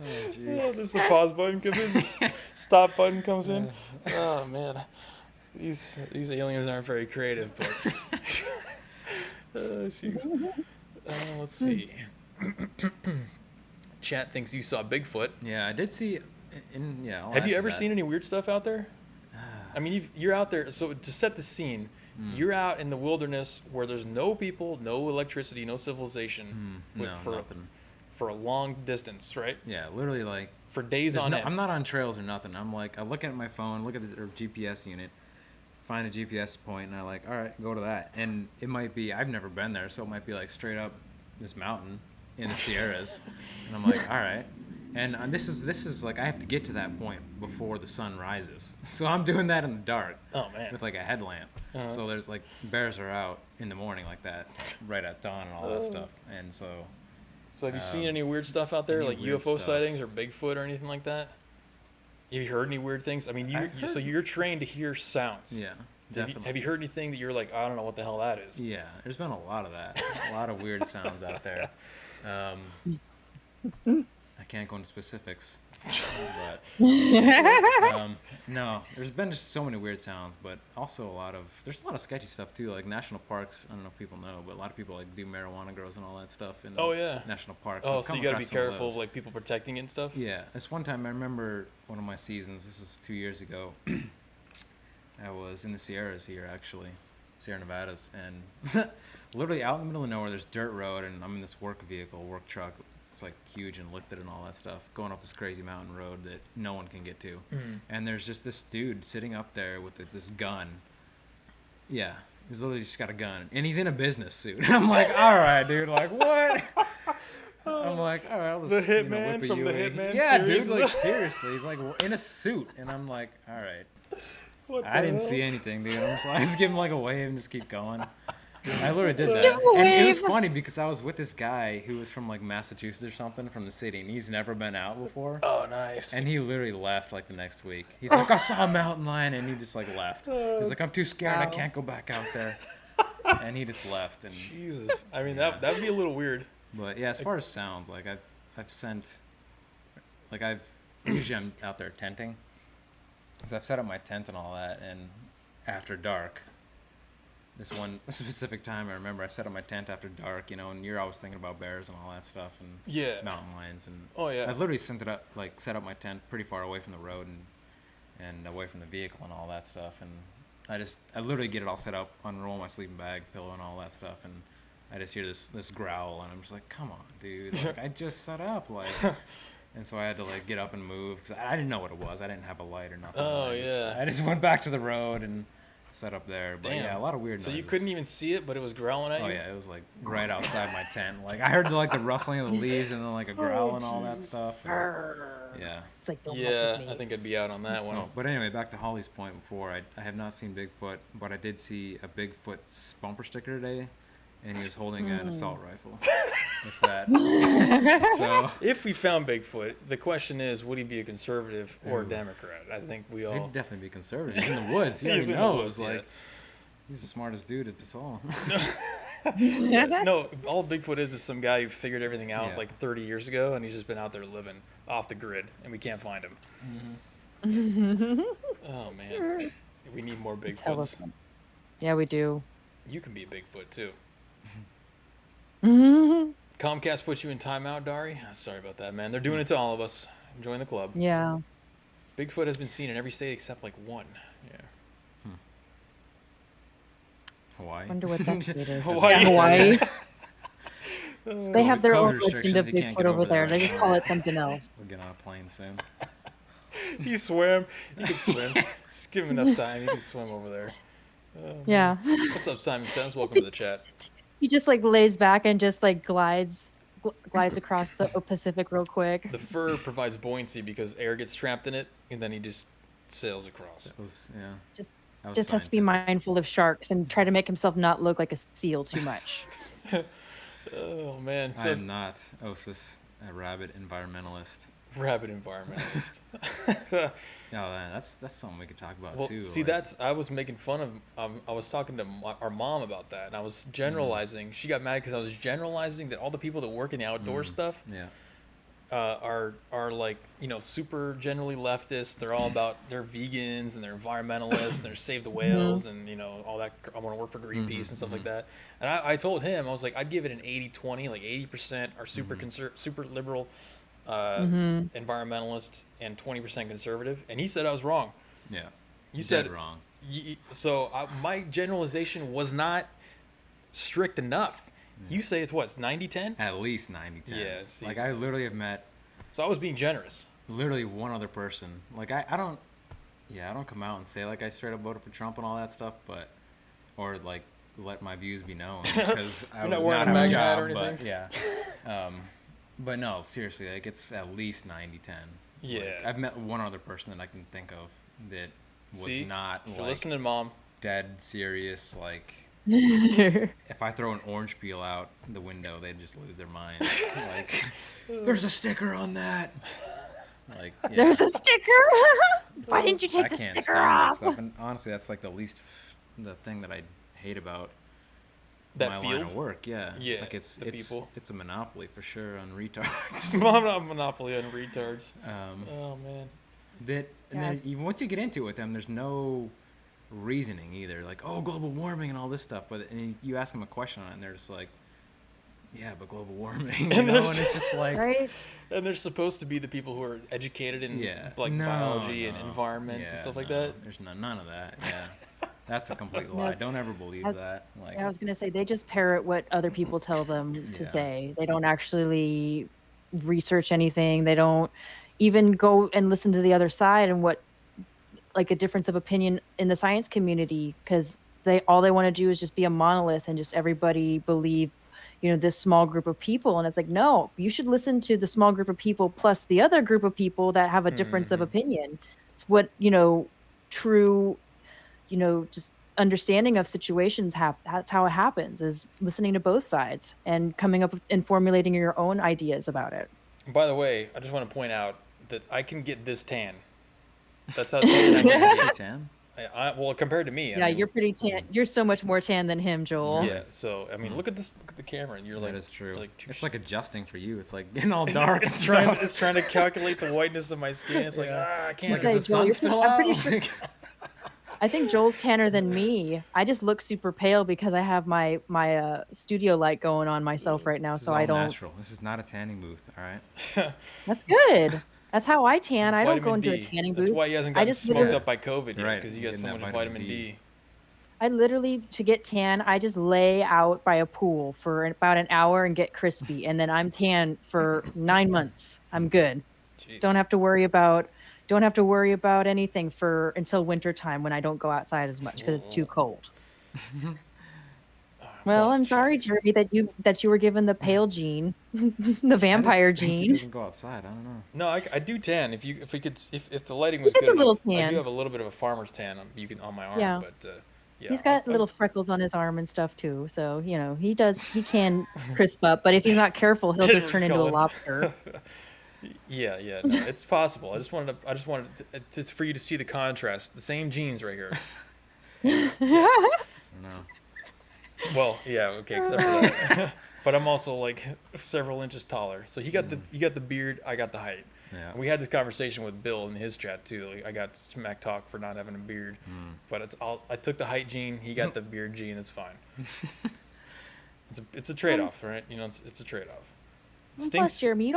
Yeah, this is the pause button because this stop button comes in. Oh man, these aliens aren't very creative, but jeez. Let's see. Chat thinks you saw Bigfoot. Yeah, I did see. Have you ever seen any weird stuff out there? I mean, you're out there. So to set the scene, you're out in the wilderness where there's no people, no electricity, no civilization, nothing. For a long distance, right? Yeah, literally like for days on end. I'm not on trails or nothing. I'm like, I look at my phone, look at this GPS unit, find a GPS point, and I like, all right, go to that. And it might be, I've never been there, so it might be like straight up this mountain in the Sierras, and I'm like, all right. And this is like I have to get to that point before the sun rises, so I'm doing that in the dark. Oh man. With like a headlamp. So there's like bears are out in the morning like that, right at dawn and all that stuff, and so. So have you seen any weird stuff out there, like UFO stuff. sightings or Bigfoot or anything like that? Have you heard any weird things? I mean, so you're trained to hear sounds. Yeah, definitely. Have you heard anything that you're like, I don't know what the hell that is? Yeah, there's been a lot of that. A lot of weird sounds out there. I can't go into specifics, but no, there's been just so many weird sounds, but also there's a lot of sketchy stuff too, like national parks. I don't know if people know, but a lot of people like do marijuana grows and all that stuff in national parks. So you got to be careful of like people protecting it and stuff. Yeah, this one time I remember one of my seasons. This is 2 years ago. I was in the Sierras here, actually, Sierra Nevadas, and literally out in the middle of nowhere, there's dirt road, and I'm in this work truck. It's like huge and lifted and all that stuff, going up this crazy mountain road that no one can get to. And there's just this dude sitting up there with this gun. Yeah, he's literally just got a gun, and he's in a business suit. I'm like, all right, dude, like what? I'm like, all right, I'll just, the Hitman whip a from the UE. Hitman Yeah, series. dude, like seriously, he's like in a suit, and I'm like, all right. I didn't see anything, dude. I just give him like a wave and just keep going. I literally did that. And it was funny because I was with this guy who was from like Massachusetts or something, from the city, and he's never been out before. Oh, nice. And he literally left like the next week. He's like, I saw a mountain lion, and he just like left. He's like, I'm too scared. I can't go back out there. And he just left. And Jesus. I mean, that'd be a little weird. But yeah, as far as sounds, like usually I'm out there tenting. So I've set up my tent and all that, and after dark, this one specific time I remember I set up my tent after dark, and you're always thinking about bears and all that stuff, and mountain lions, and I literally set up my tent pretty far away from the road and away from the vehicle and all that stuff, and I literally get it all set up, unroll my sleeping bag, pillow, and all that stuff, and I just hear this growl, and I'm just like, come on, dude, like I just set up, like. And so I had to like get up and move because I didn't know what it was. I didn't have a light or nothing. Oh, yeah. I just went back to the road and set up there. But Damn. yeah, a lot of weird So noises. you couldn't even see it, but it was growling at Oh you? yeah, it was like right outside my tent. Like I heard the rustling of the leaves and then like a growl and all that stuff. And, yeah. It's like, don't mess Yeah, with me. I think I'd be out on that one. Oh, but anyway, back to Holly's point before. I have not seen Bigfoot, but I did see a Bigfoot bumper sticker today, and he was holding an assault rifle. With that. So If we found Bigfoot, the question is, would he be a conservative or a Democrat? I think we all... he'd definitely be conservative. He's in the woods. He He's already in the knows. woods, Like yeah. he's the smartest dude of us all. No, all Bigfoot is some guy who figured everything out Yeah. like 30 years ago, and he's just been out there living off the grid, and we can't find him. Oh, man. We need more It's hella Bigfoots. fun. Yeah, we do. You can be a Bigfoot, too. Yeah. Comcast put you in timeout, Dari? Sorry about that, man. They're doing it to all of us. Join the club. Bigfoot has been seen in every state except like one. Yeah. Hawaii. Wonder what that state is. Hawaii. Yeah, Hawaii. Oh, They have their COVID own legend restrictions, of you can't Bigfoot get over there. there. They just call it something else. We'll get on a plane soon. He swam. You can swim. Just give him enough time. You can swim over there. Yeah. What's up, Simon Says? Welcome to the chat. He just like lays back and just like glides across the Pacific real quick. The fur provides buoyancy because air gets trapped in it, and then he just sails across. That was, yeah. Just- That was Just has to be scientific. mindful of sharks and try to make himself not look like a seal too much. Oh, man. I So, am not Osis, a rabid environmentalist. rabid environmentalist. Oh, man, that's something we could talk about Well, too. see, like- I was making fun of, I was talking to our mom about that, and I was generalizing. She got mad because I was generalizing that all the people that work in the outdoor stuff yeah. are like, super generally leftist. They're all about, they're vegans and they're environmentalists and they're save the whales and, all that. I want to work for Greenpeace and stuff like that. And I told him, I was like, I'd give it an 80-20, like 80% are super super liberal environmentalist and 20% conservative. And he said I was wrong. Yeah. You Dead said wrong. So my generalization was not strict enough. You say it's what, 90-10? At least 90-10. Yeah, see. Like, I literally have met So I was being generous. literally one other person. Like, I don't come out and say, like, I straight up voted for Trump and all that stuff, but, or, like, let my views be known, because I You're would not wearing not a have a MAGA hat job, or but, anything? yeah. But no, seriously, like, it's at least 90-10. Yeah. Like, I've met one other person that I can think of that was See? not, If you're like, listening, Mom. dead serious, like, if I throw an orange peel out the window, they'd just lose their mind. Like, there's a sticker on that. Like, yeah, There's a sticker. Why didn't you I take the can't sticker stand that off? stuff. And honestly, that's like the thing that I hate about That my line field? of work. Yeah, Yeah, like it's the people. it's a monopoly for sure on retards. I'm not a monopoly on retards. um, Oh, man. that and Yeah. then even once you get into it with them, there's no reasoning either. Like, oh, global warming and all this stuff. But and you ask them a question on it, and they're just like, yeah, but global warming, And and there's- it's just like, Right? And they're supposed to be the people who are educated in yeah, like no, biology and no. environment Yeah, and stuff like no, that. There's none of that. Yeah, that's a complete No, lie. Don't ever believe I was- that. Like, I was gonna say they just parrot what other people tell them to Yeah. say. They don't actually research anything. They don't even go and listen to the other side and what, like, a difference of opinion in the science community, because all they want to do is just be a monolith and just everybody believe, this small group of people. And it's like, no, you should listen to the small group of people plus the other group of people that have a difference of opinion. It's what, true, just understanding of situations that's how it happens, is listening to both sides and coming up with and formulating your own ideas about it. By the way, I just want to point out that I can get this tan. That's how tan I can get. tan. Well, compared to me. I Yeah, mean, you're pretty tan. You're so much more tan than him, Joel. Yeah, so I mean, look at this. Look at the camera, and you're like, That is true. Like two It's like adjusting for you. It's like getting all dark. It's and trying. stuff. It's trying to calculate the whiteness of my skin. It's like, I can't. Like, Say, is the Joel, sun you're still I'm pretty out? sure. I think Joel's tanner than me. I just look super pale because I have my studio light going on myself right now, This is so all I don't. natural. This is not a tanning booth. All right. That's good. That's how I tan. I don't go Vitamin into a D. tanning That's booth. why he hasn't I gotten just smoked literally- up by COVID yet, Right, because you got getting so that much vitamin vitamin D. I literally, to get tan, I just lay out by a pool for about an hour and get crispy, and then I'm tan for 9 months. I'm good. Jeez. Don't have to worry about anything for until winter time when I don't go outside as much because it's too cold. Well, Well, I'm sorry, Jeremy, that you were given the pale gene, the vampire I think he gene. doesn't go outside. I don't know. No, I do tan. If the lighting He was gets good a little enough, I do tan. have a little bit of a farmer's tan on my arm, Yeah. but yeah, He's got little freckles on his arm and stuff too. So, he can crisp up, but if he's not careful, he'll just turn into a Colin. lobster. Yeah, no, it's possible. I just wanted for you to see the contrast. The same genes right here. I don't know. Well, yeah, okay, except for that. But I'm also like several inches taller. So he got the beard, I got the height. Yeah. We had this conversation with Bill in his chat too. Like, I got smack talk for not having a beard, but I took the height gene. He got the beard gene. It's fine. It's a trade off, right? It's a trade off. Plus, Jeremy,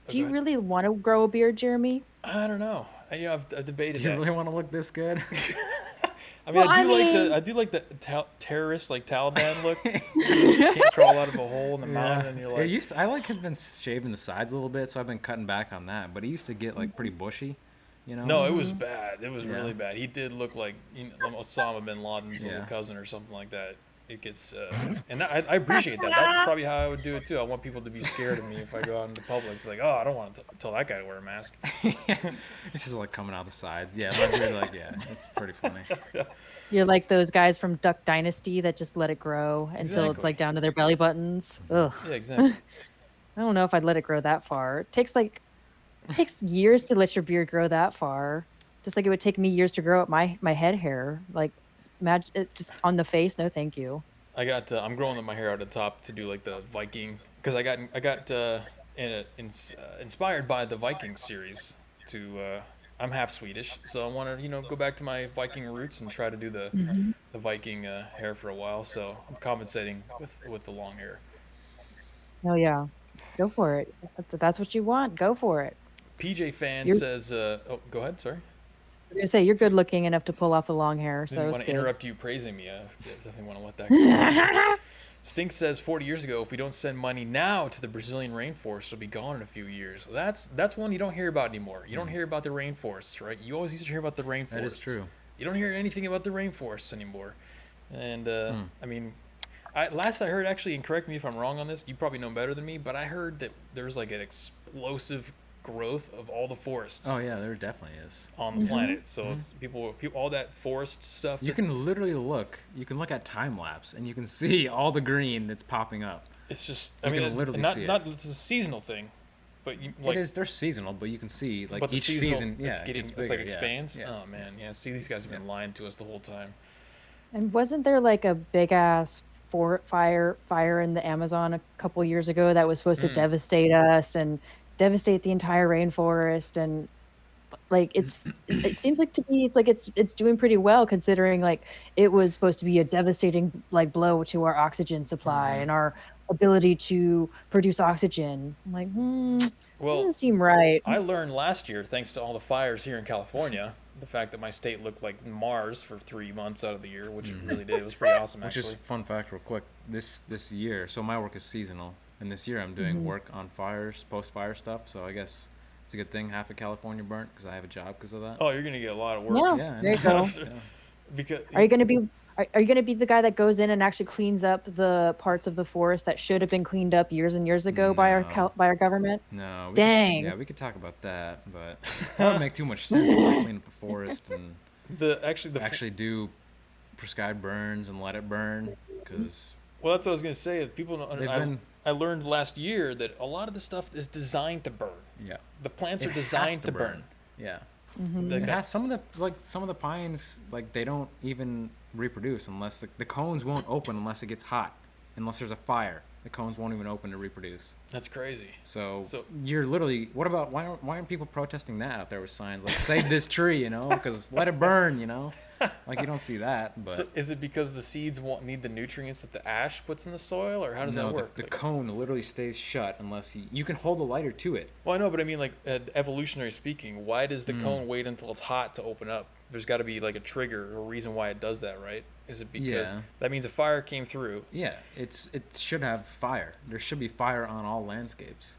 do you ahead. really want to grow a beard, Jeremy? I don't know. I've debated Do you that. really want to look this good? I mean, Well, I do like the terrorist like Taliban look. You just can't crawl out of a hole in the mountain, and you're like, I have been shaving the sides a little bit, so I've been cutting back on that. But it used to get like pretty bushy, you know. no, it was bad. It was Yeah. really bad. He did look like Osama bin Laden's little Yeah. cousin or something like that. It gets, and I appreciate that. That's probably how I would do it too. I want people to be scared of me if I go out into public. It's like, oh, I don't want to tell that guy to wear a mask. It's just like coming out the sides. Yeah, but really, like it's pretty funny. You're like those guys from Duck Dynasty that just let it grow until it's Exactly. like down to their belly buttons. Ugh. Yeah, exactly. I don't know if I'd let it grow that far. It takes years to let your beard grow that far. Just like it would take me years to grow up my head hair. Like, imagine it just on the face. No, thank you. I'm growing my hair out at the top to do like the Viking, because I got inspired by the Viking series to. I'm half Swedish, so I want to go back to my Viking roots and try to do the Viking hair for a while. So I'm compensating with the long hair. Oh yeah, go for it. If that's what you want. Go for it. PJ fan You're- says, "Oh, go ahead. Sorry, I was gonna say you're good looking enough to pull off the long hair, didn't so want it's to good. interrupt you praising me. I definitely want to let that go. Stink says 40 years ago, if we don't send money now to the Brazilian rainforest, it'll be gone in a few years. That's one you don't hear about anymore. You don't hear about the rainforests, right? You always used to hear about the rainforests. That is true. You don't hear anything about the rainforests anymore. And I mean, last I heard, actually, and correct me if I'm wrong on this, you probably know better than me, but I heard that there's like an explosive growth of all the forests Oh yeah, there definitely is. on the planet. So it's people, all that forest stuff. You that- can literally look. You can look at time lapse, and you can see all the green that's popping up. It's just, You I mean, can literally not see it. not it's a seasonal thing, but you like. It is. They're seasonal, but you can see like But the each seasonal, season. Yeah, it's getting, gets it bigger. like yeah, expands. Yeah. Oh man, yeah. See, these guys have been lying to us the whole time. And wasn't there like a big ass fire in the Amazon a couple years ago that was supposed to devastate us and devastate the entire rainforest? And like it seems like to me it's doing pretty well considering like it was supposed to be a devastating like blow to our oxygen supply and our ability to produce oxygen. I'm like, Well, doesn't seem right. I learned last year, thanks to all the fires here in California, the fact that my state looked like Mars for 3 months out of the year, which it really did. It was pretty awesome, Which actually. is fun fact, real quick. This year, so my work is seasonal, and this year I'm doing work on fires, post-fire stuff. So I guess it's a good thing half of California burnt because I have a job because of that. Oh, you're gonna get a lot of work. Yeah, Yeah, I there you know. go. Yeah. Because Are you going to be are you going to be the guy that goes in and actually cleans up the parts of the forest that should have been cleaned up years and years ago by No. our government? No. Dang. We could talk about that, but that would make too much sense to like, clean up the forest and actually do prescribed burns and let it burn because well, that's what I was gonna say. People don't. They've been- I learned last year that a lot of the stuff is designed to burn. yeah, The plants It are has designed to burn. Yeah. Like It has that's, some of the pines like they don't even reproduce unless the cones won't open unless it gets hot, unless there's a fire. The cones won't even open to reproduce. that's crazy. So, So- you're literally what about why aren't people protesting that out there with signs like save this tree, because let it burn, like you don't see that. But So is it because the seeds won't need the nutrients that the ash puts in the soil, or how does no, that work? the Like- cone literally stays shut unless you can hold a lighter to it. Well, I know, but I mean, like, evolutionary speaking, why does the cone wait until it's hot to open up? There's got to be like a trigger or a reason why it does that, right? Is it because Yeah. that means a fire came through? Yeah, it should have fire. There should be fire on all landscapes.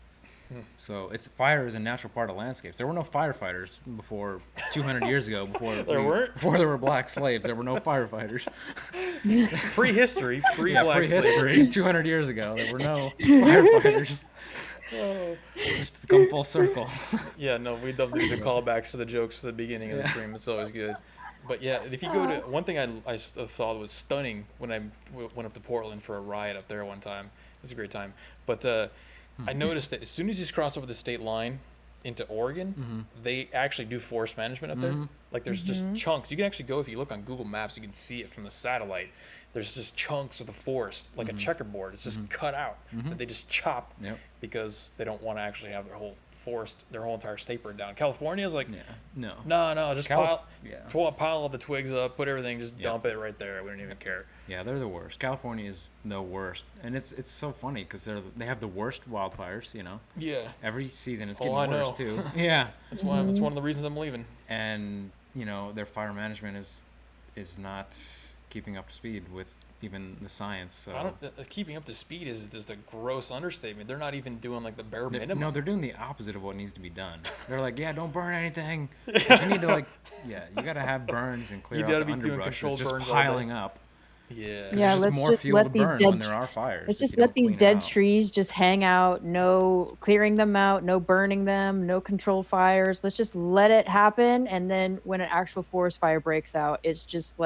So fire is a natural part of landscapes. There were no firefighters before 200 years ago. Before there were black slaves, there were no firefighters. Prehistory, Yeah, black slaves. prehistory. 200 years ago, there were no firefighters. Just to come full circle. Yeah, no, we love to do the callbacks to the jokes at the beginning of the stream. It's always good. But yeah, if you go to one thing I thought was stunning when I went up to Portland for a ride up there one time. It was a great time. But I noticed that as soon as you cross over the state line into Oregon, they actually do forest management up there. Like there's just chunks. You can actually go, if you look on Google Maps, you can see it from the satellite. There's just chunks of the forest, like a checkerboard. It's just cut out that they just chop because they don't want to actually have their whole forest, their whole entire state burned down. California is like, no, just pile all the twigs up, put everything, just dump it right there. We don't even care. Yeah, they're the worst. California is the worst, and it's so funny because they have the worst wildfires. You know. Yeah. Every season it's getting worse too. Yeah. That's why. That's one of the reasons I'm leaving. And their fire management is not keeping up to speed with even the science. So keeping up to speed is just a gross understatement. They're not even doing like the bare minimum. No, they're doing the opposite of what needs to be done. They're like, don't burn anything. Like, you need to you got to have burns and clear out the underbrush. It's just piling up. Yeah, let's just let these let these dead trees just hang out. No clearing them out, no burning them, no controlled fires. Let's just let it happen, and then when an actual forest fire breaks out, it's just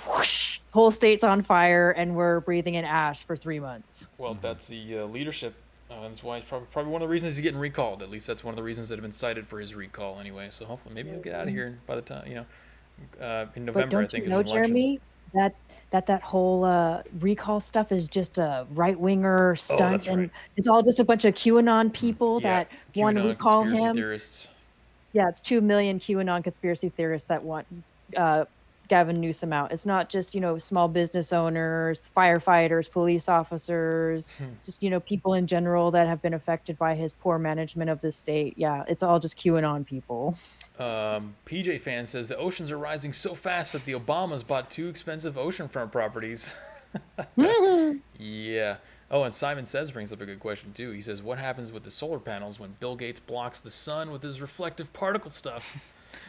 whoosh, whole state's on fire, and we're breathing in ash for 3 months. Well, that's the leadership. That's why it's probably one of the reasons he's getting recalled. At least that's one of the reasons that have been cited for his recall anyway. So hopefully maybe he'll get out of here by the time, in November, but don't I think, you know, is election. Jeremy, that whole recall stuff is just a right-winger stunt, and it's all just a bunch of QAnon people that want to recall him. Theorists. Yeah, it's 2 million QAnon conspiracy theorists that want Gavin Newsom out. It's not just, small business owners, firefighters, police officers, just, people in general that have been affected by his poor management of the state. Yeah, it's all just QAnon people. PJ Fan says the oceans are rising so fast that the Obamas bought 2 expensive oceanfront properties. Yeah. Oh, and Simon Says brings up a good question too. He says, what happens with the solar panels when Bill Gates blocks the sun with his reflective particle stuff?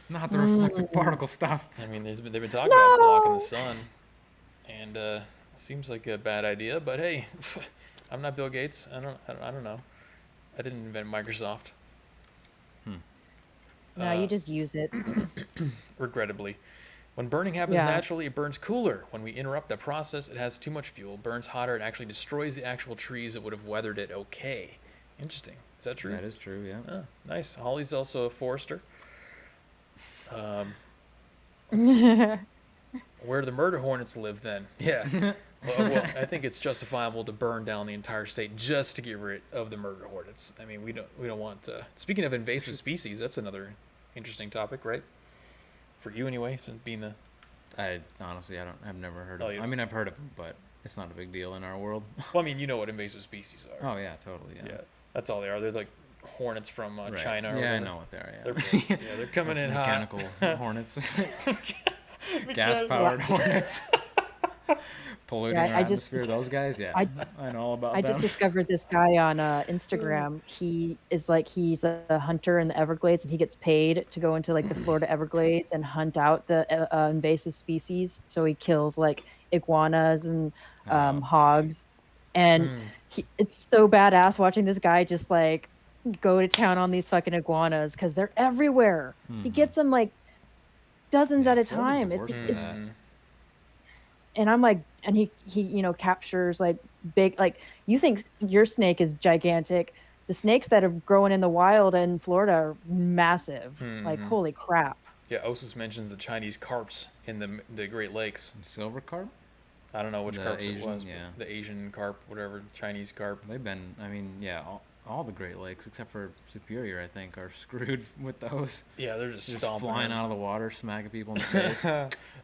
Not the reflective particle stuff. I mean, they've been talking about blocking the sun, and it seems like a bad idea. But hey, I'm not Bill Gates. I don't know. I didn't invent Microsoft. No, you just use it. Regrettably, when burning happens naturally, it burns cooler. When we interrupt the process, it has too much fuel, burns hotter, and actually destroys the actual trees that would have weathered it. Okay, interesting. Is that true? That is true. Yeah. Oh, nice. Holly's also a forester. Where do the murder hornets live then? Yeah. Well, I think it's justifiable to burn down the entire state just to get rid of the murder hornets. I mean, we don't want to. Speaking of invasive species, that's another interesting topic, right? For you anyway, since being the. I've never heard of. I mean, I've heard of them, but it's not a big deal in our world. Well, I mean, you know what invasive species are. Oh yeah, totally. Yeah. That's all they are. They're like hornets from China. Or whatever. I know what they are. Yeah, they're coming in mechanical hornets, gas-powered hornets, polluting our atmosphere. Those guys, I know all about them. I just discovered this guy on Instagram. He's a hunter in the Everglades, and he gets paid to go into the Florida Everglades and hunt out the invasive species. So he kills iguanas and hogs, and it's so badass watching this guy just go to town on these fucking iguanas because they're everywhere. He gets them dozens at a time. It's and I'm and he captures big, you think your snake is gigantic. The snakes that are growing in the wild in Florida are massive. Holy crap. Yeah, Osis mentions the Chinese carps in the Great Lakes. Silver carp? I don't know which carp it was. Yeah. The Asian carp, whatever, Chinese carp. They've been, all the Great Lakes except for Superior, I think, are screwed with those. Yeah, they're just stomping flying out of the water, smacking people in the face,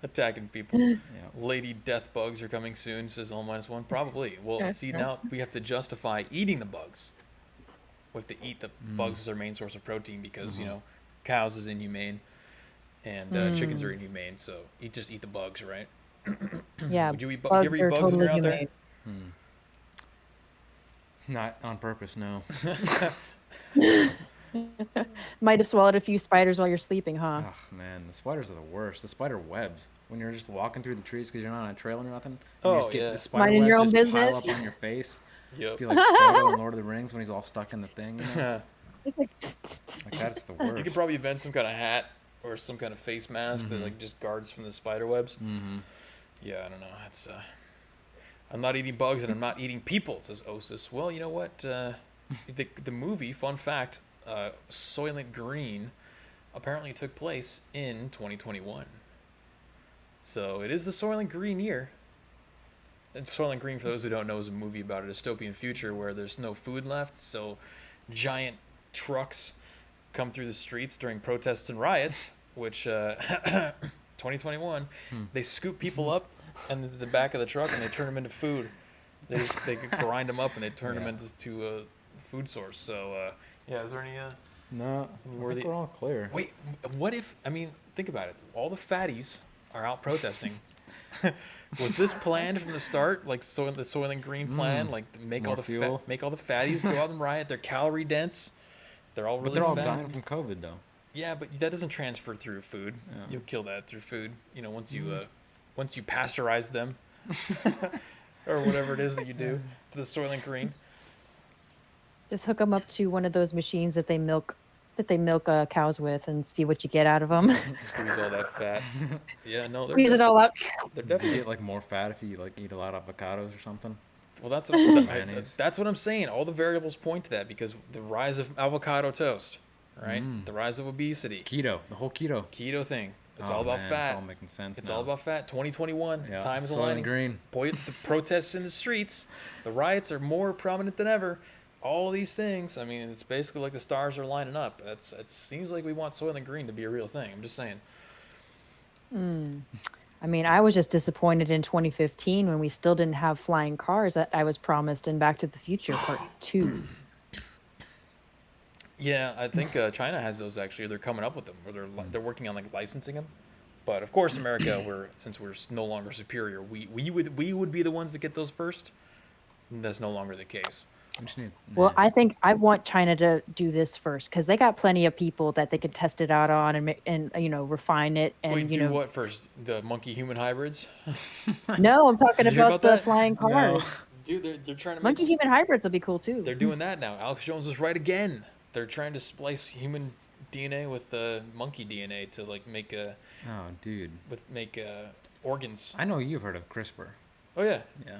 attacking people. Yeah. Lady Death Bugs are coming soon, says L-1. Probably. Well, see, now we have to justify eating the bugs. We have to eat the bugs as our main source of protein because cows is inhumane and chickens are inhumane. So just eat the bugs, right? Yeah. Would you eat bugs? Do you ever eat bugs when you're out there? Not on purpose, no. Might have swallowed a few spiders while you're sleeping, huh? Oh man, the spiders are the worst. The spider webs when you're just walking through the trees because you're not on a trail or nothing. And you Oh, just get yeah. the spider Minding your webs own just pile up business. on your face. Yep. Feel like Frodo in Lord of the Rings when he's all stuck in the thing. You know? Just like, Like that's the worst. You could probably invent some kind of hat or some kind of face mask that like just guards from the spider webs. Mm-hmm. Yeah, I don't know. That's I'm not eating bugs and I'm not eating people, says Osis. Well, you know what? The movie, fun fact, Soylent Green, apparently took place in 2021. So it is the Soylent Green year. And Soylent Green, for those who don't know, is a movie about a dystopian future where there's no food left, so giant trucks come through the streets during protests and riots, which 2021, they scoop people up into the back of the truck and they turn them into food. They grind them up and they turn them into a food source. So yeah, is there any No, I think we're all clear. wait, what if, I mean, think about it. All the fatties are out protesting. Was this planned from the start? Like the Soylent Green plan? Like to make all More the fuel. make all the fatties go out and riot. They're calorie dense. They're all But really they're all fat. dying from COVID though. Yeah, but that doesn't transfer through food. Yeah. You'll kill that through food. You know, once you pasteurize them, or whatever it is that you do to the Soylent Green. just hook them up to one of those machines that they milk cows with and see what you get out of them. Squeeze all that fat. Yeah, no, they're Squeeze it all out. they're Do you definitely. get like more fat if you like eat a lot of avocados or something? Well, that's Mayonnaise. that's what I'm saying. All the variables point to that because the rise of avocado toast, right? The rise of obesity, Keto, the whole keto. keto thing. It's Oh, all about man, fat. It's all making sense. It's now. all about fat. 2021. Yeah, Time is Soylent aligning. Green. Boy, the protests in the streets, the riots are more prominent than ever. All these things. I mean, it's basically like the stars are lining up. It seems like we want Soylent Green to be a real thing. I'm just saying. I mean, I was just disappointed in 2015 when we still didn't have flying cars that I was promised in Back to the Future Part 2. Yeah, I think China has those actually. They're coming up with them, or they're working on like licensing them. But of course, America, since we're no longer superior, we would be the ones that get those first. And that's no longer the case. We just need. Well, I think I want China to do this first because they got plenty of people that they can test it out on and refine it and Wait, do what first? The monkey-human hybrids? No, I'm talking Did you hear about about the that? flying cars. Dude, they're trying to make. Monkey human hybrids will be cool too. They're doing that now. Alex Jones was right again. They're trying to splice human DNA with monkey DNA to like make Oh, dude. organs. I know you've heard of CRISPR. Oh yeah. Yeah.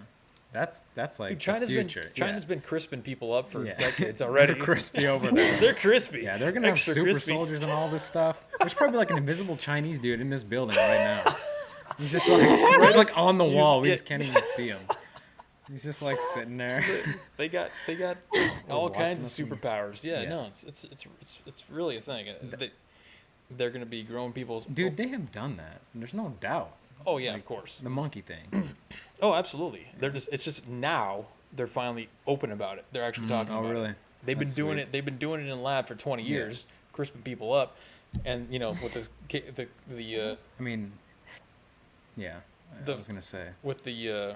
That's like Dude, China's the future. China's been crisping people up for Yeah. decades already. They're crispy over there. They're crispy. Yeah, they're gonna have Extra super crispy. soldiers and all this stuff. There's probably like an invisible Chinese dude in this building right now. He's just like on the wall. We yeah. just can't even see him. He's just like sitting there. They got all watching kinds us of and- superpowers. Yeah, Yeah. no, it's really a thing. They're gonna be growing people's. Dude, they have done that. There's no doubt. Oh yeah, like, of course. The monkey thing. Oh, absolutely. It's just now they're finally open about it. They're actually talking oh, about really? it. They've been That's doing sweet. it. They've been doing it in the lab for 20 years, crisping people up, and with the I mean, yeah. I was gonna say. with the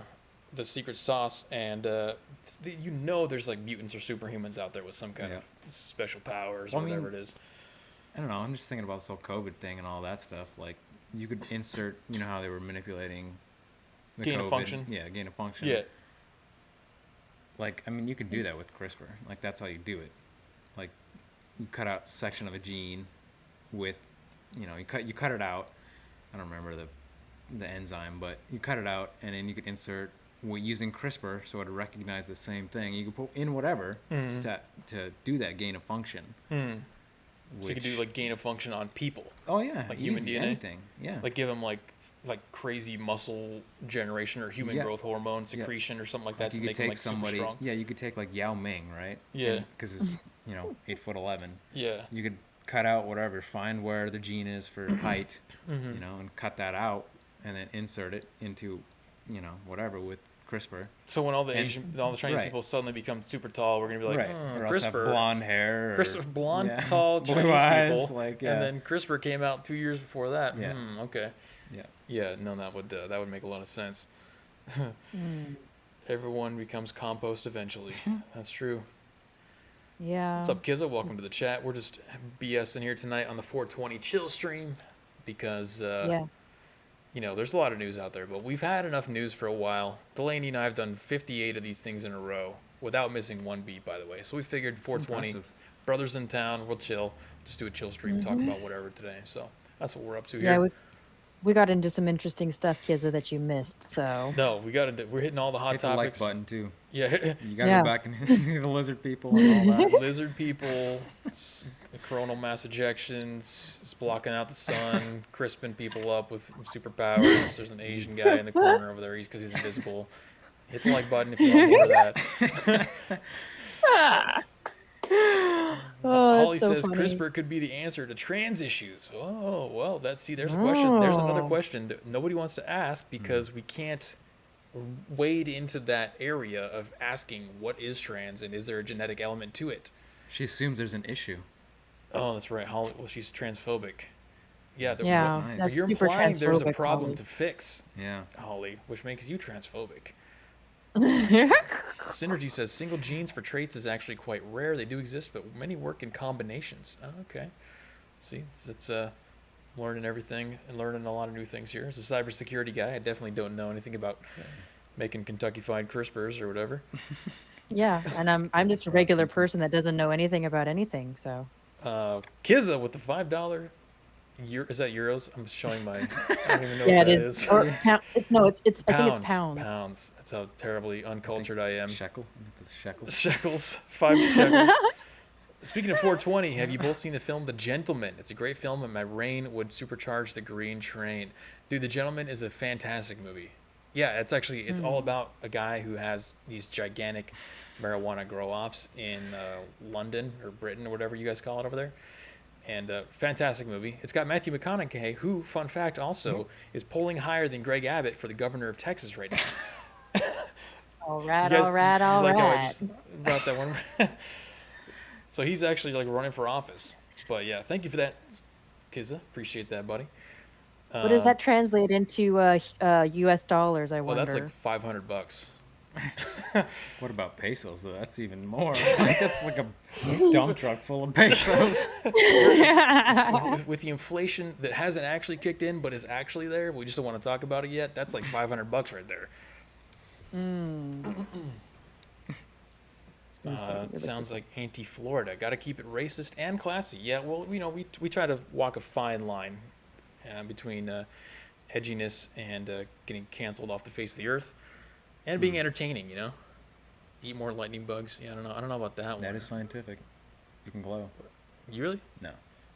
secret sauce and there's like mutants or superhumans out there with some kind of special powers Well, or I mean, whatever it is. I don't know. I'm just thinking about this whole COVID thing and all that stuff. Like, you could insert, how they were manipulating the Gain of COVID. function. Yeah, gain of function. Yeah. Like, I mean, you could do that with CRISPR. Like, that's how you do it. Like, you cut out a section of a gene with, you cut it out. I don't remember the enzyme, but you cut it out, and then you could insert using CRISPR, so it would recognize the same thing. You could put in whatever to do that gain of function. So you could do like gain of function on people, Oh yeah, like human easy, DNA? anything. Yeah. like give them like crazy muscle generation or human Yeah. growth hormone secretion or something like that Like, to you make could them take like somebody. super strong. Yeah, you could take like Yao Ming, right? Yeah. Because it's 8'11". Yeah. You could cut out whatever, find where the gene is for height, and cut that out, and then insert it into, whatever with CRISPR. So when all the And- all the Chinese right. people suddenly become super tall, we're gonna be like, Right. Or else have CRISPR, blonde hair. Or, CRISPR, blonde, yeah. tall Blue Chinese eyes, people, like, and then CRISPR came out 2 years before that. Yeah. Okay. Yeah. Yeah. No, that would make a lot of sense. Everyone becomes compost eventually. That's true. Yeah. What's up, Kizza? Welcome to the chat. We're just BSing here tonight on the 420 chill stream because, Yeah. there's a lot of news out there, but we've had enough news for a while. Delaney and I have done 58 of these things in a row without missing one beat, by the way. So we figured 420, impressive. brothers in town, we'll chill. Just do a chill stream, talk about whatever today. So that's what we're up to Yeah, here. we got into some interesting stuff, Kizza, that you missed. So No, we're hitting all the hot Hit the like topics. button too. Yeah, You gotta Yeah. go back and see the lizard people and all that. lizard people, coronal mass ejections, it's blocking out the sun, crisping people up with superpowers. There's an Asian guy in the corner over there because he's invisible. Hit the like button if you want more of that. Oh, Holly that's so says funny. CRISPR could be the answer to trans issues. Oh, well, there's a question. There's another Oh. question that nobody wants to ask because we can't wade into that area of asking what is trans and is there a genetic element to it. She assumes there's an issue. Oh, that's right. Holly, well, she's transphobic. Yeah, Yeah, Nice. that's you're super implying there's a transphobic, problem Holly. to fix, Yeah. Holly, which makes you transphobic. Synergy says single genes for traits is actually quite rare. They do exist, but many work in combinations. Oh, okay. See, it's learning everything and learning a lot of new things here. As a cybersecurity guy, I definitely don't know anything about making Kentucky Fried Crispers or whatever. Yeah, and I'm just a regular person that doesn't know anything about anything. So Kizza with the $5. Is that euros? I'm showing my. I don't even know yeah, what it that is. is. Or no, it's I think it's pounds. Pounds. That's how terribly uncultured I am. Shekel. I think that's shekel. Shekels. 5 shekels. Speaking of 420, have you both seen the film The Gentleman? It's a great film, and my rain would supercharge the green train. Dude, The Gentleman is a fantastic movie. Yeah, it's all about a guy who has these gigantic marijuana grow ops in London or Britain or whatever you guys call it over there. And fantastic movie. It's got Matthew McConaughey, who, fun fact, also is polling higher than Greg Abbott for the governor of Texas right now. All right, You guys- all right, all like how I right. just brought that one. So he's actually like running for office. But yeah, thank you for that, Kizza. Appreciate that, buddy. What does that translate into U.S. dollars? I Well, wonder. that's like $500. What about pesos though? That's even more. That's like a dump truck full of pesos. with the inflation that hasn't actually kicked in but is actually there, we just don't want to talk about it yet. That's like $500 right there. Sounds like anti-Florida. Got to keep it racist and classy. Yeah, well, we try to walk a fine line between edginess and getting canceled off the face of the earth and being entertaining. Eat more lightning bugs. Yeah, I don't know about that one. That is scientific. You can glow. You really? No.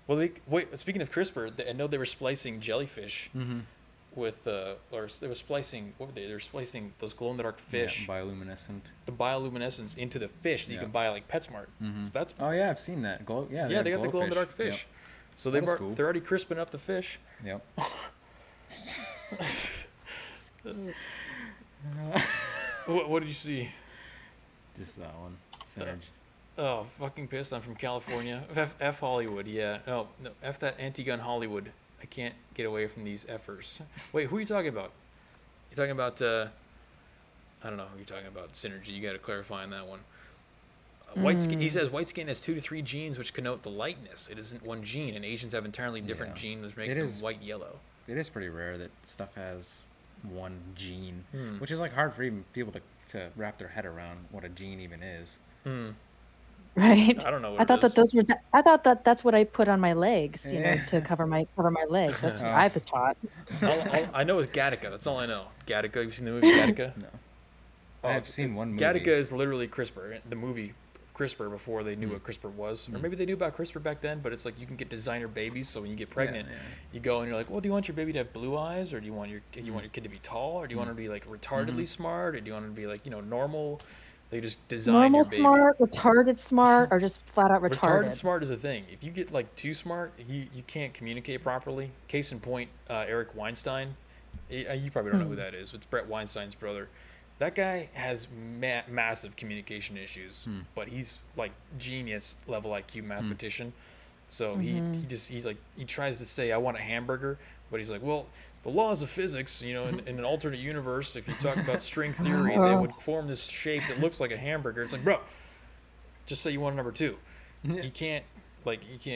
Well, wait. Speaking of CRISPR, I know they were splicing jellyfish with, or they were splicing. What were they? They were splicing those glow-in-the-dark fish, Yeah, bioluminescent. the bioluminescence into the fish that you Yeah. can buy at like PetSmart. So that's Oh yeah, I've seen that. Glow. Yeah. yeah, they got the glowfish. glow-in-the-dark fish. So That is cool. they're already crisping up the fish. Yep. What did you see? Just that one. Synergy. Oh, fucking pissed. I'm from California. F Hollywood, yeah. No, F that anti-gun Hollywood. I can't get away from these effers. Wait, who are you talking about? You talking about, I don't know who you're talking about. Synergy. You got to clarify on that one. White skin. He says white skin has 2 to 3 genes which connote the lightness. It isn't one gene, and Asians have entirely different Yeah. gene, which makes It them is- white yellow. It is pretty rare that stuff has one gene, which is like hard for even people to wrap their head around what a gene even is. Right. I don't know what I it thought that is. those were. I thought that that's what I put on my legs, to cover my legs. That's what Oh. I was taught. all I know is Gattaca. That's all I know. Gattaca. You've seen the movie Gattaca? No. Oh, I've seen one movie. Gattaca is literally CRISPR. The movie CRISPR before they knew what CRISPR was, or maybe they knew about CRISPR back then. But it's like you can get designer babies. So when you get pregnant, yeah. you go and you're like, well, do you want your baby to have blue eyes, or do you want your kid to be tall, or do you want her to be like retardedly smart, or do you want her to be like normal? They just design Normal your baby. smart, retarded smart, or just flat out retarded. Retarded smart is a thing. If you get like too smart, you can't communicate properly. Case in point, Eric Weinstein. You probably don't know who that is. It's Brett Weinstein's brother. That guy has massive communication issues, but he's like genius level IQ mathematician. So he tries to say I want a hamburger, but he's like, well, the laws of physics, in an alternate universe, if you talk about string theory, they would form this shape that looks like a hamburger. It's like, bro, just say you want a number two. You can't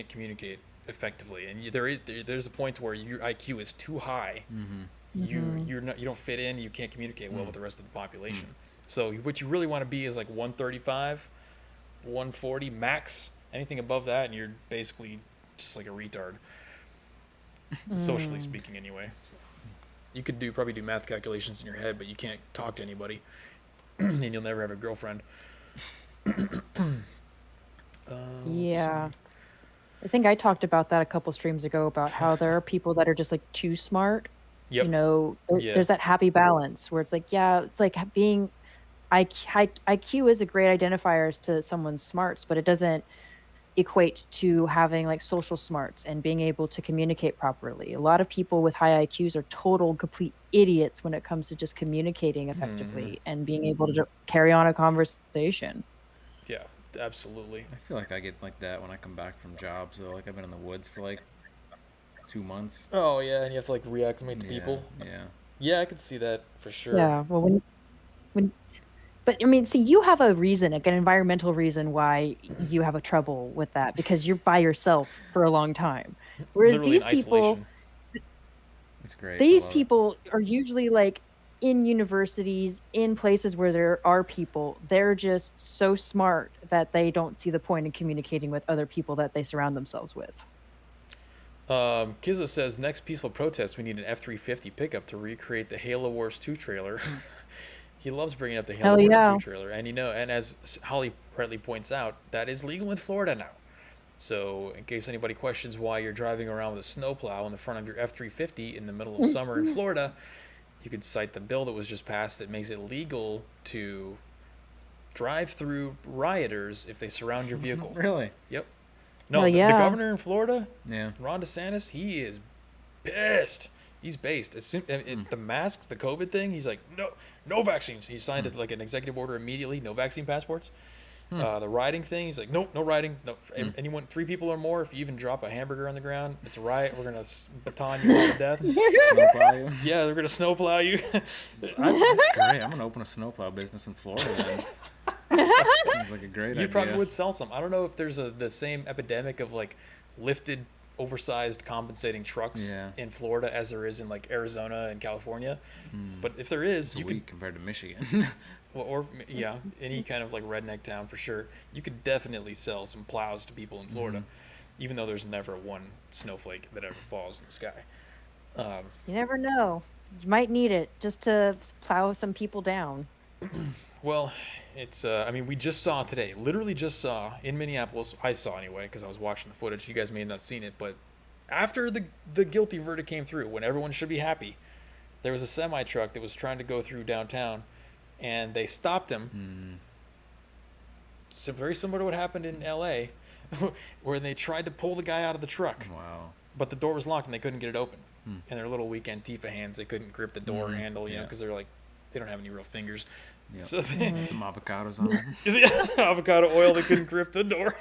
communicate effectively, and there's a point where your IQ is too high. You don't fit in. You can't communicate well with the rest of the population. So what you really want to be is like 135, 140 max. Anything above that, and you're basically just like a retard. Socially speaking, anyway. So you could probably do math calculations in your head, but you can't talk to anybody, and you'll never have a girlfriend. Yeah. I think I talked about that a couple streams ago about how there are people that are just like too smart. Yep. There's that happy balance where it's like, yeah, it's like being IQ is a great identifier as to someone's smarts, but it doesn't equate to having like social smarts and being able to communicate properly. A lot of people with high IQs are total complete idiots when it comes to just communicating effectively and being able to carry on a conversation. Yeah, absolutely. I feel like I get like that when I come back from jobs though. Like I've been in the woods for like 2 months. Oh yeah, and you have to like reacclimate to people. Yeah, I could see that for sure. Yeah, well, but I mean, see, you have a reason, like an environmental reason why you have a trouble with that because you're by yourself for a long time. Whereas Literally these in people, isolation. It's great. these people are usually like in universities, in places where there are people. They're just so smart that they don't see the point in communicating with other people that they surround themselves with. Kizza says, next peaceful protest, we need an F-350 pickup to recreate the Halo Wars 2 trailer. He loves bringing up the Halo Wars 2 trailer. And as Holly rightly points out, that is legal in Florida now. So in case anybody questions why you're driving around with a snowplow in the front of your F-350 in the middle of summer in Florida, you could cite the bill that was just passed that makes it legal to drive through rioters if they surround your vehicle. Really? Yep. No, the governor in Florida, Ron DeSantis, he is pissed. He's based. As soon the masks, the COVID thing, he's like, no vaccines. He signed it like an executive order immediately, no vaccine passports. The riding thing, he's like, no riding. No, anyone, 3 people or more, if you even drop a hamburger on the ground, it's a riot. We're going to baton you all to death. Snowplow you? Yeah, they're going to snowplow you. That's great. I'm going to open a snowplow business in Florida then. Sounds like a great idea. You probably would sell some. I don't know if there's the same epidemic of like lifted, oversized compensating trucks in Florida as there is in like Arizona and California. But if there is, you could compared to Michigan. or any kind of like redneck town for sure. You could definitely sell some plows to people in Florida, even though there's never one snowflake that ever falls in the sky. You never know. You might need it just to plow some people down. Well, it's, I mean, we just saw today, literally just saw in Minneapolis, I saw anyway, because I was watching the footage. You guys may have not seen it, but after the guilty verdict came through, when everyone should be happy, there was a semi-truck that was trying to go through downtown, and they stopped him. So very similar to what happened in L.A., where they tried to pull the guy out of the truck. Wow. But the door was locked, and they couldn't get it open. And their little weak Antifa hands, they couldn't grip the door handle, you know, because they're like, they don't have any real fingers. Yep. So some avocados on it. Avocado oil, they couldn't grip the door.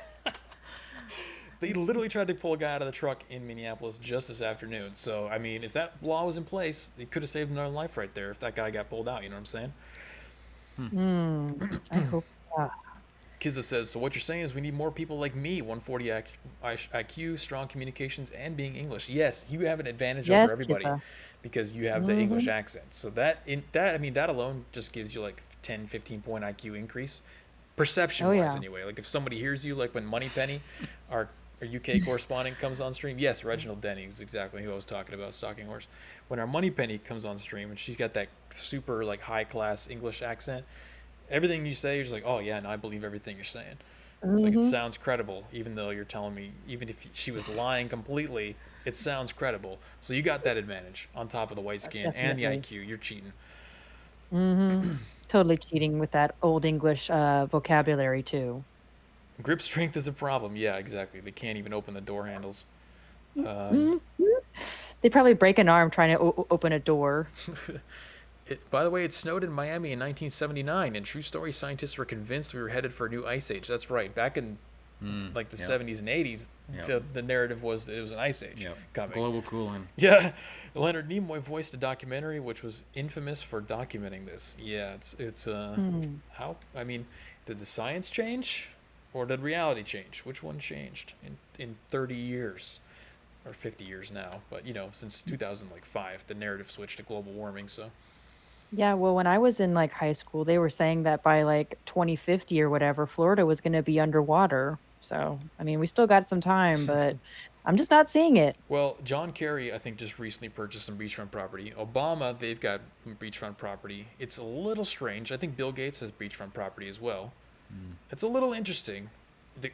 They literally tried to pull a guy out of the truck in Minneapolis just this afternoon. So, I mean, if that law was in place, it could have saved another life right there if that guy got pulled out, you know what I'm saying? I hope not. Kizza says, so what you're saying is we need more people like me, 140 IQ, strong communications, and being English. Yes, you have an advantage over everybody because you have the English accent. So that alone just gives you like 10, 15 point IQ increase, perception-wise anyway. Like if somebody hears you, like when Moneypenny, our UK correspondent comes on stream. Yes, Reginald Denny is exactly who I was talking about, Stalking Horse. When our Moneypenny comes on stream and she's got that super like high-class English accent, everything you say, you're just like, oh yeah, no, I believe everything you're saying. It's like it sounds credible, even though you're telling me, even if she was lying completely, it sounds credible. So you got that advantage on top of the white skin and the IQ. You're cheating. Totally cheating with that old English vocabulary too. Grip strength is a problem. Yeah, exactly. They can't even open the door handles. They probably break an arm trying to open a door. By the way, it snowed in Miami in 1979, and true story, scientists were convinced we were headed for a new ice age. That's right. Back in like the Yep. 70s and 80s, Yep. the narrative was that it was an ice age Yep. coming. Global cooling. Yeah, Leonard Nimoy voiced a documentary which was infamous for documenting this. Yeah, it's how, I mean, did the science change or did reality change? Which one changed in 30 years or 50 years now? But since 2005, the narrative switched to global warming. So Yeah, well, when I was in like high school, they were saying that by like 2050 or whatever, Florida was going to be underwater. So, I mean, we still got some time, but I'm just not seeing it. well, John Kerry, I think, just recently purchased some beachfront property. Obama, they've got beachfront property. It's a little strange. I think Bill Gates has beachfront property as well. It's a little interesting.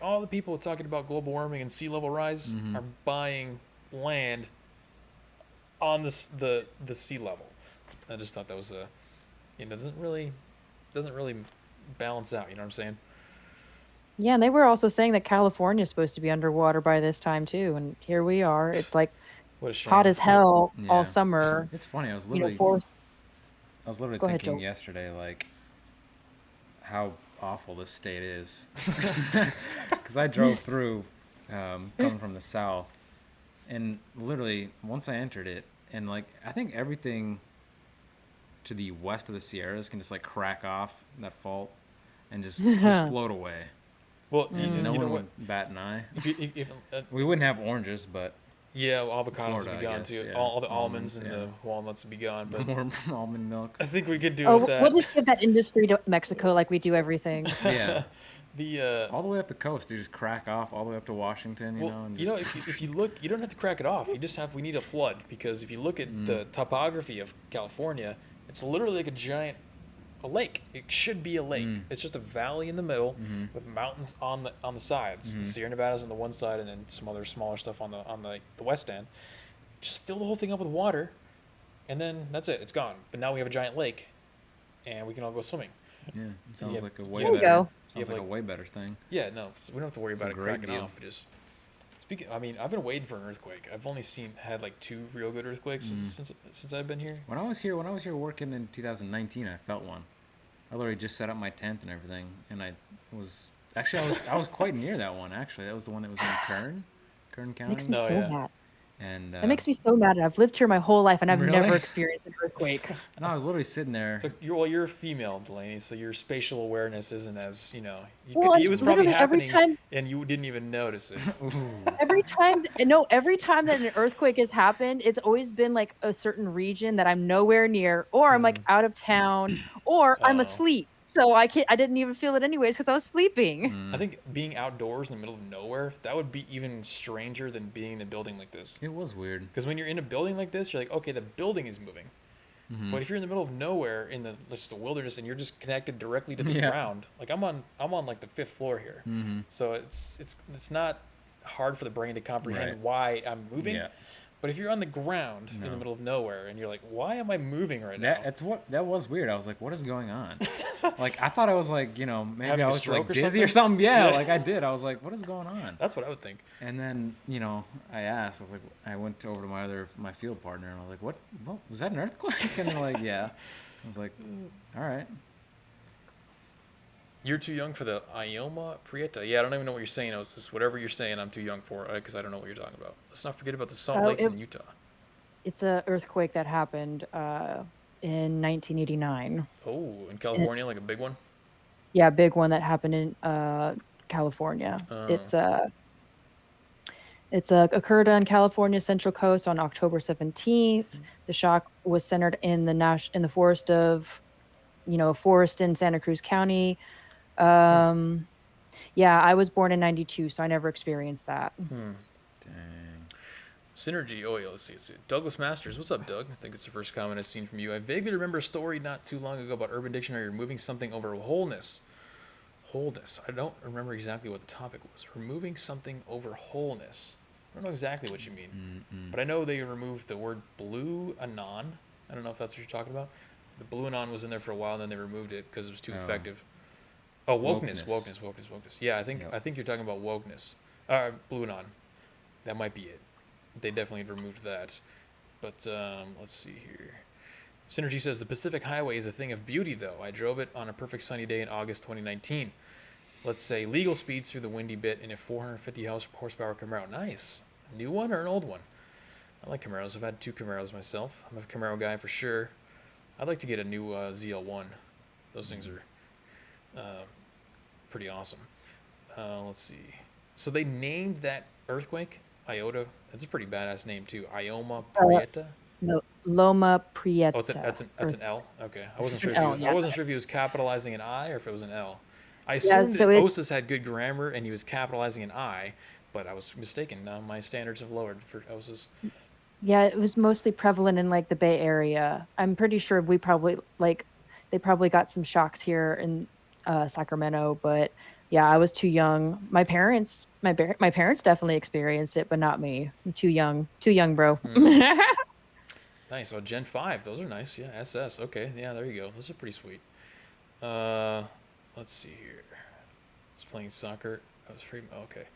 All the people talking about global warming and sea level rise are buying land on the sea level. I just thought that was doesn't really balance out. You know what I'm saying? Yeah, and they were also saying that California is supposed to be underwater by this time too, and here we are. It's like What a shame. hot as hell all Yeah. summer. It's funny. I was You know, literally forest. I was literally Go ahead, thinking Joel. yesterday, like, how awful this state is. Because I drove through, coming from the south, and literally once I entered it, and like I think everything to the west of the Sierras can just like crack off that fault and just float away. Well, And no you know one what? would bat an eye. If We wouldn't have oranges, but yeah, well, avocados Florida, would I be gone guess, too. yeah. All the almonds and Almonds, the yeah. walnuts would be gone. But more almond milk. I think we could do Oh, with that. we'll just give that industry to Mexico like we do everything. Yeah. the All the way up the coast, they just crack off all the way up to Washington, you know. And you know, just, if you look, you don't have to crack it off. We need a flood because if you look at the topography of California, it's literally like a lake. It should be a lake. It's just a valley in the middle with mountains on the sides. The Sierra Nevadas on the one side, and then some other smaller stuff on the west end. Just fill the whole thing up with water, and then that's it. It's gone. But now we have a giant lake, and we can all go swimming. yeah, it sounds Yeah. like a way There you better. go. Sounds like a like- way better thing. Yeah, no, we don't have to worry about a it great cracking deal. off. Just speaking, I mean, I've been waiting for an earthquake. I've only had like 2 real good earthquakes since I've been here. When I was here working in 2019, I felt one. I literally just set up my tent and everything, and I was quite near that one actually. That was the one that was in Kern County. Makes me No, so yeah. mad. And That makes me so mad. I've lived here my whole life and I've Really? never experienced an earthquake. no, I was literally sitting there. So you're a female, Delaney, so your spatial awareness isn't as Well, it was probably literally every happening time- and you didn't even notice it. Every time that an earthquake has happened, it's always been like a certain region that I'm nowhere near, or I'm like out of town, or I'm Oh. asleep. So I didn't even feel it anyways because I was sleeping. I think being outdoors in the middle of nowhere, that would be even stranger than being in a building like this. It was weird. Because when you're in a building like this, you're like, okay, the building is moving. But if you're in the middle of nowhere in just the wilderness and you're just connected directly to the Yeah. ground, like I'm on like the 5th floor here, so it's not hard for the brain to comprehend Right. why I'm moving. Yeah. But if you're on the ground in the No. middle of nowhere and you're like, why am I moving right now? That was weird. I was like, what is going on? Like I thought I was like, maybe Having I a was stroke like or dizzy or something? something. Yeah, Yeah. like I did. I was like, what is going on? That's what I would think. And then, I asked, I was like, I went over to my field partner and I was like, what was that an earthquake? And they're like, yeah. I was like, all right. You're too young for the Ioma Prieta. Yeah, I don't even know what you're saying. It's just whatever you're saying, I'm too young for because I don't know what you're talking about. Let's not forget about the Salt Oh, Lakes in Utah. It's a earthquake that happened in 1989. Oh, in California, like a big one? Yeah, big one that happened in California. Oh. It's occurred on California's Central Coast on October 17th. The shock was centered in the forest of, forest in Santa Cruz County. Yeah, I was born in 92, so I never experienced that. Dang. Synergy. Oh, yeah, let's see. Douglas Masters. What's up, Doug? I think it's the first comment I've seen from you. I vaguely remember a story not too long ago about Urban Dictionary removing something over wholeness. Wholeness. I don't remember exactly what the topic was. Removing something over wholeness. I don't know exactly what you mean. But I know they removed the word blue anon. I don't know if that's what you're talking about. The blue anon was in there for a while, and then they removed it because it was too effective. Oh, wokeness. Yeah, I think you're talking about wokeness. Blue anon. That might be it. They definitely removed that. But let's see here. Synergy says the Pacific Highway is a thing of beauty, though. I drove it on a perfect sunny day in August 2019. Let's say legal speeds through the windy bit in a 450 horsepower Camaro. Nice. New one or an old one? I like Camaros. I've had 2 Camaros myself. I'm a Camaro guy for sure. I'd like to get a new ZL1. Those things are pretty awesome. Let's see. So they named that earthquake Iota. That's a pretty badass name too. Ioma Prieta. No, Loma Prieta. Oh, that's an L. Okay, I wasn't sure. An L, I wasn't sure if he was capitalizing an I or if it was an L. I Yeah, assumed so that it, Osas had good grammar and he was capitalizing an I, but I was mistaken. Now my standards have lowered for Osas. yeah, it was mostly prevalent in like the Bay Area. I'm pretty sure we probably like they probably got some shocks here in Sacramento, but yeah, I was too young. My parents definitely experienced it, but not me. I'm too young, bro. Nice. Oh, Gen 5. Those are nice. Yeah, SS. Okay. Yeah, there you go. Those are pretty sweet. Uh, let's see here. I was playing soccer. I was afraid. Okay.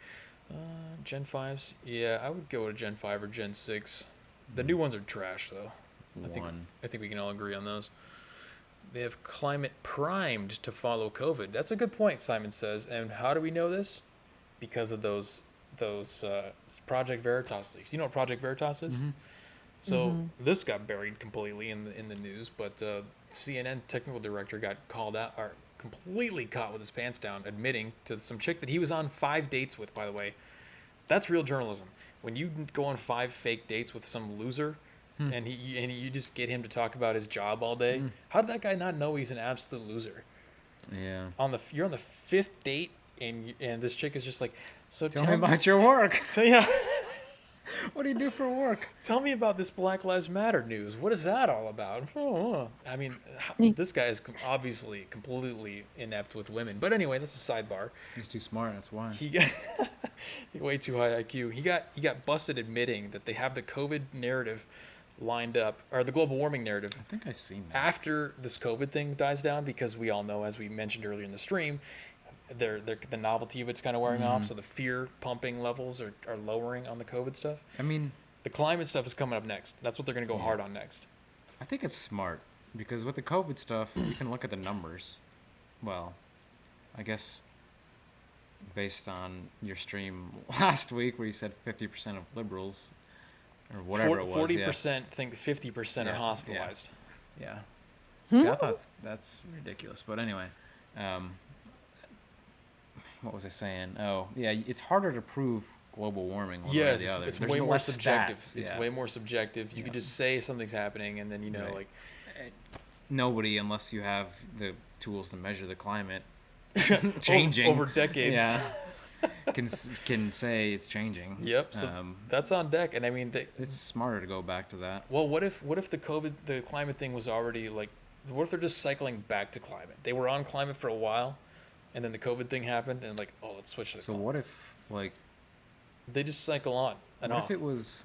Gen 5s. Yeah, I would go to Gen 5 or Gen 6. The new ones are trash, though. I think we can all agree on those. They have climate primed to follow COVID. That's a good point, Simon says. And how do we know this? Because of those Project Veritas leaks. You know what Project Veritas is? So this got buried completely in the news, but CNN technical director got called out, or completely caught with his pants down, admitting to some chick that he was on 5 dates with. By the way, that's real journalism. When you go on 5 fake dates with some loser, and you just get him to talk about his job all day, how did that guy not know he's an absolute loser? Yeah. You're on the 5th date, and this chick is just like, so Tell me about your work. yeah. What do you do for work? Tell me about this Black Lives Matter news. What is that all about? I mean, this guy is obviously completely inept with women. But anyway, that's a sidebar. He's too smart. That's why. He got way too high IQ. He got busted admitting that they have the COVID narrative lined up, or the global warming narrative. I think I've seen that. After this COVID thing dies down, because we all know, as we mentioned earlier in the stream, the novelty of it's kind of wearing off, so the fear pumping levels are lowering on the COVID stuff. I mean, the climate stuff is coming up next. That's what they're going to go hard on next. I think it's smart because with the COVID stuff, you can look at the numbers. Well, I guess based on your stream last week where you said 50% of liberals or whatever it was, 40% think 50% are hospitalized. Yeah. See, I thought that's ridiculous. But anyway, what was I saying? Oh, yeah, it's harder to prove global warming one way or the other. It's There's way more less subjective. stats. It's way more subjective. You could just say something's happening, and then like nobody, unless you have the tools to measure the climate changing over decades. Yeah, can say it's changing. Yep. So that's on deck, and I mean, it's smarter to go back to that. Well, what if the climate thing was already like? What if they're just cycling back to climate? They were on climate for a while, and then the COVID thing happened, and like, oh, let's switch to the climate. What if they just cycle on and off? What if it was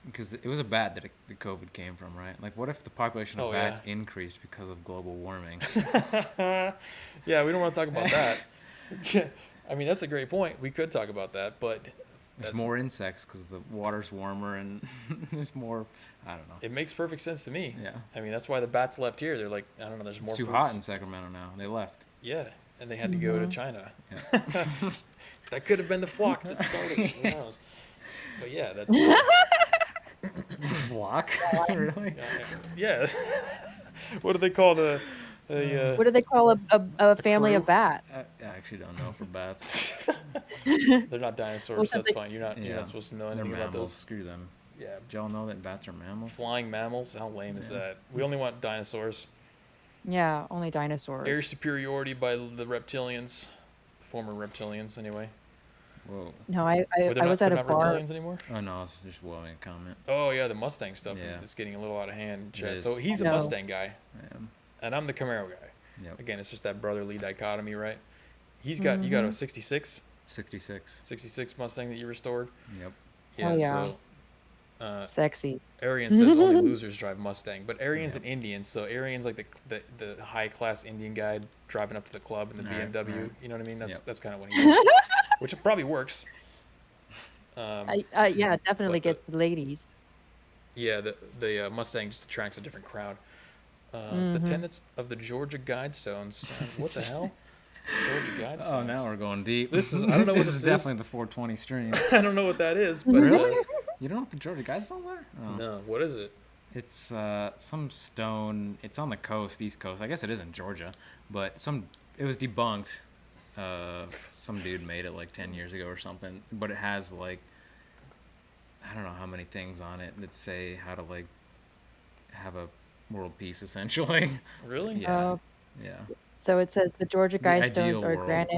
because it was a bat that the COVID came from, right? Like, what if the population of bats increased because of global warming? Yeah, we don't want to talk about that. I mean, that's a great point. We could talk about that, but there's more insects because the water's warmer and there's more. I don't know. It makes perfect sense to me. Yeah. I mean, that's why the bats left here. They're like, I don't know. There's more. It's too hot in Sacramento now. They left. Yeah, and they had to go to China. Yeah. That could have been the flock that started it. Who knows? But yeah, that's. Flock? Really? Yeah. What do they call what do they call a family of bat? I actually don't know for bats. They're not dinosaurs. So that's fine. You're not supposed to know anything about those. Screw them. Yeah. Did y'all know that bats are mammals? Flying mammals? How lame is that? We only want dinosaurs. Yeah, only dinosaurs. Air superiority by the reptilians, former reptilians, anyway. Whoa. No, I was at a bar. Reptilians anymore? Oh no, it's just a comment. Oh yeah, the Mustang stuff is getting a little out of hand. So he's a Mustang guy, and I'm the Camaro guy. Yep. Again, it's just that brotherly dichotomy, right? You got a 66? 66 Mustang that you restored. Yep. Yeah. Oh, yeah. So, Sexy. Arian says only losers drive Mustang, but Arian's an Indian, so Arian's like the high class Indian guy driving up to the club in the BMW. Right. You know what I mean? That's kind of what he does, which probably works. Yeah, definitely gets the ladies. Yeah, the Mustang just attracts a different crowd. The tenets of the Georgia Guidestones. What the hell? Georgia Guidestones. Oh, now we're going deep. This is, I don't know what This this is definitely the 420 stream. I don't know what that is, but Really? You don't know what the Georgia Guidestones are? Oh. no, what is it? It's some stone. It's on the coast, East Coast. I guess it is in Georgia, but it was debunked. Some dude made it like 10 years ago or something. But it has like, I don't know how many things on it that say how to like have a world peace essentially. Really? Yeah. Yeah. So it says the Georgia The ideal Guidestones are world.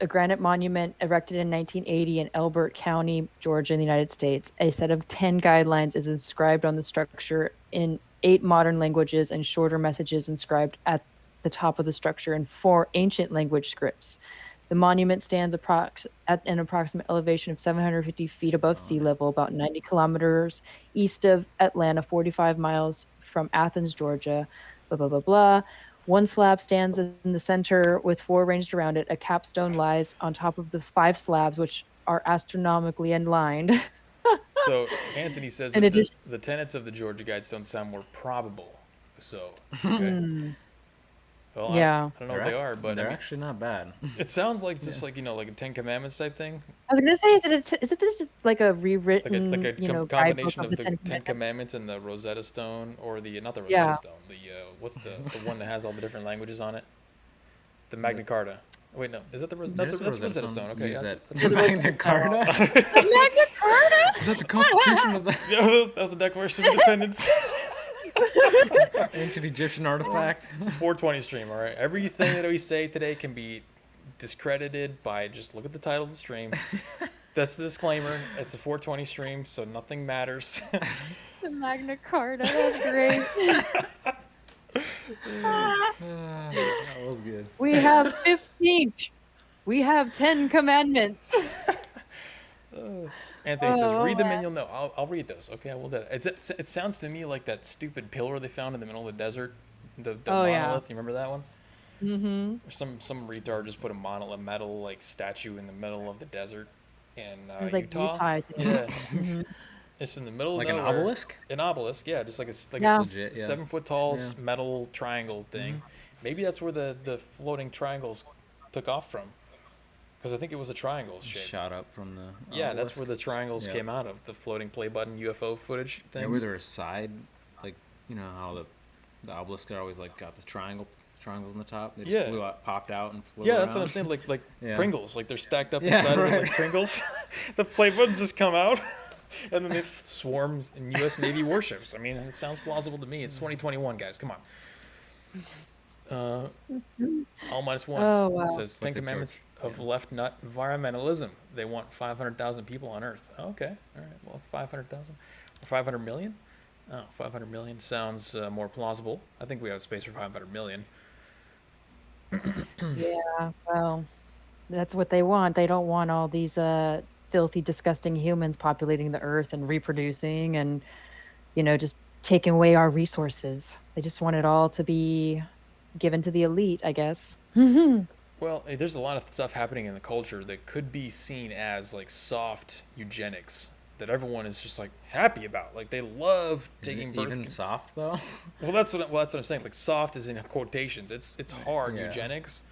a granite monument erected in 1980 in Elbert County, Georgia, in the United States. A set of 10 guidelines is inscribed on the structure in 8 modern languages and shorter messages inscribed at the top of the structure in 4 ancient language scripts. The monument stands at an approximate elevation of 750 feet above sea level, about 90 kilometers east of Atlanta, 45 miles from Athens, Georgia, blah, blah, blah, blah. One slab stands in the center with 4 arranged around it. A capstone lies on top of the 5 slabs, which are astronomically aligned. So Anthony says In that addition- the tenets of the Georgia Guidestones sound more probable. So, okay. Well, Yeah. I don't know what they are, but I they're mean, actually not bad. it sounds like just like, like a Ten Commandments type thing. I was going to say, is it this just like a Like a, rewritten, like a guidebook combination of of the the Ten Ten Commandments? Commandments and the Rosetta Stone, or not the Rosetta Yeah. Stone, what's the one that has all the different languages on it? The Magna Carta. Wait, no, is that the that's There's a the Rosetta Stone? Okay, Use yeah, that. that's the Magna Rosetta Carta? Magna Carta? Is that the Constitution of the yeah, that was the Declaration of Independence. ancient Egyptian artifact? It's a 420 stream, all right? Everything that we say today can be discredited by just look at the title of the stream. That's the disclaimer. It's a 420 stream, so nothing matters. The Magna Carta. That's great. That was good. We have 15. We have 10 commandments. Anthony says, Oh, read them and man. you'll know. I'll read those. Okay, I will do that. It sounds to me like that stupid pillar they found in the middle of the desert. The Oh, yeah. monolith. You remember that one? Mm-hmm. Or some retard just put a metal like statue in the middle of the desert in It was like Utah. Utah, I think. Yeah. It's in the middle Like of an nowhere. obelisk? An obelisk, yeah, just like Yeah. a Legit, yeah. 7-foot tall Yeah. metal triangle thing. Maybe that's where the floating triangles took off from, because I think it was a triangle shape. Shot up from the Yeah, that's obelisk. where the triangles Yeah. came out of, the floating play button UFO footage Yeah, things. were there a side, like, you know how the obelisk are always like got this triangles on the top? They just Yeah. flew out, popped out and flew Yeah, around. that's what I'm saying. Like Yeah. Pringles, like they're stacked up Yeah, inside of it right. like Pringles. The play buttons just come out, and then they swarm in U.S. Navy warships. I mean, it sounds plausible to me. It's 2021, guys. Come on. All minus one Oh, wow. says Like Ten the Commandments George- of left nut environmentalism. They want 500,000 people on Earth. Okay, all right. Well, it's 500,000 or 500 million. Oh, 500 million sounds more plausible. I think we have space for 500 million. Yeah, well, that's what they want. They don't want all these filthy, disgusting humans populating the earth and reproducing and, just taking away our resources. They just want it all to be given to the elite, I guess. Well, there's a lot of stuff happening in the culture that could be seen as like soft eugenics that everyone is just like happy about. Like they love Is taking it birth. even soft though? Well, that's what I'm saying. Like soft is in quotations. It's hard Yeah. eugenics,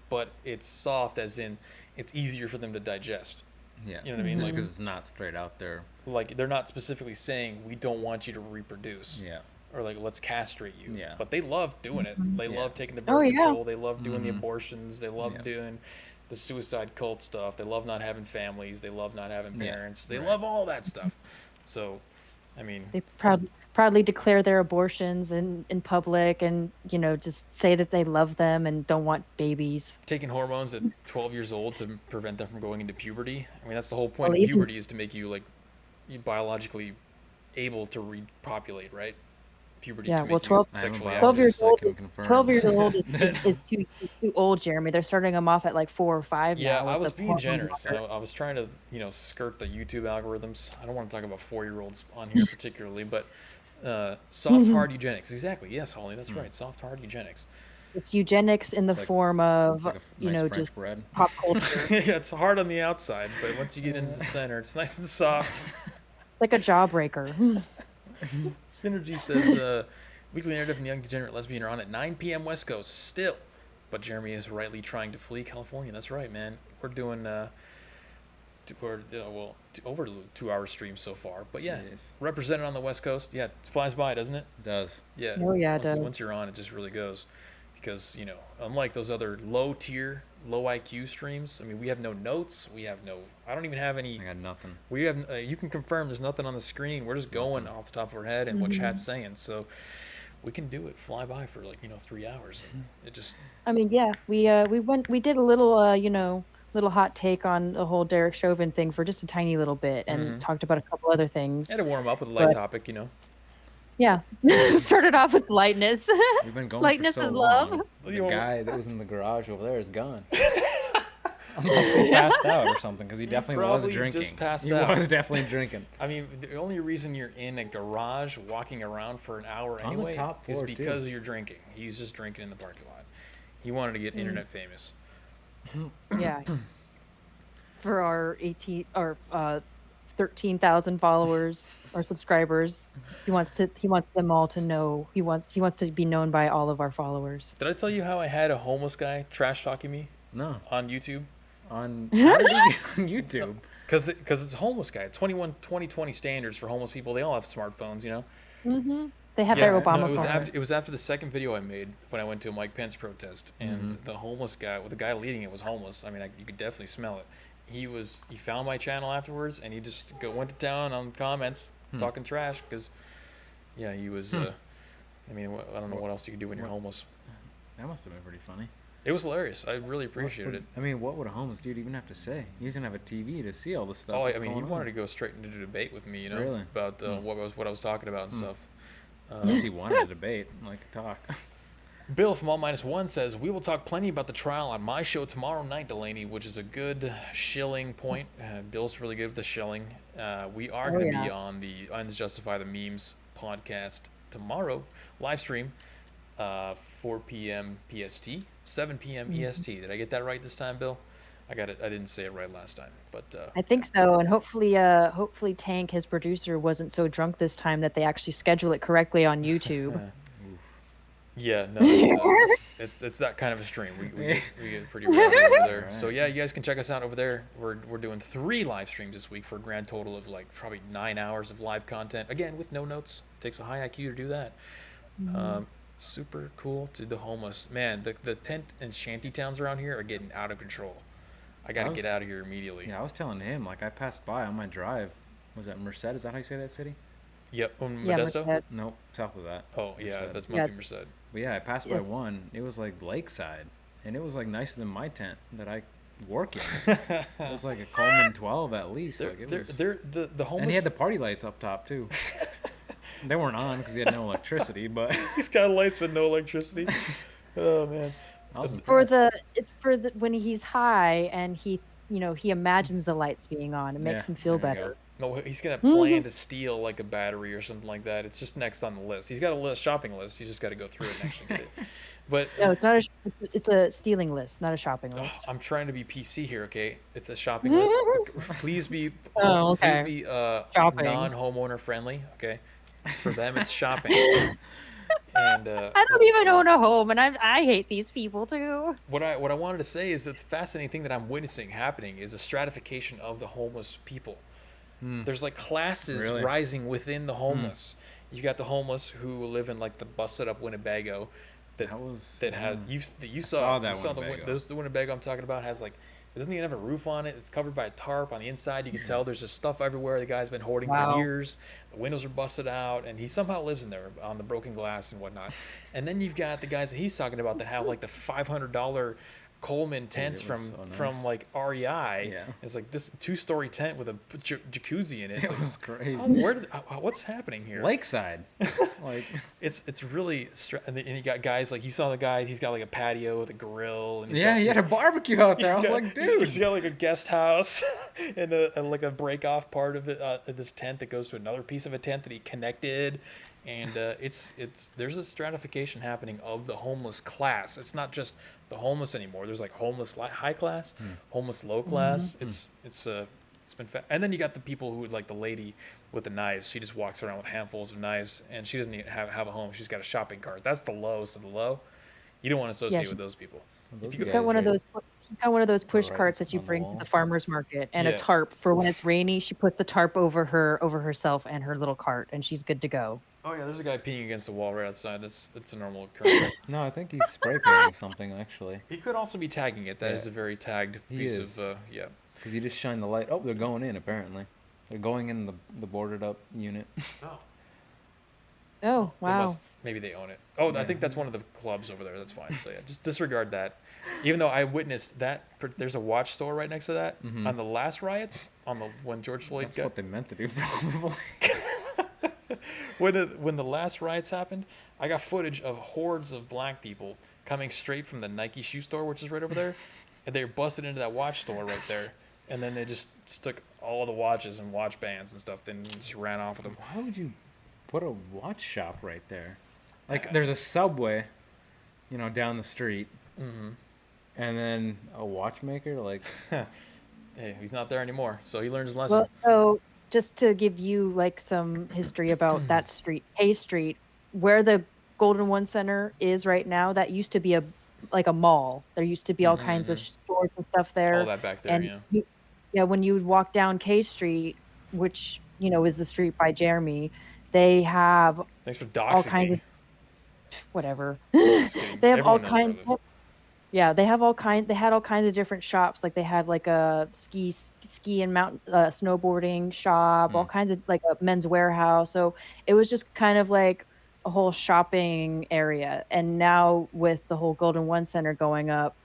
but it's soft as in it's easier for them to digest. Yeah. You know what I mean? Just Like, because it's not straight out there. like they're not specifically saying we don't want you to reproduce. Yeah. Or like let's castrate you. Yeah. But they love doing it. They Yeah. love taking the Oh, birth yeah. control. They love doing the Mhm. abortions. They love Yeah. doing the suicide cult stuff. They love not having families. They love not having Yeah. parents. They Right. love all that stuff. So, I mean, They proudly declare their abortions in public and, just say that they love them and don't want babies. taking hormones at 12 years old to prevent them from going into puberty. I mean, that's the whole point Well, of even- puberty is to make you like you biologically able to repopulate, right? Puberty Yeah, to well, make 12 you I haven't sexually biologist, 12 years so I old can is confirm. 12 years old is too old, Jeremy. They're starting them off at like 4 or 5 Yeah, now. I with was the being hormone generous. I blocker. was trying to, skirt the YouTube algorithms. I don't want to talk about 4-year-olds on here particularly, but soft hard eugenics. Exactly. Yes, Holly, that's right. Soft hard eugenics. It's eugenics in the like- form of, It's like a nice French just bread. pop culture. Yeah, it's hard on the outside, but once you get into the center, it's nice and soft. Like a jawbreaker. Synergy says Weekly Narrative and the Young Degenerate Lesbian are on at 9 p.m. West Coast still. But Jeremy is rightly trying to flee California. That's right, man. We're doing over 2 hour streams so far. But yeah, Jeez. represented on the West Coast. Yeah, it flies by, doesn't it? It does. Yeah. Oh, yeah, it does. Once you're on, it just really goes. Because, unlike those other low tier, low IQ streams, I mean, we have no notes. I don't even have any. I got nothing. We have, you can confirm there's nothing on the screen. We're just going off the top of our head and what chat's saying. So we can do it, fly by for 3 hours. And it just. I mean, yeah, we did a little, little hot take on the whole Derek Chauvin thing for just a tiny little bit and talked about a couple other things. Had to warm up with a light topic, Yeah. Started off with lightness. We've been going Lightness for so and long. love. The guy that was in the garage over there is gone. Unless he passed out or something, because he definitely was probably drinking. just passed he out. was definitely drinking. I mean, the only reason you're in a garage walking around for an hour On the anyway top is floor, because too. you're drinking. He's just drinking in the parking lot. He wanted to get internet famous. Yeah. For our 13,000 followers or subscribers, he wants them all to know. He wants to be known by all of our followers. Did I tell you how I had a homeless guy trash talking me No. on YouTube? On how did he get on YouTube? Because it's a homeless guy. 2020 standards for homeless people. They all have smartphones, They have their Obama it was phones. after the second video I made when I went to a Mike Pence protest, and the homeless guy, the guy leading it was homeless. I mean, you could definitely smell it. He found my channel afterwards, and he just went to town on comments talking trash because, yeah, he was. I mean, I don't know what else you can do when you're homeless. That must have been pretty funny. It was hilarious. I really appreciated it. I mean, what would a homeless dude even have to say? He's gonna have a TV to see all this stuff. Oh, I that's mean, he going wanted to on. go straight into the debate with me, Really? about what I was talking about and stuff. At least he wanted a debate, like a talk. Bill from All Minus One says, we will talk plenty about the trial on my show tomorrow night, Delaney, which is a good shilling point. Bill's really good with the shilling. We are going to be on the Unjustify the Memes podcast tomorrow, live stream, 4 p.m. PST, 7 p.m. EST. Did I get that right this time, Bill? I got it. I didn't say it right last time, but I think so, and hopefully Tank, his producer, wasn't so drunk this time that they actually schedule it correctly on YouTube. yeah, no, it's that kind of a stream. We get pretty rowdy over there. Right. So yeah, you guys can check us out over there. We're doing 3 live streams this week for a grand total of probably 9 hours of live content. Again, with no notes. Takes a high IQ to do that. Super cool to the homeless. Man, the tent and shanty towns around here are getting out of control. I got to get out of here immediately. Yeah, I was telling him, I passed by on my drive. Was that Merced? Is that how you say that city? Yep. Yeah, Modesto? Merced. Nope, south of that. Oh, yeah, Merced. that's Yeah, must be Merced. But yeah, I passed by one. It was like lakeside, and it was like nicer than my tent that I work in. It was like a Coleman 12 at least. They're the homeless. And he had the party lights up top too. They weren't on because he had no electricity, but He's got lights but no electricity. Oh man. I was For impressed. it's for the when he's high and he imagines the lights being on. It makes Yeah, him feel there you better. No, he's gonna plan to steal like a battery or something like that. It's just next on the list. He's got a shopping list. He's just got to go through it and actually get it. But No, it's not it's a stealing list, not a shopping list. I'm trying to be PC here, okay? It's a shopping list. Please be Oh, okay. please be Shopping. non-homeowner friendly, okay? For them, it's shopping. And I don't even own a home, and I hate these people too. what I wanted to say is that the fascinating thing that I'm witnessing happening is a stratification of the homeless people. There's like classes Really? rising within the homeless. You got the homeless who live in like the busted up Winnebago that has you saw saw that Winnebago. the Winnebago I'm talking about has like it doesn't even have a roof on it. It's covered by a tarp on the inside. You can tell there's just stuff everywhere. The guy's been hoarding Wow. for years. The windows are busted out, and he somehow lives in there on the broken glass and whatnot. And then you've got the guys that he's talking about that have like the $500 Coleman tents it from was so nice. from like REI. Yeah. It's like this 2-story tent with a jacuzzi in it. It's It like, was crazy. what's happening here? Lakeside. Like It's really and you got guys like you saw the guy. He's got like a patio with a grill. And yeah, he had a barbecue out there. I was like, dude. he's got like a guest house and like a break off part of it, this tent that goes to another piece of a tent that he connected. And there's a stratification happening of the homeless class. It's not just the homeless anymore. There's like homeless high class, homeless low class. It's And then you got the people who like the lady with the knives. She just walks around with handfuls of knives, and she doesn't even have a home. She's got a shopping cart. That's the lowest of the low. You don't want to Yeah, associate with those people. If Those you she's go, got guys one of are those. She's got one of those push right carts that you on the bring to the wall. farmers market, and a yeah, tarp for when it's rainy. She puts the tarp over herself and her little cart, and she's good to go. oh yeah, there's a guy peeing against the wall right outside. That's a normal occurrence. No, I think he's spray painting something actually. He could also be tagging it. That Yeah, is a very tagged he piece is. of yeah. Because you just shine the light. Oh, they're going in apparently. They're going in the boarded up unit. Oh. Oh wow! Maybe they own it. Oh, I Yeah. think that's one of the clubs over there. That's fine. So yeah, just disregard that. Even though I witnessed that, there's a watch store right next to that. Mhm. On the last riots, when George Floyd That's got what they meant to do, probably. when the last riots happened, I got footage of hordes of black people coming straight from the Nike shoe store, which is right over there, and they were busted into that watch store right there, and then they just took all the watches and watch bands and stuff, then just ran off with them. Why would you put a watch shop right there? Like, Yeah. there's a Subway, down the street, Mm-hmm. and then a watchmaker. Like, Hey, he's not there anymore, so he learned his lesson. Well, so just to give you like some history about that street, Hay Street, where the Golden One Center is right now, that used to be a mall. There used to be all kinds of stores and stuff All there. that back there, And yeah. yeah, when you would walk down K Street, which is the street by Jeremy, they have Thanks for all doxing kinds me. of whatever. Just kidding. They have all Everyone knows where I kinds. live. Yeah, they have They had all kinds of different shops. Like they had like a ski and mountain snowboarding shop, all kinds of like a men's warehouse. So it was just kind of like a whole shopping area. And now with the whole Golden One Center going up,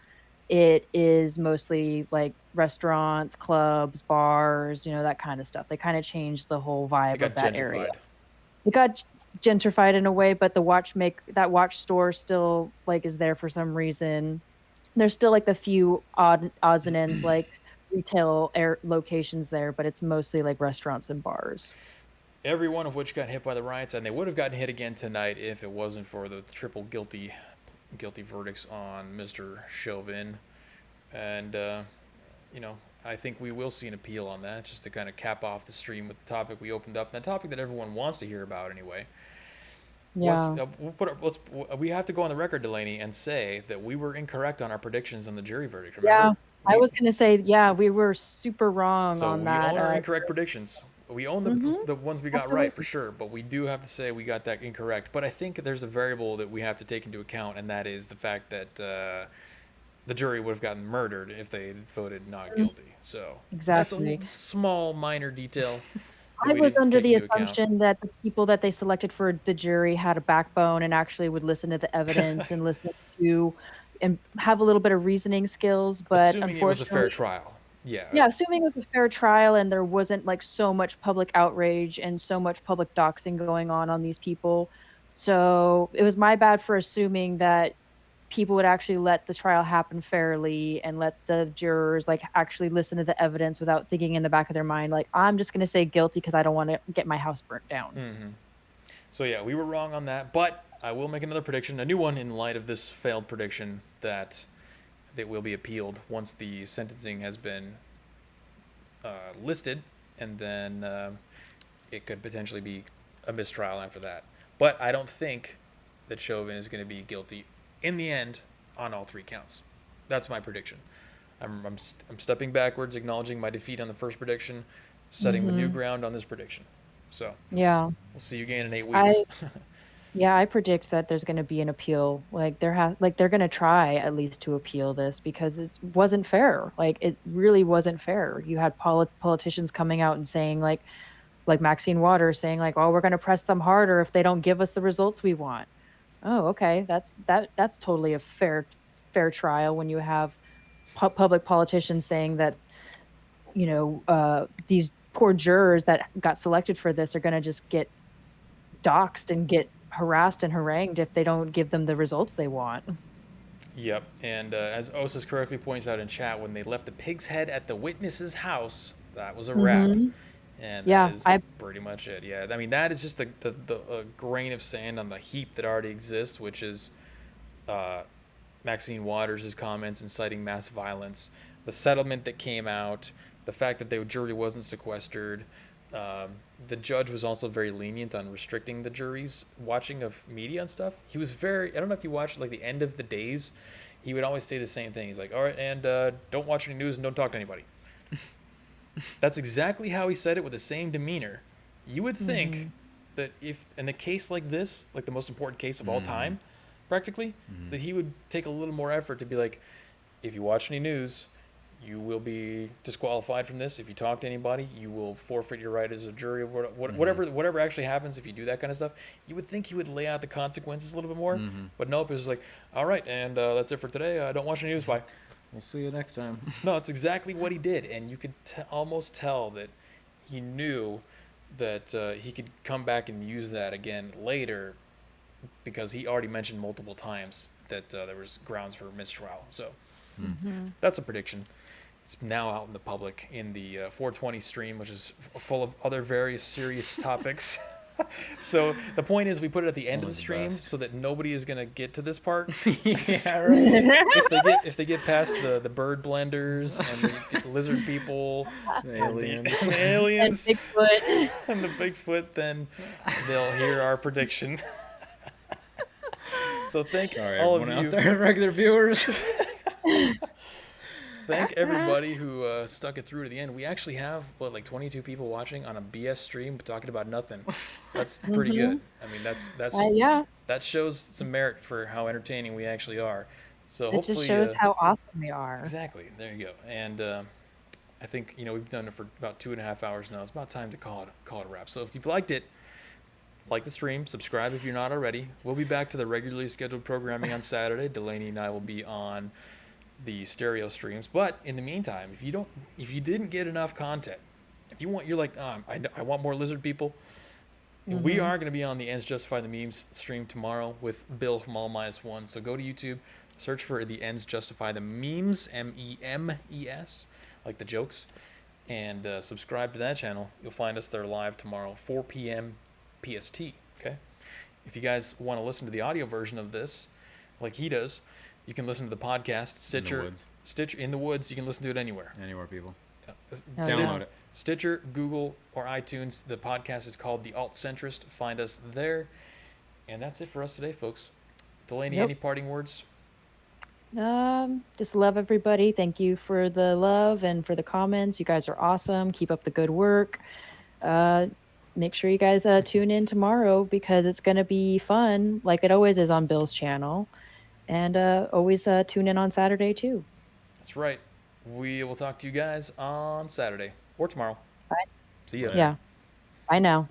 it is mostly like restaurants, clubs, bars, that kind of stuff. They kind of changed the whole It vibe got of that area. gentrified. It got gentrified in a way, but that watch store still like is there for some reason. There's still like the few odds and ends like retail locations there, but it's mostly like restaurants and bars. Every one of which got hit by the riots, and they would have gotten hit again tonight if it wasn't for the triple guilty verdicts on Mr. Chauvin. And I think we will see an appeal on that, just to kind of cap off the stream with the topic we opened up, and the topic that everyone wants to hear about anyway. Yeah. We have to go on the record, Delaney, and say that we were incorrect on our predictions on the jury verdict. Yeah. Remember? I was going to say, yeah, we were super wrong So on we that. own our incorrect predictions. We own the ones we got right for Absolutely. sure, but we do have to say we got that incorrect. But I think there's a variable that we have to take into account, and that is the fact that the jury would have gotten murdered if they had voted not guilty. So Exactly. that's a small, minor detail. I was under the assumption that the people that they selected for the jury had a backbone and actually would listen to the evidence and listen to and have a little bit of reasoning skills. But Assuming it was a fair unfortunately, trial. Yeah. yeah, assuming it was a fair trial and there wasn't like so much public outrage and so much public doxing going on these people. So it was my bad for assuming that people would actually let the trial happen fairly and let the jurors like actually listen to the evidence without thinking in the back of their mind like I'm just going to say guilty because I don't want to get my house burnt down. Mm-hmm. So yeah, we were wrong on that, but I will make another prediction, a new one in light of this failed prediction that will be appealed once the sentencing has been listed, and then it could potentially be a mistrial after that. But I don't think that Chauvin is going to be guilty in the end on all three counts. That's my prediction. I'm stepping backwards, acknowledging my defeat on the first prediction, setting new ground on this prediction. So Yeah. we'll see you again in 8 weeks. I predict that there's going to be an appeal. Like they're going to try at least to appeal this because it wasn't fair. Like it really wasn't fair. You had politicians coming out and saying like Maxine Waters saying like, "Oh, we're going to press them harder if they don't give us the results we want." Oh, okay. That's totally a fair trial when you have public politicians saying that these poor jurors that got selected for this are going to just get doxxed and get harassed and harangued if they don't give them the results they want. Yep, and as Osas correctly points out in chat, when they left the pig's head at the witness's house, that was a wrap. And Yeah, that is pretty much it. Yeah, I mean, that is just the grain of sand on the heap that already exists, which is Maxine Waters' comments inciting mass violence, the settlement that came out, the fact that the jury wasn't sequestered. The judge was also very lenient on restricting the jury's watching of media and stuff. He was very, I don't know if you watched like the end of the days, he would always say the same thing. He's like, all right, and don't watch any news and don't talk to anybody. That's exactly how he said it with the same demeanor. You would think that if, in a case like this, like the most important case of all time, practically, that he would take a little more effort to be like, if you watch any news, you will be disqualified from this. If you talk to anybody, you will forfeit your right as a jury. Whatever actually happens if you do that kind of stuff, you would think he would lay out the consequences a little bit more. But nope, it was like, all right, and that's it for today. Don't watch any news. Bye. We'll see you next time. No, it's exactly what he did, and you could almost tell that he knew that he could come back and use that again later, because he already mentioned multiple times that there was grounds for mistrial. So that's a prediction. It's now out in the public in the 420 stream, which is full of other various serious topics. So the point is, we put it at the end of the stream so that nobody is gonna get to this part. Yeah, right. If they get past the bird blenders and the lizard people, Aliens. the aliens, And Bigfoot. and the Bigfoot, then they'll hear our prediction. So thank Sorry, all of everyone you. out there, regular viewers. Thank everybody who stuck it through to the end. We actually have like 22 people watching on a BS stream talking about nothing. That's pretty good. I mean, that's Yeah, that shows some merit for how entertaining we actually are. So it hopefully, just shows how awesome we are. exactly. There you go. And I think we've done it for about 2.5 hours now. It's about time to call it a wrap. So if you've liked it, like the stream, subscribe if you're not already. We'll be back to the regularly scheduled programming on Saturday. Delaney and I will be on the stereo streams. But in the meantime, if you didn't get enough content, if you want, you're like, I want more lizard people. We are going to be on the Ends Justify the Memes stream tomorrow with Bill from All Minus One. So go to YouTube, search for the Ends Justify the Memes, MEMES, like the jokes, and subscribe to that channel. You'll find us there live tomorrow, 4 p.m. PST. Okay. If you guys want to listen to the audio version of this, like he does, you can listen to the podcast, Stitcher in the woods. You can listen to it anywhere. Anywhere, people. Download it. Stitcher, Google, or iTunes. The podcast is called The Alt Centrist. Find us there. And that's it for us today, folks. Delaney, any parting words? Just love everybody. Thank you for the love and for the comments. You guys are awesome. Keep up the good work. Make sure you guys tune in tomorrow, because it's going to be fun, like it always is on Bill's channel. And always tune in on Saturday, too. That's right. We will talk to you guys on Saturday or tomorrow. Bye. See ya. Yeah. Bye now.